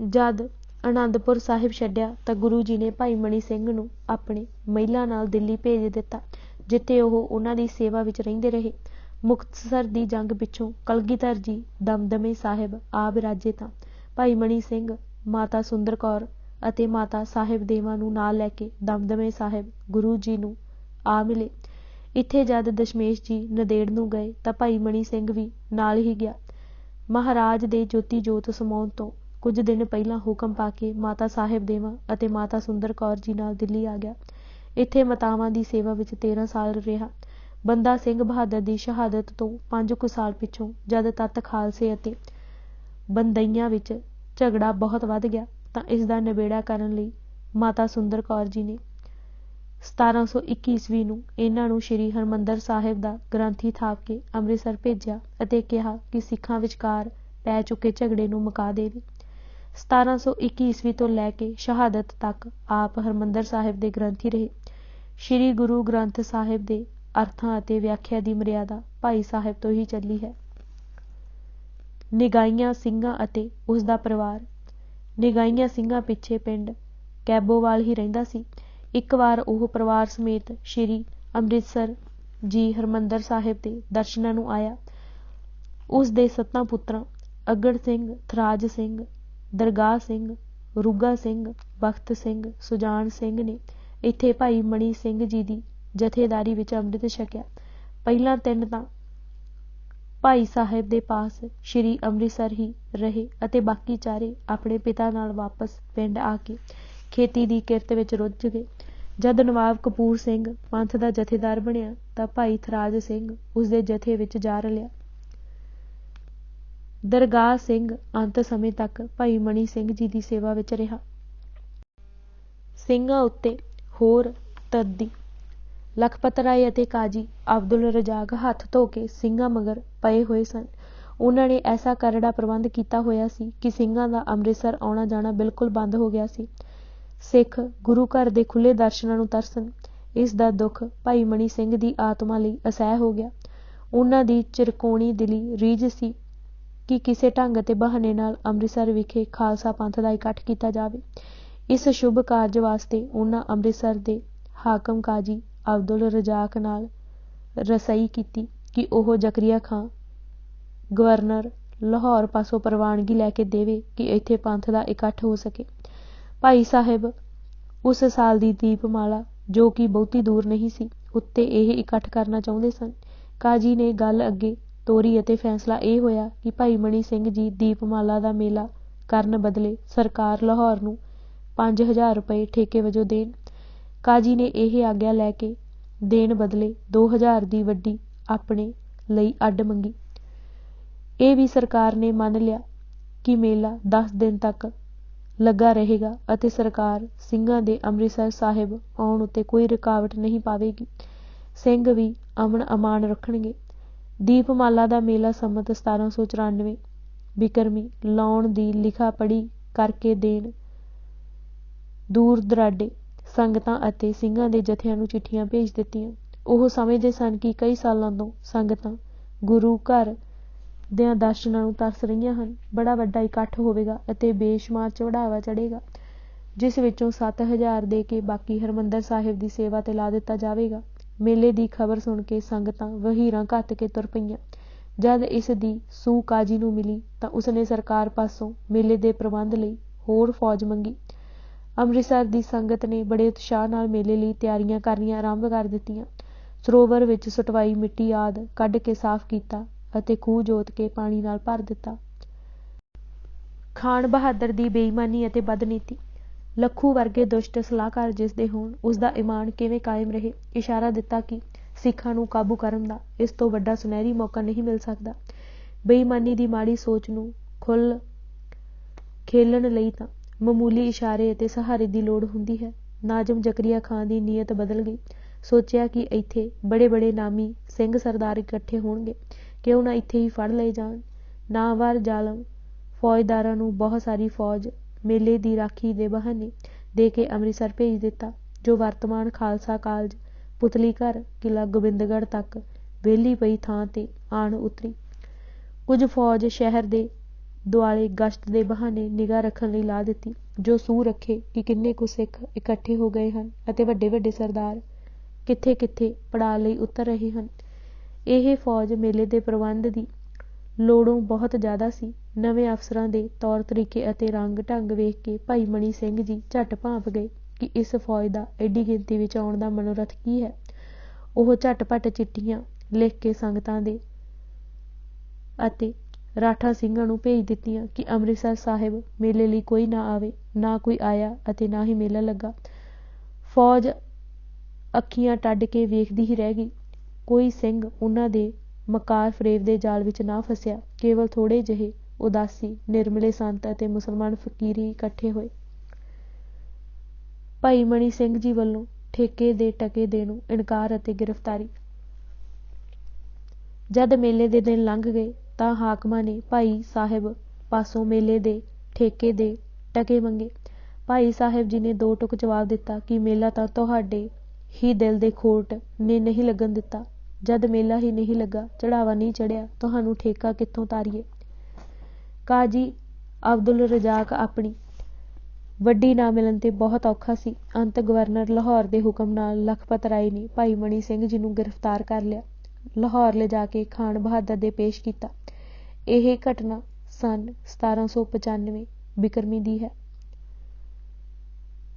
ਜਦ ਅਨੰਦਪੁਰ ਸਾਹਿਬ ਛੱਡਿਆ ਤਾਂ ਗੁਰੂ ਜੀ ਨੇ ਭਾਈ ਮਣੀ ਸਿੰਘ ਨੂੰ ਆਪਣੇ ਮਹਿਲਾਂ ਨਾਲ ਦਿੱਲੀ ਭੇਜ ਦਿੱਤਾ, ਜਿੱਥੇ ਉਹ ਉਹਨਾਂ ਦੀ ਸੇਵਾ ਵਿੱਚ ਰਹਿੰਦੇ ਰਹੇ। ਮੁਕਤਸਰ ਦੀ ਜੰਗ ਪਿੱਛੋਂ ਕਲਗੀਧਰ ਜੀ ਦਮਦਮੇ ਸਾਹਿਬ ਆ ਬਿਰਾਜੇ ਤਾਂ ਭਾਈ ਮਣੀ ਸਿੰਘ ਮਾਤਾ ਸੁੰਦਰ ਕੌਰ ਅਤੇ ਮਾਤਾ ਸਾਹਿਬ ਦੇਵਾ ਨੂੰ ਨਾਲ ਲੈ ਕੇ ਦਮਦਮੇ ਸਾਹਿਬ ਗੁਰੂ ਜੀ ਨੂੰ ਆ ਮਿਲੇ। ਇੱਥੇ ਜਦ ਦਸ਼ਮੇਸ਼ ਜੀ ਨੰਦੇੜ ਨੂੰ ਗਏ ਤਾਂ ਭਾਈ ਮਣੀ ਸਿੰਘ ਵੀ ਨਾਲ ਹੀ ਗਿਆ। ਮਹਾਰਾਜ ਦੇ ਜੋਤੀ ਜੋਤ ਸਮਾਉਣ ਤੋਂ ਕੁਝ ਦਿਨ ਪਹਿਲਾਂ ਹੁਕਮ ਪਾ ਕੇ ਮਾਤਾ ਸਾਹਿਬ ਦੇਵਾ ਅਤੇ ਮਾਤਾ ਸੁੰਦਰ ਕੌਰ ਜੀ ਨਾਲ ਦਿੱਲੀ ਆ ਗਿਆ। ਇੱਥੇ ਮਾਤਾਵਾਂ ਦੀ ਸੇਵਾ ਵਿੱਚ 13 ਸਾਲ ਰਿਹਾ। ਬੰਦਾ ਸਿੰਘ ਬਹਾਦਰ ਦੀ ਸ਼ਹਾਦਤ ਤੋਂ 5 ਕੁ ਸਾਲ ਪਿੱਛੋਂ ਜਦ ਤੱਤ ਖਾਲਸੇ ਅਤੇ ਬੰਦਈਆਂ ਵਿੱਚ ਝਗੜਾ ਬਹੁਤ ਵੱਧ ਗਿਆ ਤਾਂ ਇਸ ਦਾ ਨਿਬੇੜਾ ਕਰਨ ਲਈ ਮਾਤਾ ਸੁੰਦਰ ਕੌਰ ਜੀ ਨੇ 1721 ਈਸਵੀ ਨੂੰ ਇਹਨਾਂ ਨੂੰ ਸ਼੍ਰੀ ਹਰਿਮੰਦਰ ਸਾਹਿਬ ਦਾ ਗ੍ਰੰਥੀ ਥਾਪ ਕੇ ਅੰਮ੍ਰਿਤਸਰ ਭੇਜਿਆ ਅਤੇ ਕਿਹਾ ਕਿ ਸਿੱਖਾਂ ਵਿਚਕਾਰ ਪੈ ਚੁੱਕੇ ਝਗੜੇ ਨੂੰ ਮੁਕਾ ਦੇਵੇ। 1721 ਈਸਵੀ ਤੋਂ ਲੈ ਕੇ ਸ਼ਹਾਦਤ ਤੱਕ ਆਪ ਹਰਿਮੰਦਰ ਸਾਹਿਬ ਦੇ ਗ੍ਰੰਥੀ ਰਹੇ। ਸ਼੍ਰੀ ਗੁਰੂ ਗ੍ਰੰਥ ਸਾਹਿਬ ਦੇ ਅਰਥਾਂ ਅਤੇ ਵਿਆਖਿਆ ਦੀ ਮਰਿਆਦਾ ਭਾਈ ਸਾਹਿਬ ਤੋਂ ਹੀ ਚੱਲੀ ਹੈ। ਨਿਗਾਈਆਂ ਸਿੰਘਾਂ ਅਤੇ ਉਸ ਦਾ ਪਰਿਵਾਰ। ਨਿਗਾਈਆਂ ਸਿੰਘਾਂ ਪਿੱਛੇ ਪਿੰਡ ਕੈਬੋਵਾਲ ਹੀ ਰਹਿੰਦਾ ਸੀ। ਇੱਕ ਵਾਰ ਉਹ ਪਰਿਵਾਰ ਸਮੇਤ ਸ਼੍ਰੀ ਅੰਮ੍ਰਿਤਸਰ ਜੀ ਹਰਿਮੰਦਰ ਸਾਹਿਬ ਦੇ ਦਰਸ਼ਨਾਂ ਨੂੰ ਆਇਆ। ਉਸ ਦੇ 7 ਪੁੱਤਰਾਂ ਅਗੜ ਸਿੰਘ, ਥਰਾਜ ਸਿੰਘ, ਦਰਗਾਹ ਸਿੰਘ, ਰੁੱਗਾ ਸਿੰਘ, ਬਖਤ ਸਿੰਘ, ਸੁਜਾਨ ਸਿੰਘ ਨੇ ਇੱਥੇ ਭਾਈ ਮਣੀ ਸਿੰਘ ਜੀ ਦੀ ਜਥੇਦਾਰੀ ਵਿੱਚ ਅੰਮ੍ਰਿਤ ਛਕਿਆ। ਪਹਿਲਾਂ 3 ਤਾਂ ਭਾਈ ਸਾਹਿਬ ਦੇ ਪਾਸ ਸ਼੍ਰੀ ਅੰਮ੍ਰਿਤਸਰ ਹੀ ਰਹੇ ਅਤੇ ਬਾਕੀ 4 ਆਪਣੇ ਪਿਤਾ ਨਾਲ ਵਾਪਸ ਪਿੰਡ ਆ ਕੇ ਖੇਤੀ ਦੀ ਕਿਰਤ ਵਿੱਚ ਰੁੱਝ ਗਏ। ਜਦ ਨਵਾਬ ਕਪੂਰ ਸਿੰਘ ਪੰਥ ਦਾ ਜਥੇਦਾਰ ਬਣਿਆ ਤਾਂ ਭਾਈ ਥਰਾਜ ਸਿੰਘ ਉਸ ਦੇ ਜਥੇ ਵਿੱਚ ਜਾ ਰਲਿਆ। ਦਰਗਾਹ ਸਿੰਘ ਅੰਤ ਸਮੇਂ ਤੱਕ ਭਾਈ ਮਣੀ ਸਿੰਘ ਜੀ ਦੀ ਸੇਵਾ ਵਿੱਚ ਰਿਹਾ। ਸਿੰਘਾਂ ਉੱਤੇ ਹੋਰ ਤਰਦੀ। ਲਖਪਤ ਰਾਏ ਅਤੇ ਕਾਜੀ ਅਬਦੁਲ ਰਜ਼ਾਕ ਹੱਥ ਧੋ ਕੇ ਸਿੰਘਾਂ ਮਗਰ ਪਏ ਹੋਏ ਸਨ। ਉਹਨਾਂ ਨੇ ਐਸਾ ਕਰੜਾ ਪ੍ਰਬੰਧ ਕੀਤਾ ਹੋਇਆ ਸੀ ਕਿ ਸਿੰਘਾਂ ਦਾ ਅੰਮ੍ਰਿਤਸਰ ਆਉਣਾ ਜਾਣਾ ਬਿਲਕੁਲ ਬੰਦ ਹੋ ਗਿਆ ਸੀ। ਸਿੱਖ ਗੁਰੂ ਘਰ ਦੇ ਖੁੱਲ੍ਹੇ ਦਰਸ਼ਨਾਂ ਨੂੰ ਤਰਸਣ। ਇਸ ਦਾ ਦੁੱਖ ਭਾਈ ਮਣੀ ਸਿੰਘ ਦੀ ਆਤਮਾ ਲਈ ਅਸਹਿ ਹੋ ਗਿਆ। ਉਹਨਾਂ ਦੀ ਚਿਰਕੋਣੀ ਦਿਲੀ ਰੀਝ ਸੀ ਕਿ ਕਿਸੇ ਢੰਗ ਅਤੇ ਬਹਾਨੇ ਨਾਲ ਅੰਮ੍ਰਿਤਸਰ ਵਿਖੇ ਖਾਲਸਾ ਪੰਥ ਦਾ ਇਕੱਠ ਕੀਤਾ ਜਾਵੇ। ਇਸ ਸ਼ੁਭ ਕਾਰਜ ਵਾਸਤੇ ਉਹਨਾਂ ਅੰਮ੍ਰਿਤਸਰ ਦੇ ਹਾਕਮ ਕਾਜ਼ੀ ਅਬਦੁਲ ਰਜ਼ਾਕ ਨਾਲ ਰਸਾਈ ਕੀਤੀ ਕਿ ਉਹ ਜ਼ਕਰੀਆ ਖਾਂ ਗਵਰਨਰ ਲਾਹੌਰ ਪਾਸੋਂ ਪ੍ਰਵਾਨਗੀ ਲੈ ਕੇ ਦੇਵੇ ਕਿ ਇੱਥੇ ਪੰਥ ਦਾ ਇਕੱਠ ਹੋ ਸਕੇ। ਭਾਈ ਸਾਹਿਬ ਉਸ ਸਾਲ ਦੀ ਦੀਪਮਾਲਾ, ਜੋ ਕਿ ਬਹੁਤੀ ਦੂਰ ਨਹੀਂ ਸੀ, ਉੱਤੇ ਇਹ ਇਕੱਠ ਕਰਨਾ ਚਾਹੁੰਦੇ ਸਨ। ਕਾਜ਼ੀ ਨੇ ਗੱਲ ਅੱਗੇ ਤੋਰੀ ਅਤੇ ਫੈਸਲਾ ਇਹ ਹੋਇਆ ਕਿ ਭਾਈ ਮਣੀ ਸਿੰਘ ਜੀ ਦੀਪਮਾਲਾ ਦਾ ਮੇਲਾ ਕਰਨ ਬਦਲੇ ਸਰਕਾਰ ਲਾਹੌਰ ਨੂੰ 5000 ਰੁਪਏ ਠੇਕੇ ਵਜੋਂ ਦੇਣ। ਕਾਜ਼ੀ ਨੇ ਇਹ ਆਗਿਆ ਲੈ ਕੇ ਦੇਣ ਬਦਲੇ 2000 ਦੀ ਵੱਡੀ ਆਪਣੇ ਲਈ ਅੱਡ ਮੰਗੀ। ਇਹ ਵੀ ਸਰਕਾਰ ਨੇ ਮੰਨ ਲਿਆ ਕਿ ਮੇਲਾ 10 ਦਿਨ ਤੱਕ ਲੱਗਾ ਰਹੇਗਾ ਅਤੇ ਸਰਕਾਰ ਸਿੰਘਾਂ ਦੇ ਅੰਮ੍ਰਿਤਸਰ ਸਾਹਿਬ ਆਉਣ ਉੱਤੇ ਕੋਈ ਰੁਕਾਵਟ ਨਹੀਂ ਪਾਵੇਗੀ। ਸਿੰਘ ਵੀ ਅਮਨ ਅਮਾਨ ਰੱਖਣਗੇ। ਦੀਪਮਾਲਾ ਦਾ ਮੇਲਾ ਸੰਮਤ 1794 ਬਿਕਰਮੀ ਲਾਉਣ ਦੀ ਲਿਖਾ ਪੜ੍ਹੀ ਕਰਕੇ ਦੇਣ ਦੂਰ ਦਰਾਡੇ ਸੰਗਤਾਂ ਅਤੇ ਸਿੰਘਾਂ ਦੇ ਜਥਿਆਂ ਨੂੰ ਚਿੱਠੀਆਂ ਭੇਜ ਦਿੱਤੀਆਂ। ਉਹ ਸਮਝਦੇ ਸਨ ਕਿ ਕਈ ਸਾਲਾਂ ਤੋਂ ਸੰਗਤਾਂ ਗੁਰੂ ਘਰ ਦਿਆਂ ਦਰਸ਼ਨਾਂ ਨੂੰ ਤਰਸ ਰਹੀਆਂ ਹਨ। ਬੜਾ ਵੱਡਾ ਇਕੱਠ ਹੋਵੇਗਾ ਅਤੇ ਬੇਸ਼ੁਮਾਰ ਚੜ੍ਹਾਵਾ ਚੜ੍ਹੇਗਾ, ਜਿਸ ਵਿੱਚੋਂ 7000 ਦੇ ਕੇ ਬਾਕੀ ਹਰਿਮੰਦਰ ਸਾਹਿਬ ਦੀ ਸੇਵਾ ਤੇ ਲਾ ਦਿੱਤਾ ਜਾਵੇਗਾ। ਮੇਲੇ ਦੀ ਖਬਰ ਸੁਣ ਕੇ ਸੰਗਤਾਂ ਵਹੀਰਾਂ ਘੱਤ ਕੇ ਤੁਰ ਪਈਆਂ। ਜਦ ਇਸ ਦੀ ਸੂਹ ਕਾਜ਼ੀ ਨੂੰ ਮਿਲੀ ਤਾਂ ਉਸਨੇ ਸਰਕਾਰ ਪਾਸੋਂ ਮੇਲੇ ਦੇ ਪ੍ਰਬੰਧ ਲਈ ਹੋਰ ਫੌਜ ਮੰਗੀ। ਅੰਮ੍ਰਿਤਸਰ ਦੀ ਸੰਗਤ ਨੇ ਬੜੇ ਉਤਸ਼ਾਹ ਨਾਲ ਮੇਲੇ ਲਈ ਤਿਆਰੀਆਂ ਕਰਨੀਆਂ ਆਰੰਭ ਕਰ ਦਿੱਤੀਆਂ। ਸਰੋਵਰ ਵਿੱਚ ਸੁਟਵਾਈ ਮਿੱਟੀ ਆਦਿ ਕੱਢ ਕੇ ਸਾਫ਼ ਕੀਤਾ ਅਤੇ ਖੂਹ ਜੋਤ ਕੇ ਪਾਣੀ ਨਾਲ ਭਰ ਦਿੱਤਾ। ਖਾਨ ਬਹਾਦਰ ਦੀ ਬੇਈਮਾਨੀ ਅਤੇ ਬਦਨੀਤੀ। ਲੱਖੂ ਵਰਗੇ ਦੁਸ਼ਟ ਸਲਾਹਕਾਰ ਜਿਸ ਦੇ ਹੋਣ, ਉਸਦਾ ਈਮਾਨ ਕਿਵੇਂ ਕਾਇਮ ਰਹੇ। ਇਸ਼ਾਰਾ ਦਿੱਤਾ ਕਿ ਸਿੱਖਾਂ ਨੂੰ ਕਾਬੂ ਕਰਨ ਦਾ ਇਸ ਤੋਂ ਵੱਡਾ ਸੁਨਹਿਰੀ ਮੌਕਾ ਨਹੀਂ ਮਿਲ ਸਕਦਾ। ਬੇਈਮਾਨੀ ਦੀ ਮਾੜੀ ਸੋਚ ਨੂੰ ਖੁੱਲ੍ਹ ਖੇਲਣ ਲਈ ਤਾਂ ਮਾਮੂਲੀ ਇਸ਼ਾਰੇ ਅਤੇ ਸਹਾਰੇ ਦੀ ਲੋੜ ਹੁੰਦੀ ਹੈ। ਨਾਜ਼ਮ ਜ਼ਕਰੀਆ ਖਾਂ ਦੀ ਨੀਅਤ ਬਦਲ ਗਈ। ਸੋਚਿਆ ਕਿ ਇੱਥੇ ਬੜੇ ਬੜੇ ਨਾਮੀ ਸਿੰਘ ਸਰਦਾਰ ਇਕੱਠੇ ਹੋਣਗੇ, ਕਿਉਂ ਨਾ ਇੱਥੇ ਹੀ ਫੜ ਲਏ ਜਾਣ। ਨਾਮਵਰ ਜ਼ਾਲਮ ਫੌਜਦਾਰਾਂ ਨੂੰ ਬਹੁਤ ਸਾਰੀ ਫੌਜ ਮੇਲੇ ਦੀ ਰਾਖੀ ਦੇ ਬਹਾਨੇ ਦੇ ਕੇ ਅੰਮ੍ਰਿਤਸਰ ਭੇਜ ਦਿੱਤਾ, ਜੋ ਵਰਤਮਾਨ ਖਾਲਸਾ ਕਾਲਜ, ਪੁਤਲੀ ਘਰ, ਕਿਲ੍ਹਾ ਗੋਬਿੰਦਗੜ੍ਹ ਤੱਕ ਵਿਹਲੀ ਪਈ ਥਾਂ ਤੇ ਆਣ ਉਤਰੀ। ਕੁਝ ਫੌਜ ਸ਼ਹਿਰ ਦੇ ਦੁਆਲੇ ਗਸ਼ਤ ਦੇ ਬਹਾਨੇ ਨਿਗਾਹ ਰੱਖਣ ਲਈ ਲਾ ਦਿੱਤੀ, ਜੋ ਸੂਹ ਰੱਖੇ ਕਿ ਕਿੰਨੇ ਕੁ ਸਿੱਖ ਇਕੱਠੇ ਹੋ ਗਏ ਹਨ ਅਤੇ ਵੱਡੇ ਵੱਡੇ ਸਰਦਾਰ ਕਿੱਥੇ ਕਿੱਥੇ ਪੜਾਅ ਲਈ ਉਤਰ ਰਹੇ ਹਨ। ਇਹ ਫੌਜ ਮੇਲੇ ਦੇ ਪ੍ਰਬੰਧ ਦੀ ਲੋੜੋਂ ਬਹੁਤ ਜ਼ਿਆਦਾ ਸੀ। ਨਵੇਂ ਅਫਸਰਾਂ ਦੇ ਤੌਰ ਤਰੀਕੇ ਅਤੇ ਰੰਗ ਢੰਗ ਵੇਖ ਕੇ ਭਾਈ ਮਣੀ ਸਿੰਘ ਜੀ ਝੱਟ ਭਾਂਪ ਗਏ ਕਿ ਇਸ ਫੌਜ ਦਾ ਐਡੀ ਗਿਣਤੀ ਵਿੱਚ ਆਉਣ ਦਾ ਮਨੋਰਥ ਕੀ ਹੈ। ਉਹ ਝਟਪਟ ਚਿੱਠੀਆਂ ਲਿਖ ਕੇ ਸੰਗਤਾਂ ਦੇ ਅਤੇ ਰਾਠਾਂ ਸਿੰਘਾਂ ਨੂੰ ਭੇਜ ਦਿੱਤੀਆਂ ਕਿ ਅੰਮ੍ਰਿਤਸਰ ਸਾਹਿਬ ਮੇਲੇ ਲਈ ਕੋਈ ਨਾ ਆਵੇ। ਨਾ ਕੋਈ ਆਇਆ ਅਤੇ ਨਾ ਹੀ ਮੇਲਾ ਲੱਗਾ। ਫੌਜ ਅੱਖੀਆਂ ਟੱਡ ਕੇ ਵੇਖਦੀ ਹੀ ਰਹਿ ਗਈ। ਕੋਈ ਸਿੰਘ ਉਹਨਾਂ ਦੇ ਮਕਾਰ ਫਰੇਬ ਦੇ ਜਾਲ ਵਿੱਚ ਨਾ ਫਸਿਆ। ਕੇਵਲ ਥੋੜ੍ਹੇ ਜਿਹੇ ਉਦਾਸੀ ਨਿਰਮਲੇ ਸੰਤ ਅਤੇ ਮੁਸਲਮਾਨ ਫਕੀਰ ਹੀ ਇਕੱਠੇ ਹੋਏ। ਭਾਈ ਮਣੀ ਸਿੰਘ ਜੀ ਵੱਲੋਂ ਠੇਕੇ ਦੇ ਟਕੇ ਦੇਣੋਂ ਇਨਕਾਰ ਅਤੇ ਗ੍ਰਿਫਤਾਰੀ। ਜਦ ਮੇਲੇ ਦੇ ਦਿਨ ਲੰਘ ਗਏ ਤਾਂ ਹਾਕਮਾਂ ਨੇ ਭਾਈ ਸਾਹਿਬ ਪਾਸੋਂ ਮੇਲੇ ਦੇ ਠੇਕੇ ਦੇ ਟਕੇ ਮੰਗੇ। ਭਾਈ ਸਾਹਿਬ ਜੀ ਨੇ ਦੋ ਟੁਕ ਜਵਾਬ ਦਿੱਤਾ ਕਿ ਮੇਲਾ ਤਾਂ ਤੁਹਾਡੇ ਹੀ ਦਿਲ ਦੇ ਖੋਟ ਨੇ ਨਹੀਂ ਲੱਗਣ ਦਿੱਤਾ। ਜਦ ਮੇਲਾ ਹੀ ਨਹੀਂ ਲੱਗਾ, ਚੜ੍ਹਾਵਾ ਨਹੀਂ ਚੜ੍ਹਿਆ, ਤੁਹਾਨੂੰ ਠੇਕਾ ਕਿੱਥੋਂ ਤਾਰੀਏ। ਕਾਜ਼ੀ ਅਬਦੁਲ ਰਜ਼ਾਕ ਆਪਣੀ ਵੱਡੀ ਨਾ ਮਿਲਣ ਤੇ ਬਹੁਤ ਔਖਾ ਸੀ। ਅੰਤ ਗਵਰਨਰ ਲਾਹੌਰ ਦੇ ਹੁਕਮ ਨਾਲ ਲਖਪਤ ਰਾਏ ਨੇ ਭਾਈ ਮਣੀ ਸਿੰਘ ਜੀ ਨੂੰ ਗ੍ਰਿਫਤਾਰ ਕਰ ਲਿਆ। ਲਾਹੌਰ ਲਿਜਾ ਕੇ ਖਾਨ ਬਹਾਦਰ ਦੇ ਪੇਸ਼ ਕੀਤਾ। ਇਹ ਘਟਨਾ ਸੰਨ 1795 ਬਿਕਰਮੀ ਦੀ ਹੈ।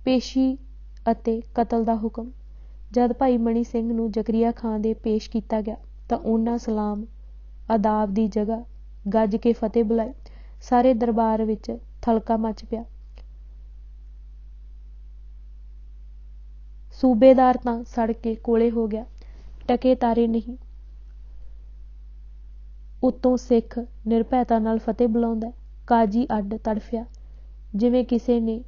ਪੇਸ਼ੀ ਅਤੇ ਕਤਲ ਦਾ ਹੁਕਮ। ਜਦ ਭਾਈ ਮਣੀ ਸਿੰਘ ਨੂੰ ਜ਼ਕਰੀਆ ਖਾਂ ਦੇ ਪੇਸ਼ ਕੀਤਾ ਗਿਆ ਤਾਂ ਉਹਨਾਂ ਸਲਾਮ ਆਦਾਬ ਦੀ ਜਗ੍ਹਾ ਗੱਜ ਕੇ ਫਤਿਹ ਬੁਲਾਈ। ਸਾਰੇ ਦਰਬਾਰ ਵਿੱਚ ਥਲਕਾ ਮਚ ਪਿਆ। ਸੂਬੇਦਾਰ ਤਾਂ ਸੜ ਕੇ ਕੋਲੇ ਹੋ ਗਿਆ। ਟਕੇ ਤਾਰੇ ਨਹੀਂ, ਉੱਤੋਂ ਸਿੱਖ ਨਿਰਭੈਤਾ ਨਾਲ ਫਤਿਹ ਬੁਲਾਉਂਦਾ। ਕਾਜ਼ੀ ਅੱਡ ਤੜਫਿਆ, ਜਿਵੇਂ ਕਿਸੇ ਨੇ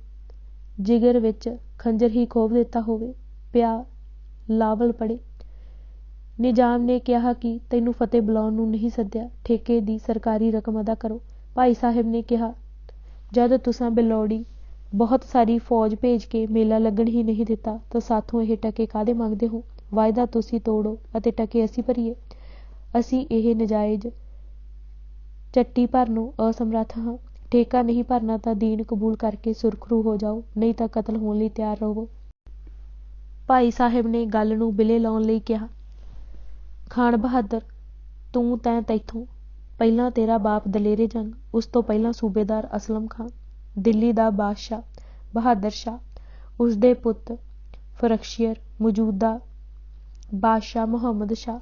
ਜਿਗਰ ਵਿੱਚ ਖੰਜਰ ਹੀ ਖੋਭ ਦਿੱਤਾ ਹੋਵੇ। ਪਿਆ ਲਾਵਲ ਪੜੇ। ਨਿਜ਼ਾਮ ਨੇ ਕਿਹਾ ਕਿ ਤੈਨੂੰ ਫਤਿਹ ਬੁਲਾਉਣ ਨੂੰ ਨਹੀਂ ਸੱਦਿਆ, ਠੇਕੇ ਦੀ ਸਰਕਾਰੀ ਰਕਮ ਅਦਾ ਕਰੋ। ਭਾਈ ਸਾਹਿਬ ਨੇ ਕਿਹਾ, ਜਦ ਤੁਸਾਂ ਬਿਲੋੜੀ ਬਹੁਤ ਸਾਰੀ ਫੌਜ ਭੇਜ ਕੇ ਮੇਲਾ ਲੱਗਣ ਹੀ ਨਹੀਂ ਦਿੱਤਾ ਤਾਂ ਸਾਥੋਂ ਇਹ ਟਕੇ ਕਾਹਦੇ ਮੰਗਦੇ ਹੋ। ਵਾਅਦਾ ਤੁਸੀਂ ਤੋੜੋ ਅਤੇ ਟਕੇ ਅਸੀਂ ਭਰੀਏ। ਅਸੀਂ ਇਹ ਨਜਾਇਜ਼ ਚੱਟੀ ਭਰਨੋਂ ਅਸਮਰੱਥ ਹਾਂ। ਠੇਕਾ ਨਹੀਂ ਭਰਨਾ ਤਾਂ ਦੀਨ ਕਬੂਲ ਕਰਕੇ ਸੁਰਖਰੂ ਹੋ ਜਾਓ, ਨਹੀਂ ਤਾਂ ਕਤਲ ਹੋਣ ਲਈ ਤਿਆਰ ਰਹੋ। ਭਾਈ ਸਾਹਿਬ ਨੇ ਗੱਲ ਨੂੰ ਬਿਲੇ ਲਾਉਣ ਲਈ ਕਿਹਾ, ਖਾਨ ਬਹਾਦਰ, ਤੈਥੋਂ ਪਹਿਲਾਂ ਤੇਰਾ ਬਾਪ ਦਲੇਰੇ ਜੰਗ, ਉਸ ਤੋਂ ਪਹਿਲਾਂ ਸੂਬੇਦਾਰ ਅਸਲਮ ਖਾਂ, ਦਿੱਲੀ ਦਾ ਬਾਦਸ਼ਾਹ ਬਹਾਦਰ ਸ਼ਾਹ, ਉਸਦੇ ਪੁੱਤ ਫਰਖਸ਼ੀਅਰ, ਮੌਜੂਦਾ ਬਾਦਸ਼ਾਹ ਮੁਹੰਮਦ ਸ਼ਾਹ,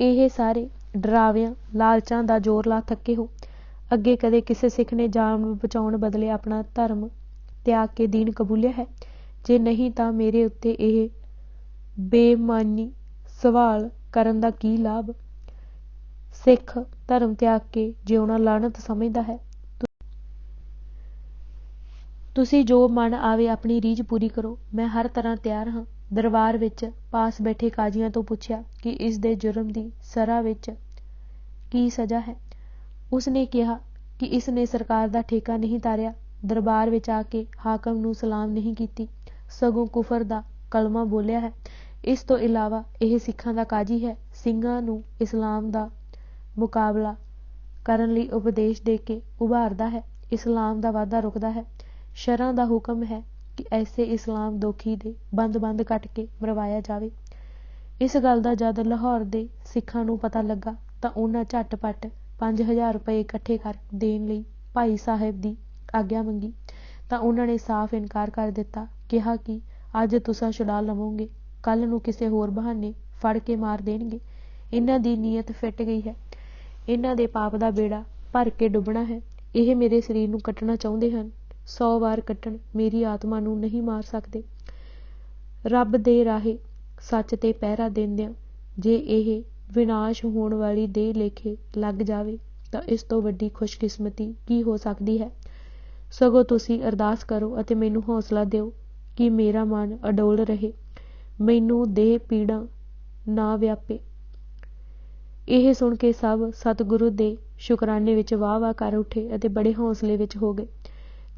ਇਹ ਸਾਰੇ ਡਰਾਵਿਆਂ ਲਾਲਚਾਂ ਦਾ ਜ਼ੋਰ ਲਾ ਥੱਕੇ ਹੋ। ਅੱਗੇ ਕਦੇ ਕਿਸੇ ਸਿੱਖ ਨੇ ਜਾਨ ਬਚਾਉਣ ਬਦਲੇ ਆਪਣਾ ਧਰਮ ਤਿਆਗ ਕੇ ਦੀਨ ਕਬੂਲਿਆ ਹੈ? ਜੇ ਨਹੀਂ ਤਾਂ ਮੇਰੇ ਉੱਤੇ ਇਹ ਬੇਈਮਾਨੀ ਸਵਾਲ ਕਰਨ ਦਾ ਕੀ ਲਾਭ? ਸਿੱਖ ਧਰਮ ਤਿਆਗ ਕੇ ਜਿਉਣਾ ਲਾਹਨਤ ਸਮਝਦਾ ਹੈ। ਤੁਸੀਂ ਜੋ ਮਨ ਆਵੇ ਆਪਣੀ ਰੀਝ ਪੂਰੀ ਕਰੋ, ਮੈਂ ਹਰ ਤਰ੍ਹਾਂ ਤਿਆਰ ਹਾਂ। ਦਰਬਾਰ ਵਿੱਚ ਪਾਸ ਬੈਠੇ ਕਾਜ਼ੀਆਂ ਤੋਂ ਪੁੱਛਿਆ ਕਿ ਇਸ ਦੇ ਜੁਰਮ ਦੀ ਸਰਾ ਵਿੱਚ ਕੀ ਸਜ਼ਾ ਹੈ। ਉਸਨੇ ਕਿਹਾ ਕਿ ਇਸ ਨੇ ਸਰਕਾਰ ਦਾ ਠੇਕਾ ਨਹੀਂ ਤਾਰਿਆ, ਦਰਬਾਰ ਵਿੱਚ ਆ ਕੇ ਹਾਕਮ ਨੂੰ ਸਲਾਮ ਨਹੀਂ ਕੀਤੀ, ਸਗੋਂ ਕੁਫਰ ਦਾ ਕਲਮਾ ਬੋਲਿਆ ਹੈ। ਇਸ ਤੋਂ ਇਲਾਵਾ ਇਹ ਸਿੱਖਾਂ ਦਾ ਕਾਜ਼ੀ ਹੈ, ਸਿੰਘਾਂ ਨੂੰ ਇਸਲਾਮ ਦਾ ਮੁਕਾਬਲਾ ਕਰਨ ਲਈ ਉਪਦੇਸ਼ ਦੇ ਕੇ ਉਭਾਰਦਾ ਹੈ, ਇਸਲਾਮ ਦਾ ਵਾਧਾ ਰੁਕਦਾ ਹੈ। ਸ਼ਰ੍ਹਾਂ ਦਾ ਹੁਕਮ ਹੈ ਕਿ ਐਸੇ ਇਸਲਾਮ ਦੋਖੀ ਦੇ ਬੰਦ ਕੱਟ ਕੇ ਮਰਵਾਇਆ ਜਾਵੇ। ਇਸ ਗੱਲ ਦਾ ਜਦ ਲਾਹੌਰ ਦੇ ਸਿੱਖਾਂ ਨੂੰ ਪਤਾ ਲੱਗਾ ਤਾਂ ਉਹਨਾਂ ਝੱਟ-ਪੱਟ 5000 ਰੁਪਏ ਇਕੱਠੇ ਕਰ ਦੇਣ ਲਈ ਭਾਈ ਸਾਹਿਬ ਦੀ ਆਗਿਆ ਮੰਗੀ, ਤਾਂ ਉਹਨਾਂ ਨੇ ਸਾਫ਼ ਇਨਕਾਰ ਕਰ ਦਿੱਤਾ। ਕਿਹਾ ਕਿ ਅੱਜ ਤੁਸਾਂ ਛੁਡਾ ਲਵੋਗੇ, ਕੱਲ੍ਹ ਨੂੰ ਕਿਸੇ ਹੋਰ ਬਹਾਨੇ ਫੜ ਕੇ ਮਾਰ ਦੇਣਗੇ। ਇਹਨਾਂ ਦੀ ਨੀਅਤ ਫਿੱਟ ਗਈ ਹੈ, ਇਹਨਾਂ ਦੇ ਪਾਪ ਦਾ ਬੇੜਾ ਭਰ ਕੇ ਡੁੱਬਣਾ ਹੈ। ਇਹ ਮੇਰੇ ਸਰੀਰ ਨੂੰ ਕੱਟਣਾ ਚਾਹੁੰਦੇ ਹਨ, 100 ਵਾਰ ਕੱਟਣ, ਮੇਰੀ ਆਤਮਾ ਨੂੰ ਨਹੀਂ ਮਾਰ ਸਕਦੇ। ਰੱਬ ਦੇ ਰਾਹੇ ਸੱਚ ਤੇ ਪਹਿਰਾ ਦਿੰਦਿਆਂ ਜੇ ਇਹ ਵਿਨਾਸ਼ ਹੋਣ ਵਾਲੀ ਦੇ ਲੇਖੇ ਲੱਗ ਜਾਵੇ ਤਾਂ ਇਸ ਤੋਂ ਵੱਡੀ ਖੁਸ਼ਕਿਸਮਤੀ ਕੀ ਹੋ ਸਕਦੀ ਹੈ। ਸਗੋਂ ਤੁਸੀਂ ਅਰਦਾਸ ਕਰੋ ਅਤੇ ਮੈਨੂੰ ਹੌਸਲਾ ਦਿਓ ਕਿ ਮੇਰਾ ਮਨ ਅਡੋਲ ਰਹੇ, ਮੈਨੂੰ ਦੇਹ ਪੀੜਾਂ ਨਾ ਵਿਆਪੇ। ਇਹ ਸੁਣ ਕੇ ਸਭ ਸਤਿਗੁਰੂ ਦੇ ਸ਼ੁਕਰਾਨੇ ਵਿੱਚ ਵਾਹ-ਵਾਹ ਕਰ ਉੱਠੇ ਅਤੇ ਬੜੇ ਹੌਸਲੇ ਵਿੱਚ ਹੋ ਗਏ।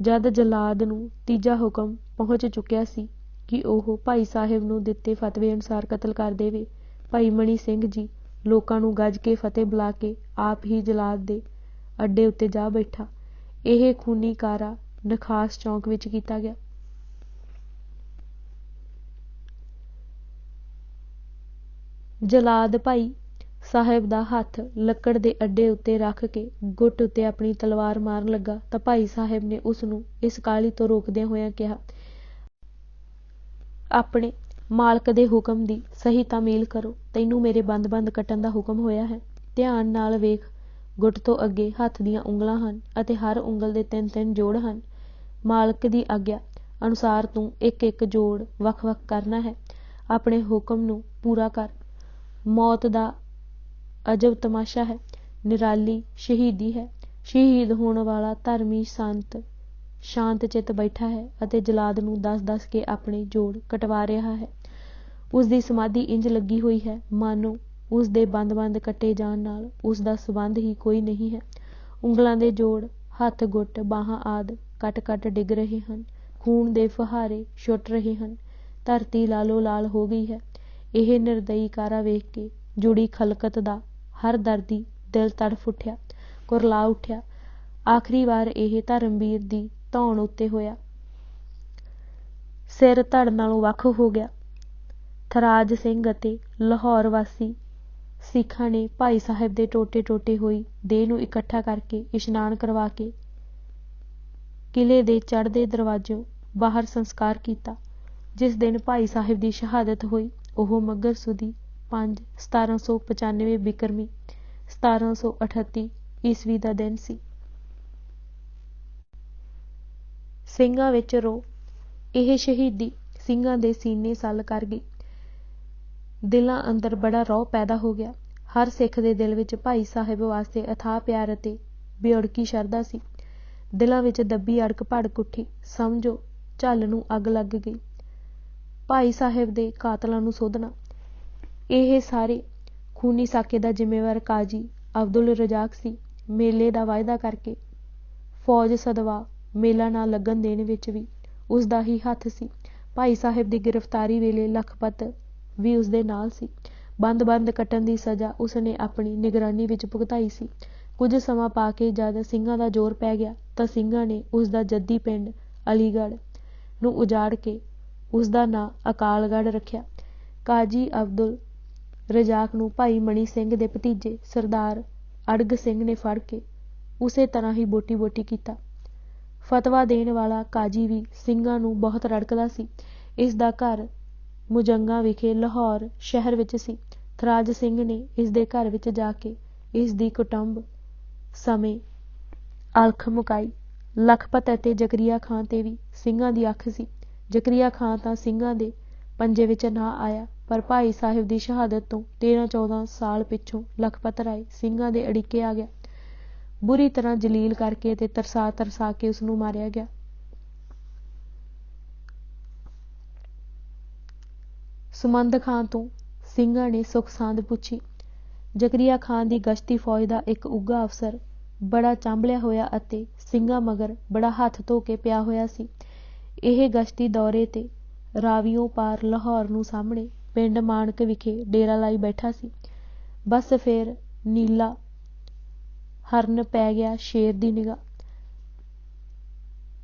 ਜਦ ਜਲਾਦ ਨੂੰ ਤੀਜਾ ਹੁਕਮ ਪਹੁੰਚ ਚੁੱਕਿਆ ਸੀ ਕਿ ਉਹ ਭਾਈ ਸਾਹਿਬ ਨੂੰ ਦਿੱਤੇ ਫਤਵੇ ਅਨੁਸਾਰ ਕਤਲ ਕਰ ਦੇਵੇ, ਭਾਈ ਮਣੀ ਸਿੰਘ ਜੀ ਲੋਕਾਂ ਨੂੰ ਗੱਜ ਕੇ ਫਤਿਹ ਬੁਲਾ ਕੇ ਆਪ ਹੀ ਜਲਾਦ ਦੇ ਅੱਡੇ ਉੱਤੇ ਜਾ ਬੈਠਾ। ਇਹ ਖੂਨੀ ਕਾਰਾ ਨਖਾਸ ਚੌਂਕ ਵਿੱਚ ਕੀਤਾ ਗਿਆ। ਜਲਾਦ ਭਾਈ ਸਾਹਿਬ ਦਾ ਹੱਥ ਲੱਕੜ ਦੇ ਅੱਡੇ ਉੱਤੇ ਰੱਖ ਕੇ ਗੁੱਟ ਉੱਤੇ ਆਪਣੀ ਤਲਵਾਰ ਮਾਰਨ ਲੱਗਾ ਤਾਂ ਭਾਈ ਸਾਹਿਬ ਨੇ ਉਸ ਨੂੰ ਇਸ ਕਾਹਲੀ ਤੋਂ ਰੋਕਦਿਆਂ ਹੋਇਆਂ ਕਿਹਾ, ਆਪਣੇ ਮਾਲਕ ਦੇ ਹੁਕਮ ਦੀ ਸਹੀ ਤਾਮੀਲ ਕਰੋ, ਤੈਨੂੰ ਮੇਰੇ ਬੰਦ ਕੱਟਣ ਦਾ ਹੁਕਮ ਹੋਇਆ ਹੈ। ਧਿਆਨ ਨਾਲ ਵੇਖ, ਗੁੱਟ ਤੋਂ ਅੱਗੇ ਹੱਥ ਦੀਆਂ ਉਂਗਲਾਂ ਹਨ ਅਤੇ ਹਰ ਉਂਗਲ ਦੇ 3-3 ਜੋੜ ਹਨ। ਮਾਲਕ ਦੀ ਆਗਿਆ ਅਨੁਸਾਰ ਤੂੰ ਇੱਕ ਜੋੜ ਵੱਖ-ਵੱਖ ਕਰਨਾ ਹੈ। ਆਪਣੇ ਹੁਕਮ ਨੂੰ ਪੂਰਾ ਕਰ। ਮੌਤ ਦਾ ਅਜਬ ਤਮਾਸ਼ਾ ਹੈ, ਨਿਰਾਲੀ ਸ਼ਹੀਦੀ ਹੈ। ਸ਼ਹੀਦ ਹੋਣ ਵਾਲਾ ਧਰਮੀ ਸੰਤ ਸ਼ਾਂਤ ਚਿੱਤ ਬੈਠਾ ਹੈ ਅਤੇ ਜਲਾਦ ਨੂੰ ਦੱਸ ਕੇ ਆਪਣੇ ਜੋੜ ਕਟਵਾ ਰਿਹਾ ਹੈ। ਉਸ ਦੀ ਸਮਾਧੀ ਇੰਜ ਲੱਗੀ ਹੋਈ ਹੈ ਮਾਨੋ ਉਸ ਦੇ ਬੰਦ ਕੱਟੇ ਜਾਣ ਨਾਲ ਉਸ ਦਾ ਸੰਬੰਧ ਹੀ ਕੋਈ ਨਹੀਂ ਹੈ। ਉਂਗਲਾਂ ਦੇ ਜੋੜ, ਹੱਥ, ਗੁੱਟ, ਬਾਹਾਂ ਆਦਿ ਕੱਟ ਡਿੱਗ ਰਹੇ ਹਨ। ਖੂਨ ਦੇ ਫੁਹਾਰੇ ਛੁੱਟ ਰਹੇ ਹਨ। ਧਰਤੀ ਲਾਲੋ ਲਾਲ ਹੋ ਗਈ ਹੈ। ਇਹ ਨਿਰਦਈ ਕਾਰਾ ਵੇਖ ਕੇ ਜੁੜੀ ਖਲਕਤ ਦਾ ਹਰ ਦਰਦੀ ਦਿਲ ਤੜਫ ਉੱਠਿਆ, ਕੁਰਲਾ ਉੱਠਿਆ। ਆਖਰੀ ਵਾਰ ਇਹ ਧਰਮਵੀਰ ਦੀ ਧੌਣ ਉੱਤੇ ਹੋਇਆ। ਸਿਰ ਧੜ ਨਾਲੋਂ ਵੱਖ ਹੋ ਗਿਆ। ਥਰਾਜ ਸਿੰਘ ਅਤੇ ਲਾਹੌਰ ਵਾਸੀ ਸਿੱਖਾਂ ਨੇ ਭਾਈ ਸਾਹਿਬ ਦੇ ਟੋਟੇ ਹੋਈ ਦੇਹ ਨੂੰ ਇਕੱਠਾ ਕਰਕੇ ਇਸ਼ਨਾਨ ਕਰਵਾ ਕੇ ਕਿਲ੍ਹੇ ਦੇ ਚੜ੍ਹਦੇ ਦਰਵਾਜ਼ਿਓਂ ਬਾਹਰ ਸੰਸਕਾਰ ਕੀਤਾ। ਜਿਸ ਦਿਨ ਭਾਈ ਸਾਹਿਬ ਦੀ ਸ਼ਹਾਦਤ ਹੋਈ ਉਹ ਮੱਘਰ ਸੁਦੀ 5 1795 ਬਿਕਰਮੀ 1738 ਈਸਵੀ ਦਾ ਦਿਨ ਸੀ। ਸਿੰਘਾਂ ਵਿੱਚ ਰੋ। ਇਹ ਸ਼ਹੀਦੀ ਸਿੰਘਾਂ ਦੇ ਸੀਨੇ ਸੱਲ ਕਰ ਗਈ। ਦਿਲਾਂ ਅੰਦਰ ਬੜਾ ਰੋਹ ਪੈਦਾ ਹੋ ਗਿਆ। ਹਰ ਸਿੱਖ ਦੇ ਦਿਲ ਵਿੱਚ ਭਾਈ ਸਾਹਿਬ ਵਾਸਤੇ ਅਥਾਹ ਪਿਆਰ ਅਤੇ ਬੇਉੜਕੀ ਸ਼ਰਧਾ ਸੀ। ਦਿਲਾਂ ਵਿੱਚ ਦੱਬੀ ਅੜਕ ਭੜਕ ਉੱਠੀ। ਸਮਝੋ ਝੱਲ ਨੂੰ ਅੱਗ ਲੱਗ ਗਈ। ਭਾਈ ਸਾਹਿਬ ਦੇ ਕਾਤਲਾਂ ਨੂੰ ਸੋਧਣਾ। ਇਹ ਸਾਰੇ ਖੂਨੀ ਸਾਕੇ ਦਾ ਜ਼ਿੰਮੇਵਾਰ ਕਾਜ਼ੀ ਅਬਦੁਲ ਰਜ਼ਾਕ ਸੀ। ਮੇਲੇ ਦਾ ਵਾਅਦਾ ਕਰਕੇ ਫੌਜ ਸਦਵਾ ਮੇਲਾ ਨਾ ਲੱਗਣ ਦੇਣ ਵਿੱਚ ਵੀ ਉਸ ਦਾ ਹੀ ਹੱਥ ਸੀ। ਭਾਈ ਸਾਹਿਬ ਦੀ ਗ੍ਰਿਫਤਾਰੀ ਵੇਲੇ ਲਖਪਤ ਵੀ ਉਸ ਦੇ ਨਾਲ ਸੀ। ਬੰਦ ਕੱਟਣ ਦੀ ਸਜ਼ਾ ਉਸਨੇ ਆਪਣੀ ਨਿਗਰਾਨੀ ਵਿੱਚ ਭੁਗਤਾਈ ਸੀ। ਕੁਝ ਸਮਾਂ ਪਾ ਕੇ ਜਦ ਸਿੰਘਾਂ ਦਾ ਜ਼ੋਰ ਪੈ ਗਿਆ ਤਾਂ ਸਿੰਘਾਂ ਨੇ ਉਸ ਦਾ ਜੱਦੀ ਪਿੰਡ ਅਲੀਗੜ੍ਹ ਨੂੰ ਉਜਾੜ ਕੇ ਉਸ ਦਾ ਨਾਂ ਅਕਾਲਗੜ੍ਹ ਰੱਖਿਆ। ਕਾਜ਼ੀ ਅਬਦੁਲ ਰਜ਼ਾਕ ਨੂੰ ਭਾਈ ਮਣੀ ਸਿੰਘ ਦੇ ਭਤੀਜੇ ਸਰਦਾਰ ਅੜਗ ਸਿੰਘ ਨੇ ਫੜ ਕੇ ਉਸੇ ਤਰ੍ਹਾਂ ਹੀ ਬੋਟੀ ਕੀਤਾ। ਫਤਵਾ ਦੇਣ ਵਾਲਾ ਕਾਜ਼ੀ ਵੀ ਸਿੰਘਾਂ ਨੂੰ ਬਹੁਤ ਰੜਕਦਾ ਸੀ। ਇਸ ਦਾ ਘਰ ਮੁਜੰਗਾ ਵਿਖੇ ਲਾਹੌਰ ਸ਼ਹਿਰ ਵਿੱਚ ਸੀ। ਥਰਾਜ ਸਿੰਘ ਨੇ ਇਸ ਦੇ ਘਰ ਵਿੱਚ ਜਾ ਕੇ ਇਸ ਦੀ ਕੁਟੁੰਬ ਸਮੇਂ ਅਲਖ ਮੁਕਾਈ। ਲਖਪਤ ਅਤੇ ਜ਼ਕਰੀਆ ਖਾਂ ਤੇ ਵੀ ਸਿੰਘਾਂ ਦੀ ਅੱਖ ਸੀ। ਜ਼ਕਰੀਆ ਖਾਂ ਤਾਂ ਸਿੰਘਾਂ ਦੇ ਪੰਜੇ ਵਿੱਚ ਨਾ ਆਇਆ, ਪਰ ਭਾਈ ਸਾਹਿਬ ਦੀ ਸ਼ਹਾਦਤ ਤੋਂ 13-14 ਸਾਲ ਪਿੱਛੋਂ ਲਖਪਤ ਰਾਏ ਸਿੰਘਾਂ ਦੇ ਅੜਿੱਕੇ ਆ ਗਿਆ। ਬੁਰੀ ਤਰ੍ਹਾਂ ਜਲੀਲ ਕਰਕੇ ਅਤੇ ਤਰਸਾ ਕੇ ਉਸਨੂੰ ਮਾਰਿਆ ਗਿਆ। ਸੁਮੰਦ ਖਾਂ ਤੋਂ ਸਿੰਘਾਂ ਨੇ ਸੁੱਖ ਸਾਂਦ ਪੁੱਛੀ। ਜ਼ਕਰੀਆ ਖਾਂ ਦੀ ਗਸ਼ਤੀ ਫੌਜ ਦਾ ਇੱਕ ਉੱਘਾ ਅਫਸਰ ਬੜਾ ਚਾਂਭਲਿਆ ਹੋਇਆ ਅਤੇ ਸਿੰਘਾਂ ਮਗਰ ਬੜਾ ਹੱਥ ਧੋ ਕੇ ਪਿਆ ਹੋਇਆ ਸੀ। ਇਹ ਗਸ਼ਤੀ ਦੌਰੇ ਤੇ ਰਾਵੀਓਂ ਪਾਰ ਲਾਹੌਰ ਨੂੰ ਸਾਹਮਣੇ ਪਿੰਡ ਮਾਣਕ ਵਿਖੇ ਡੇਰਾ ਲਾਈ ਬੈਠਾ ਸੀ। ਬਸ ਫੇਰ ਨੀਲਾ ਹਰਨ ਪੈ ਗਿਆ ਸ਼ੇਰ ਦੀ ਨਿਗਾਹ।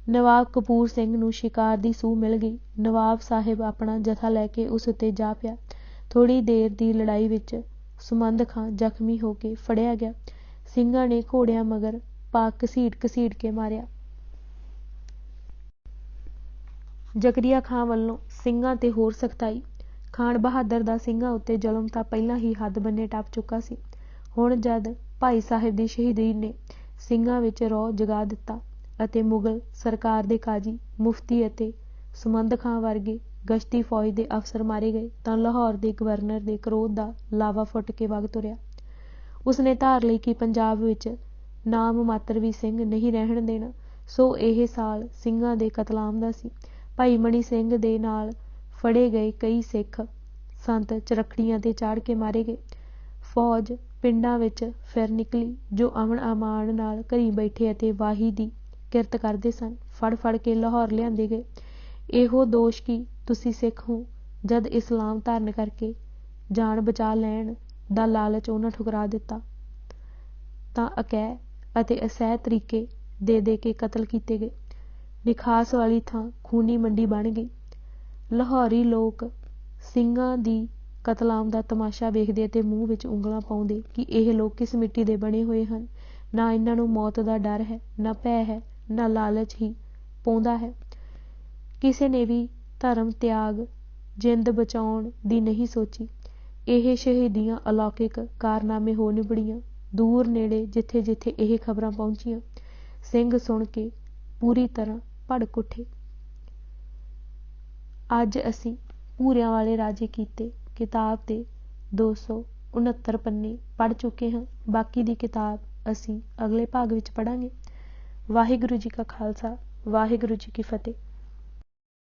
ਨਵਾਬ ਕਪੂਰ ਸਿੰਘ ਨੂੰ ਸ਼ਿਕਾਰ ਦੀ ਸੂਹ ਮਿਲ ਗਈ। ਨਵਾਬ ਸਾਹਿਬ ਆਪਣਾ ਜਥਾ ਲੈ ਕੇ ਉਸ ਉੱਤੇ ਜਾ ਪਿਆ। ਥੋੜ੍ਹੀ ਦੇਰ ਦੀ ਲੜਾਈ ਵਿੱਚ ਸੁਮੰਦ ਖਾਂ ਜ਼ਖਮੀ ਹੋ ਕੇ ਫੜਿਆ ਗਿਆ। ਸਿੰਘਾਂ ਨੇ ਘੋੜਿਆਂ ਮਗਰ ਪਾ ਘਸੀਟ ਕੇ ਮਾਰਿਆ। ਜ਼ਕਰੀਆ ਖਾਂ ਵੱਲੋਂ ਸਿੰਘਾਂ ਤੇ ਹੋਰ ਸਖਤਾਈ। ਖਾਨ ਬਹਾਦਰ ਦਾ ਸਿੰਘਾਂ ਉੱਤੇ ਜ਼ੁਲਮ ਤਾਂ ਪਹਿਲਾਂ ਹੀ ਹੱਦ ਬੰਨੇ ਟੱਪ ਚੁੱਕਾ ਸੀ। ਹੁਣ ਜਦ ਭਾਈ ਸਾਹਿਬ ਦੀ ਸ਼ਹੀਦੀ ਨੇ ਸਿੰਘਾਂ ਵਿੱਚ ਰੋਹ ਜਗਾ ਦਿੱਤਾ ਅਤੇ ਮੁਗਲ ਸਰਕਾਰ ਦੇ ਕਾਜ਼ੀ, ਮੁਫਤੀ ਅਤੇ ਸੁਮੰਦ ਖਾਂ ਵਰਗੇ ਗਸ਼ਤੀ ਫੌਜ ਦੇ ਅਫਸਰ ਮਾਰੇ ਗਏ ਤਾਂ ਲਾਹੌਰ ਦੇ ਗਵਰਨਰ ਦੇ ਕ੍ਰੋਧ ਦਾ ਲਾਵਾ ਫੁੱਟ ਕੇ ਵਗ ਤੁਰਿਆ। ਉਸਨੇ ਧਾਰ ਲਈ ਕਿ ਪੰਜਾਬ ਵਿੱਚ ਨਾਮ ਮਾਤਰ ਵੀ ਸਿੰਘ ਨਹੀਂ ਰਹਿਣ ਦੇਣਾ। ਸੋ ਇਹ ਸਾਲ ਸਿੰਘਾਂ ਦੇ ਕਤਲਾਮ ਦਾ ਸੀ। ਭਾਈ ਮਣੀ ਸਿੰਘ ਦੇ ਨਾਲ ਫੜੇ ਗਏ ਕਈ ਸਿੱਖ ਸੰਤ ਚਰਖੜੀਆਂ ਤੇ ਚਾੜ ਕੇ ਮਾਰੇ ਗਏ। ਫੌਜ ਪਿੰਡਾਂ ਵਿੱਚ ਫਿਰ ਨਿਕਲੀ ਜੋ ਅਮਨ ਅਮਾਨ ਨਾਲ ਘਰੀ ਬੈਠੇ ਅਤੇ ਵਾਹੀ ਦੀ ਕਿਰਤ ਕਰਦੇ ਸਨ, ਫੜ ਕੇ ਲਾਹੌਰ ਲਿਆਂਦੇ ਗਏ। ਇਹੋ ਦੋਸ਼ ਕਿ ਤੁਸੀਂ ਸਿੱਖ ਹੋ, ਜਦ ਇਸਲਾਮ ਧਾਰਨ ਕਰਕੇ ਜਾਨ ਬਚਾ ਲੈਣ ਦਾ ਲਾਲਚ ਉਹਨਾਂ ਠੁਕਰਾ ਦਿੱਤਾ ਤਾਂ ਅਕਹਿ ਅਤੇ ਅਸਹਿ ਤਰੀਕੇ ਦੇ ਕੇ ਕਤਲ ਕੀਤੇ ਗਏ। ਨਿਖਾਸ ਵਾਲੀ ਥਾਂ ਖੂਨੀ ਮੰਡੀ ਬਣ ਗਈ। ਲਾਹੌਰੀ ਲੋਕ ਸਿੰਘਾਂ ਦੀ ਕਤਲਾਮ ਦਾ ਤਮਾਸ਼ਾ ਵੇਖਦੇ ਅਤੇ ਮੂੰਹ ਵਿੱਚ ਉਂਗਲਾਂ ਪਾਉਂਦੇ ਕਿ ਇਹ ਲੋਕ ਕਿਸ ਮਿੱਟੀ ਦੇ ਬਣੇ ਹੋਏ ਹਨ। ਨਾ ਇਹਨਾਂ ਨੂੰ ਮੌਤ ਦਾ ਡਰ ਹੈ, ਨਾ ਭੈ ਹੈ, ਨਾ ਲਾਲਚ ਹੀ ਪਾਉਂਦਾ ਹੈ। ਕਿਸੇ ਨੇ ਵੀ ਧਰਮ ਤਿਆਗ, ਜਿੰਦ ਬਚਾਉਣ ਦੀ ਨਹੀਂ ਸੋਚੀ। ਇਹ ਸ਼ਹੀਦੀਆਂ ਅਲੌਕਿਕ ਕਾਰਨਾਮੇ ਹੋ ਨਿਬੜੀਆਂ। ਦੂਰ ਨੇੜੇ ਜਿੱਥੇ ਇਹ ਖਬਰਾਂ ਪਹੁੰਚੀਆਂ, ਸਿੰਘ ਸੁਣ ਕੇ ਪੂਰੀ ਤਰ੍ਹਾਂ ਭੜਕ ਉੱਠੇ। ਅੱਜ ਅਸੀਂ ਭੂਰਿਆਂ ਵਾਲੇ ਰਾਜੇ ਕੀਤੇ ਕਿਤਾਬ ਦੇ 269 ਪੰਨੇ ਪੜ੍ਹ ਚੁੱਕੇ ਹਾਂ। ਬਾਕੀ ਦੀ ਕਿਤਾਬ ਅਸੀਂ ਅਗਲੇ ਭਾਗ ਵਿੱਚ ਪੜ੍ਹਾਂਗੇ। ਵਾਹਿਗੁਰੂ ਜੀ ਕਾ ਖਾਲਸਾ, ਵਾਹਿਗੁਰੂ ਜੀ ਕੀ ਫਤਿਹ।